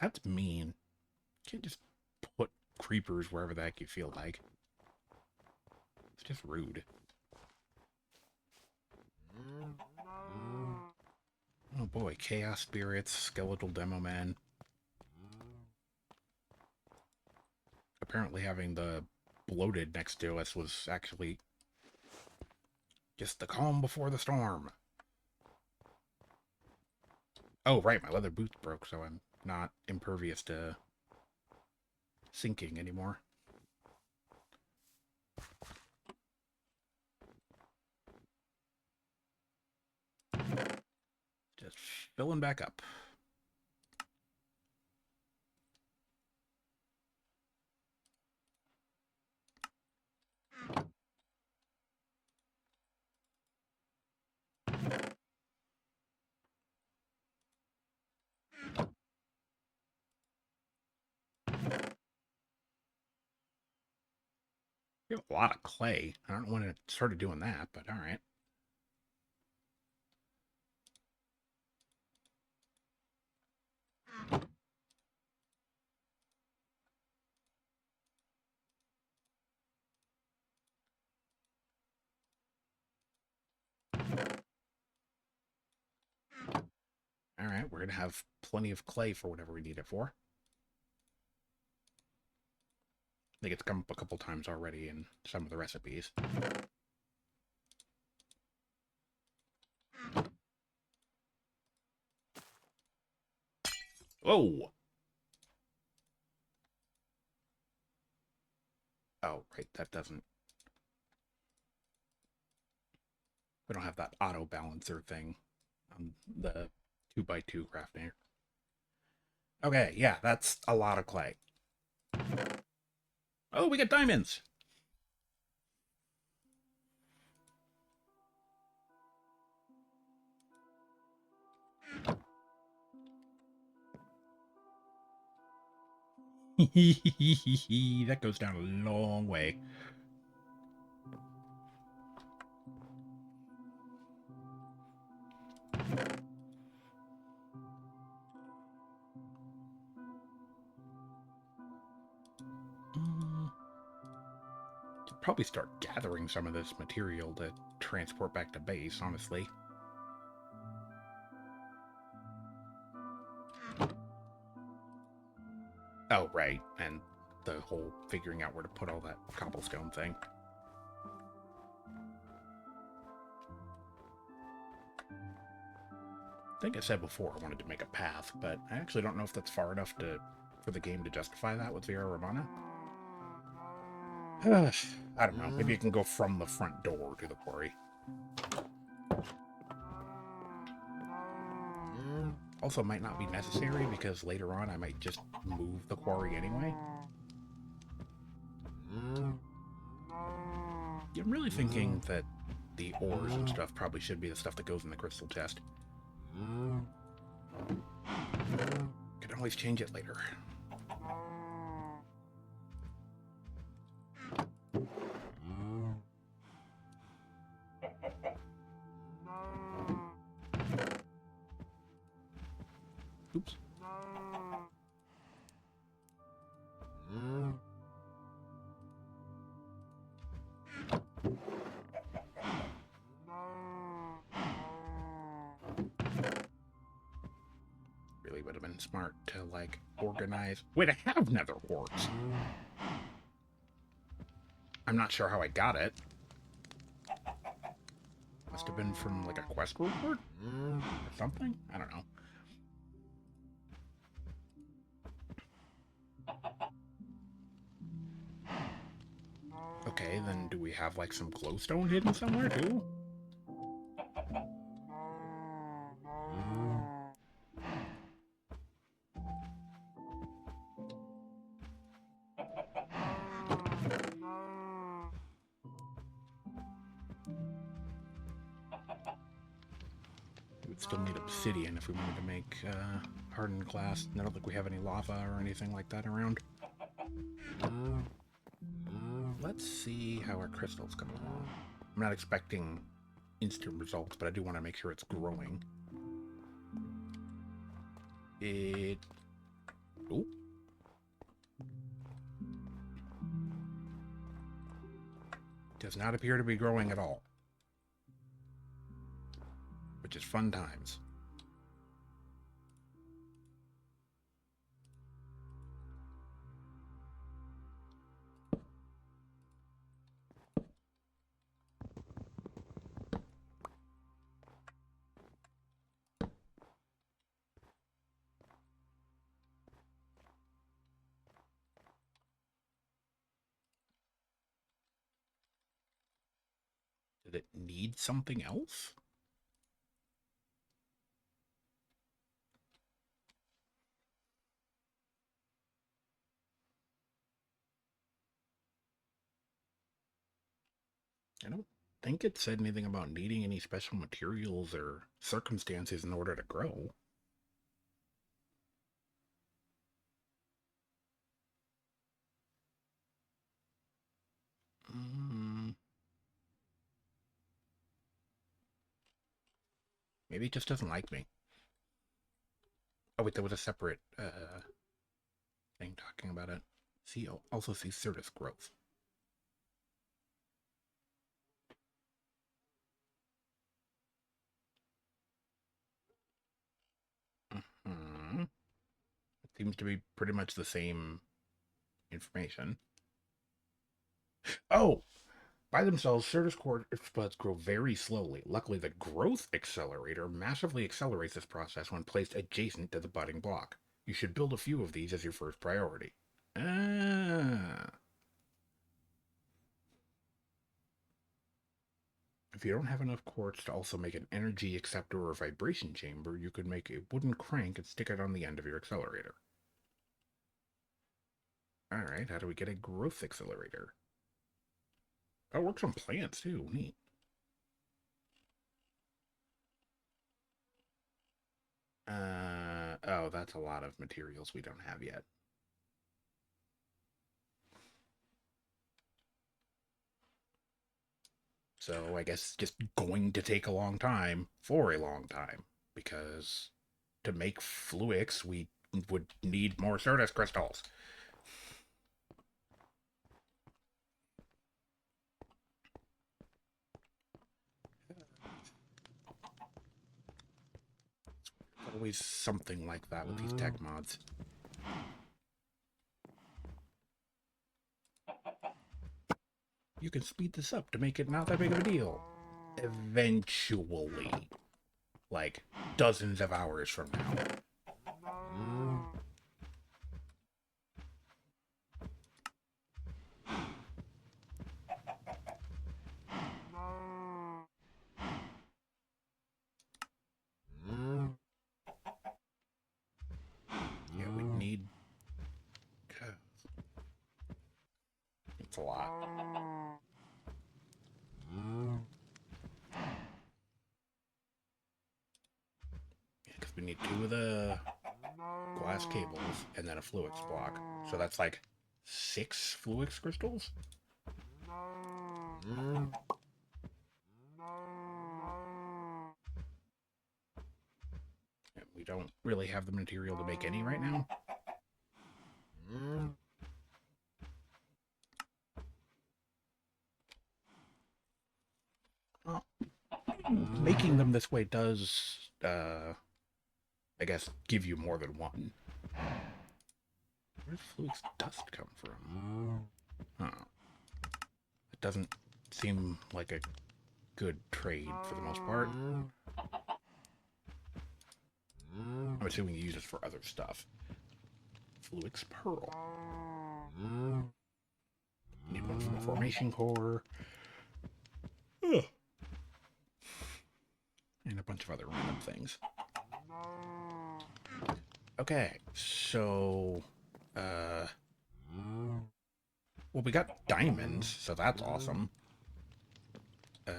That's mean. You can't just put creepers wherever the heck you feel like. It's just rude. Oh boy, chaos spirits, skeletal demo man. apparently having the bloated next to us was actually just the calm before the storm. Oh, right, my leather boots broke, so I'm not impervious to sinking anymore. Just filling back up. We have a lot of clay. I don't know when it started doing that, but all right. All right, we're going to have plenty of clay for whatever we need it for. I think it's come up a couple times already in some of the recipes. Oh! Oh, right, that doesn't... We don't have that auto balancer thing on the 2x2 crafting. Okay, yeah, that's a lot of clay. Oh, we get diamonds! That goes down a long way. Should probably start gathering some of this material to transport back to base, honestly. Oh, right, and the whole figuring out where to put all that cobblestone thing. I think I said before I wanted to make a path, but I actually don't know if that's far enough for the game to justify that with Vera Romana. I don't know. Maybe you can go from the front door to the quarry. Also, might not be necessary because later on I might just move the quarry anyway. Yeah, I'm really thinking that the ores and stuff probably should be the stuff that goes in the crystal chest. Could always change it later. Oops. Really would have been smart to, like, organize... Wait, I have nether quartz! I'm not sure how I got it. Must have been from, like, a quest report? Or something? I don't know. Okay, then do we have, like, some glowstone hidden somewhere, too? We would still need obsidian if we wanted to make hardened glass. I don't think we have any lava or anything like that around. Let's see how our crystals come along. I'm not expecting instant results, but I do want to make sure it's growing. It... Oh. Does not appear to be growing at all. Which is fun times. Did it need something else? I don't think it said anything about needing any special materials or circumstances in order to grow. Mm, maybe it just doesn't like me. Oh wait, there was a separate thing talking about it. See, also see Certus growth. Mm-hmm. It seems to be pretty much the same information. Oh, by themselves, Certus cord buds grow very slowly. Luckily, the growth accelerator massively accelerates this process when placed adjacent to the budding block. You should build a few of these as your first priority. Ah. If you don't have enough quartz to also make an energy acceptor or vibration chamber, you could make a wooden crank and stick it on the end of your accelerator. Alright, how do we get a growth accelerator? Oh, it works on plants too. Neat. Oh, that's a lot of materials we don't have yet. So I guess just going to take a long time for a long time, because to make Fluix, we would need more Certus crystals. Always something like that with these tech mods. You can speed this up to make it not that big of a deal. Eventually. Like, dozens of hours from now. Yeah, we need... It's a lot. Because we need 2 of the glass cables and then a Fluix block. So that's like 6 Fluix crystals? And we don't really have the material to make any right now. Well, making them this way does, I guess, give you more than one. Where does Fluix dust come from? Huh. It doesn't seem like a good trade for the most part. I'm assuming you use this for other stuff. Fluix Pearl. Need one from the formation core. Ugh. And a bunch of other random things. Okay, so... well, we got diamonds, so that's awesome. So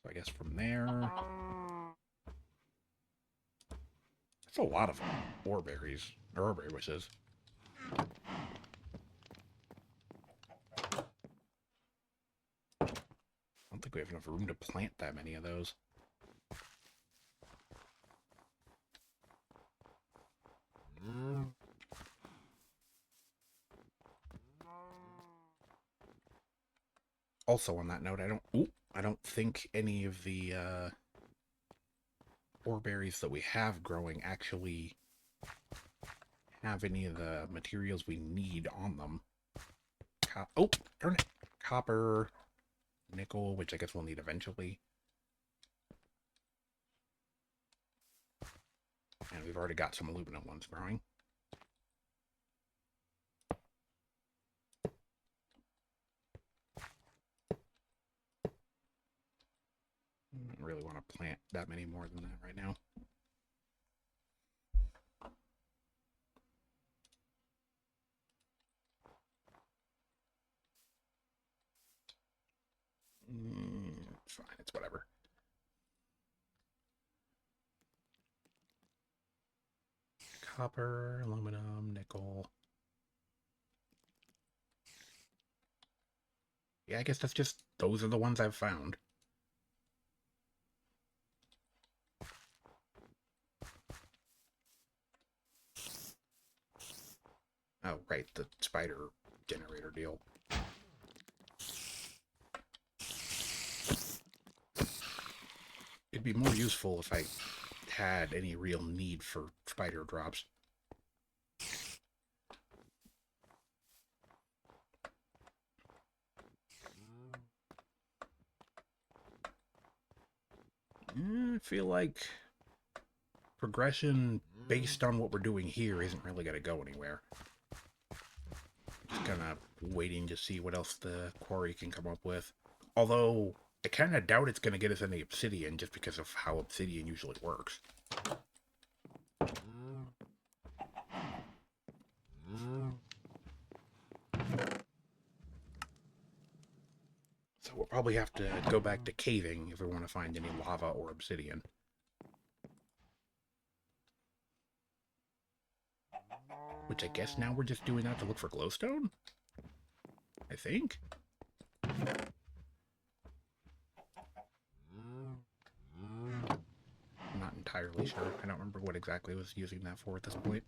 I guess from there... That's a lot of ore berries, or ore berry wishes. I don't think we have enough room to plant that many of those. Also, on that note, I don't think any of the ore berries that we have growing actually have any of the materials we need on them. Oh, darn it! Copper, nickel, which I guess we'll need eventually. And we've already got some aluminum ones growing. I don't really want to plant that many more than that right now. It's fine. It's whatever. Copper, aluminum, nickel. Yeah, I guess that's just, those are the ones I've found. Oh, right, the spider generator deal. It'd be more useful if I had any real need for spider drops. I feel like progression based on what we're doing here isn't really going to go anywhere. Just kind of waiting to see what else the Quarry can come up with. Although, I kind of doubt it's going to get us any obsidian just because of how obsidian usually works. So we'll probably have to go back to caving if we want to find any lava or obsidian. Which I guess now we're just doing that to look for glowstone? I think? I'm not entirely sure. I don't remember what exactly I was using that for at this point.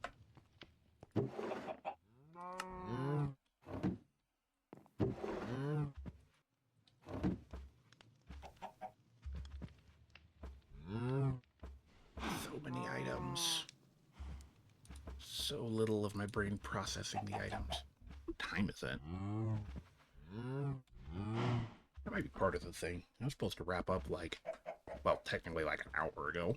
So many items. So little of my brain processing the items. What time is it? That might be part of the thing. I was supposed to wrap up like, well, technically like an hour ago.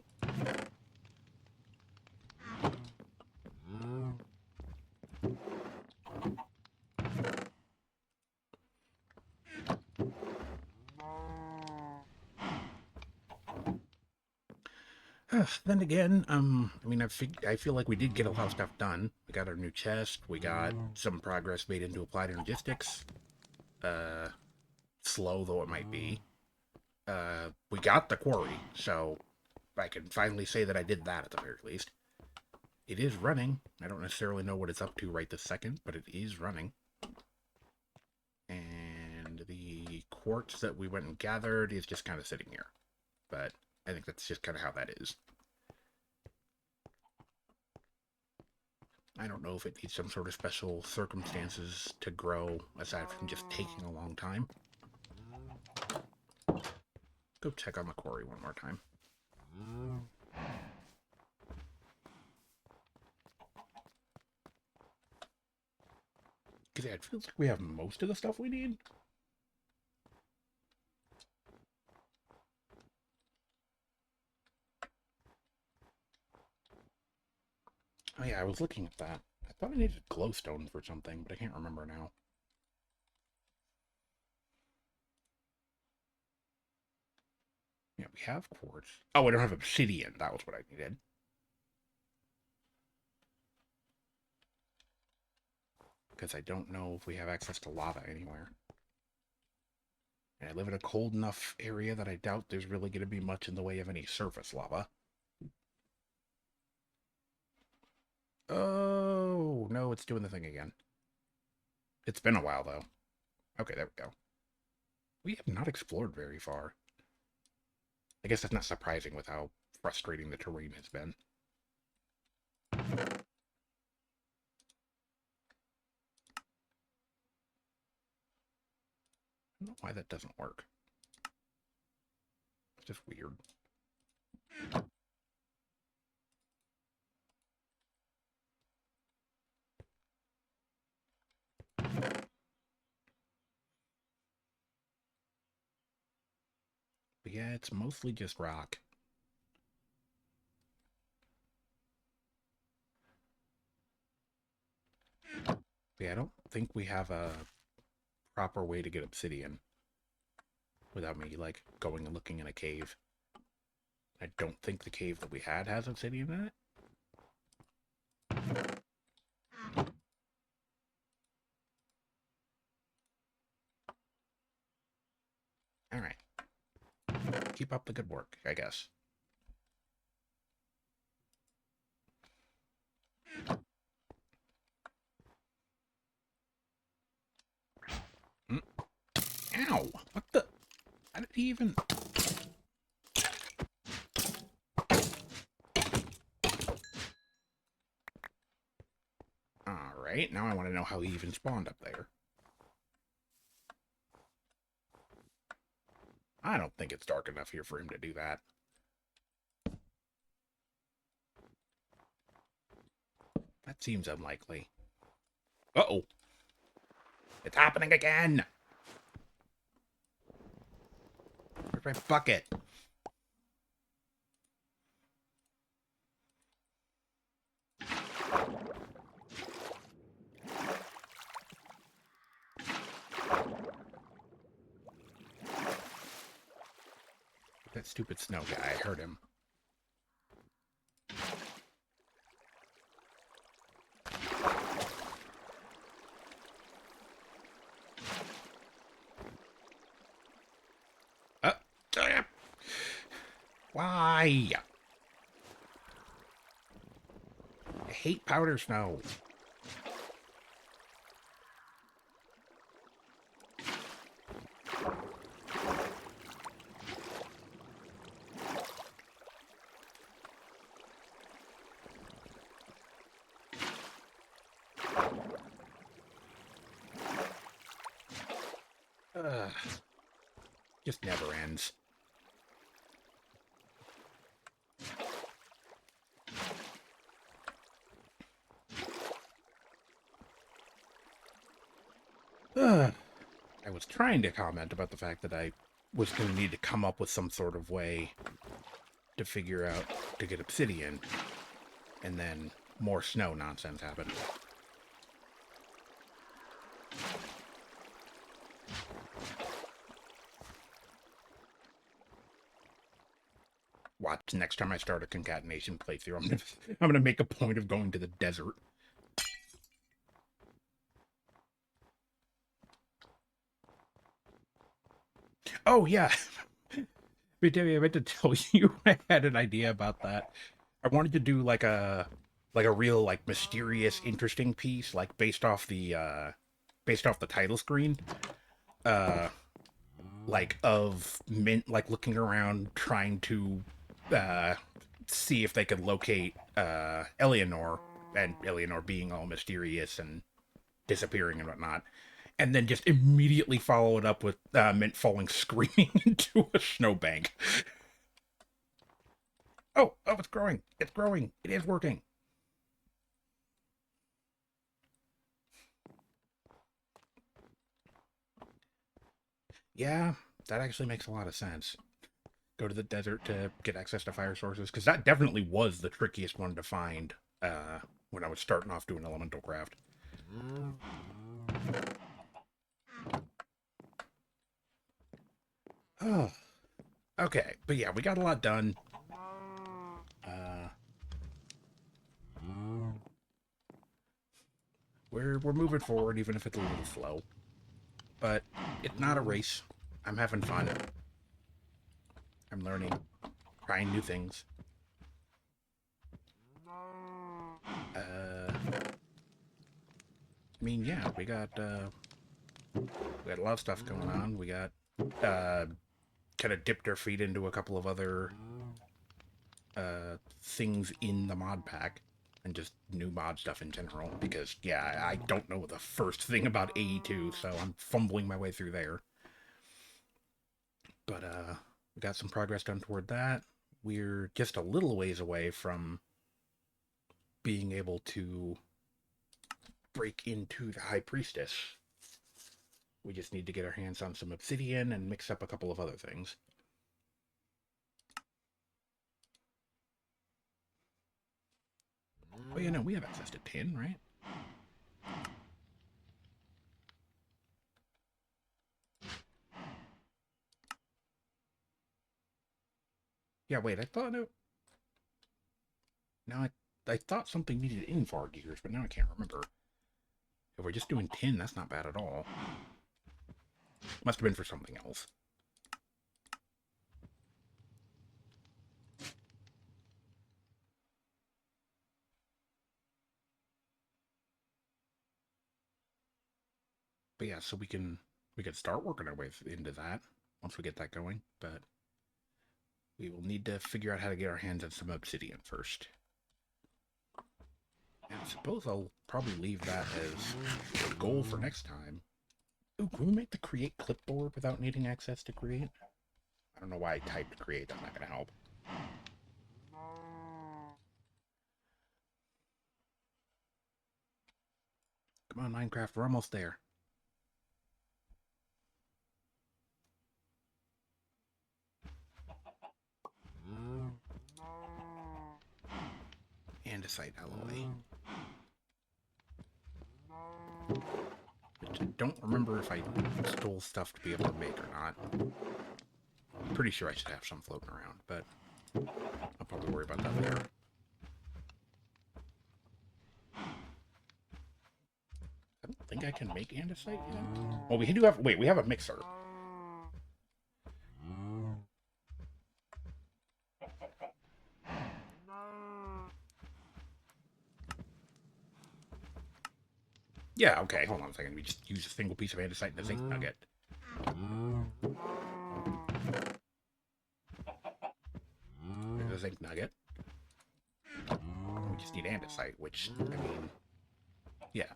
Then again, I mean, I feel like we did get a lot of stuff done. We got our new chest. We got some progress made into applied logistics. Slow though it might be. We got the quarry, so I can finally say that I did that at the very least. It is running. I don't necessarily know what it's up to right this second, but it is running. And the quartz that we went and gathered is just kind of sitting here. But I think that's just kind of how that is. I don't know if it needs some sort of special circumstances to grow, aside from just taking a long time. Go check on the quarry one more time. Because yeah, it feels like we have most of the stuff we need. Oh yeah, I was looking at that. I thought I needed glowstone for something, but I can't remember now. Yeah, we have quartz. Oh, I don't have obsidian. That was what I needed. Because I don't know if we have access to lava anywhere. And I live in a cold enough area that I doubt there's really going to be much in the way of any surface lava. Oh, no, it's doing the thing again. It's been a while, though. Okay, there we go. We have not explored very far. I guess that's not surprising with how frustrating the terrain has been. I don't know why that doesn't work. It's just weird. But yeah, it's mostly just rock. Yeah, I don't think we have a proper way to get obsidian without me, like, going and looking in a cave. I don't think the cave that we had has obsidian in it. Alright. Keep up the good work, I guess. Mm. Ow! What the? How did he even... Alright, now I want to know how he even spawned up there. I don't think it's dark enough here for him to do that. That seems unlikely. Uh-oh! It's happening again! Where's my bucket? That stupid snow guy, I heard him. Damn! Why? I hate powder snow. Ugh. Just never ends. Ugh. I was trying to comment about the fact that I was going to need to come up with some sort of way to figure out to get obsidian, and then more snow nonsense happened. Watch, next time I start a concatenation playthrough, I'm gonna make a point of going to the desert. Oh yeah, I meant to tell you I had an idea about that. I wanted to do like a real like mysterious, interesting piece, like based off the title screen. Uh, like of Mint like looking around trying to uh see if they could locate Eleanor, and Eleanor being all mysterious and disappearing and whatnot, and then just immediately follow it up with Mint falling screaming into a snowbank. Oh, it's growing. It's growing. It is working. Yeah, that actually makes a lot of sense. Go to the desert to get access to fire sources, because that definitely was the trickiest one to find when I was starting off doing elemental craft. Oh, okay, but yeah, we got a lot done. Uh, we're moving forward, even if it's a little slow. But it's not a race. I'm having fun. I'm learning, trying new things. I mean, yeah, we got a lot of stuff going on. We got uh, kind of dipped our feet into a couple of other things in the mod pack and just new mod stuff in general. Because yeah, I don't know the first thing about AE2, so I'm fumbling my way through there. But we got some progress done toward that. We're just a little ways away from being able to break into the High Priestess. We just need to get our hands on some obsidian and mix up a couple of other things. Oh, yeah, no, we have access to tin, right? Yeah, wait, I thought it... Now I thought something needed invar gears, but now I can't remember. If we're just doing tin, that's not bad at all. Must have been for something else. But yeah, so we can start working our way into that once we get that going, but we will need to figure out how to get our hands on some obsidian first. And I suppose I'll probably leave that as a goal for next time. Ooh, can we make the create clipboard without needing access to create? I don't know why I typed create, that's not going to help. Come on, Minecraft, we're almost there. Andesite alloy. Which I don't remember if I stole stuff to be able to make or not. I'm pretty sure I should have some floating around, but I'll probably worry about that later. I don't think I can make andesite yet. Well, we do have... Wait, we have a mixer. Yeah, okay, hold on a second. We just use a single piece of andesite and a zinc nugget. There's a zinc nugget. We just need andesite, which, I mean, yeah.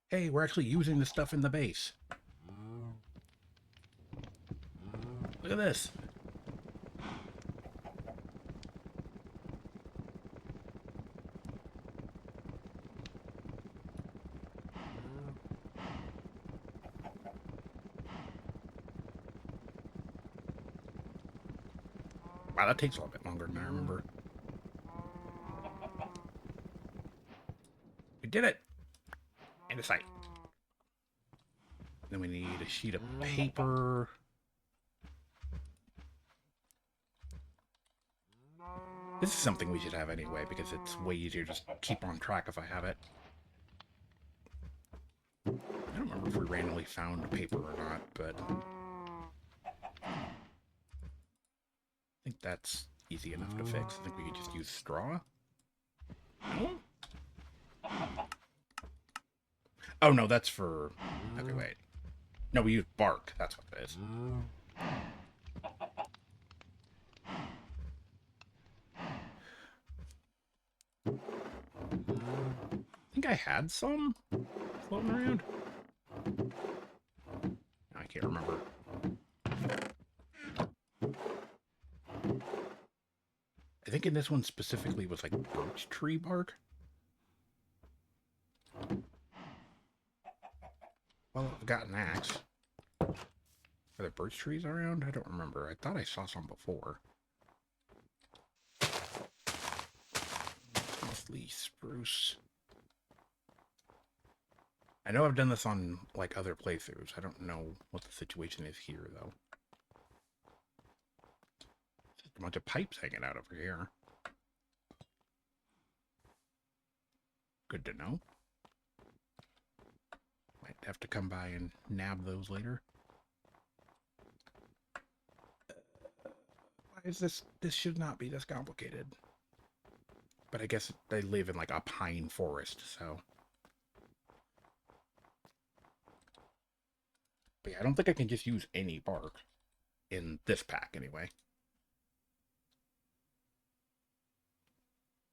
Hey, we're actually using the stuff in the base. Look at this. Wow, that takes a little bit longer than I remember. We did it! Andesite. Then we need a sheet of paper. This is something we should have anyway, because it's way easier to just keep on track if I have it. I don't remember if we randomly found paper or not, but... I think that's easy enough to fix. I think we could just use straw. No? Oh, no, that's for... Okay, wait. No, we use bark. That's what it is. I think I had some floating around. I can't remember. I think in this one specifically was like birch tree bark. Well, I've got an axe. Are there birch trees around? I don't remember. I thought I saw some before. Mostly spruce. I know I've done this on like other playthroughs. I don't know what the situation is here though. Just a bunch of pipes hanging out over here. Good to know. Might have to come by and nab those later. Why is this? This should not be this complicated. But I guess they live in like a pine forest, so. But yeah, I don't think I can just use any bark in this pack anyway.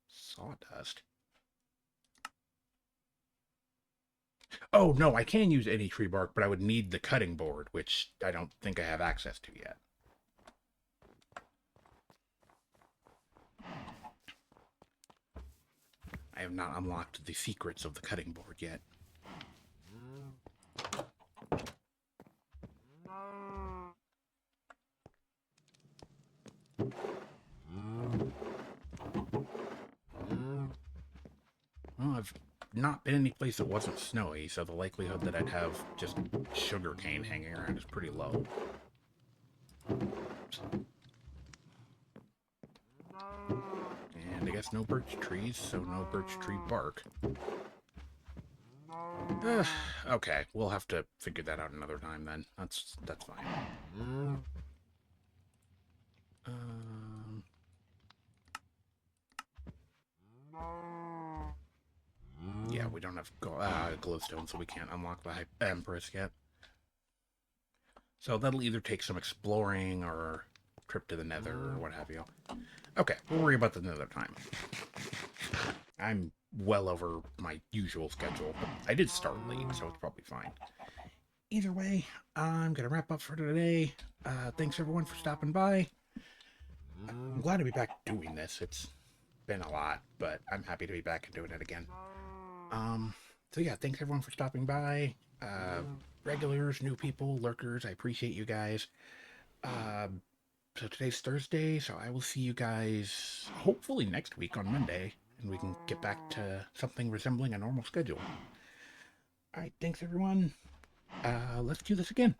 Sawdust. Oh, no, I can use any tree bark, but I would need the cutting board, which I don't think I have access to yet. I have not unlocked the secrets of the cutting board yet. Well, I've not been any place that wasn't snowy, so the likelihood that I'd have just sugar cane hanging around is pretty low. And I guess no birch trees, so no birch tree bark. Okay, we'll have to figure that out another time then. That's fine. Yeah, we don't have glowstone, so we can't unlock the Empress yet. So that'll either take some exploring or trip to the Nether or what have you. Okay, we'll worry about that another time. I'm well over my usual schedule, but I did start late, so it's probably fine. Either way, I'm going to wrap up for today. Thanks everyone for stopping by. I'm glad to be back doing this. It's been a lot, but I'm happy to be back and doing it again. So yeah, thanks everyone for stopping by. Regulars, new people, lurkers, I appreciate you guys. So today's Thursday, so I will see you guys hopefully next week on Monday, and we can get back to something resembling a normal schedule. Alright, thanks everyone. Let's do this again.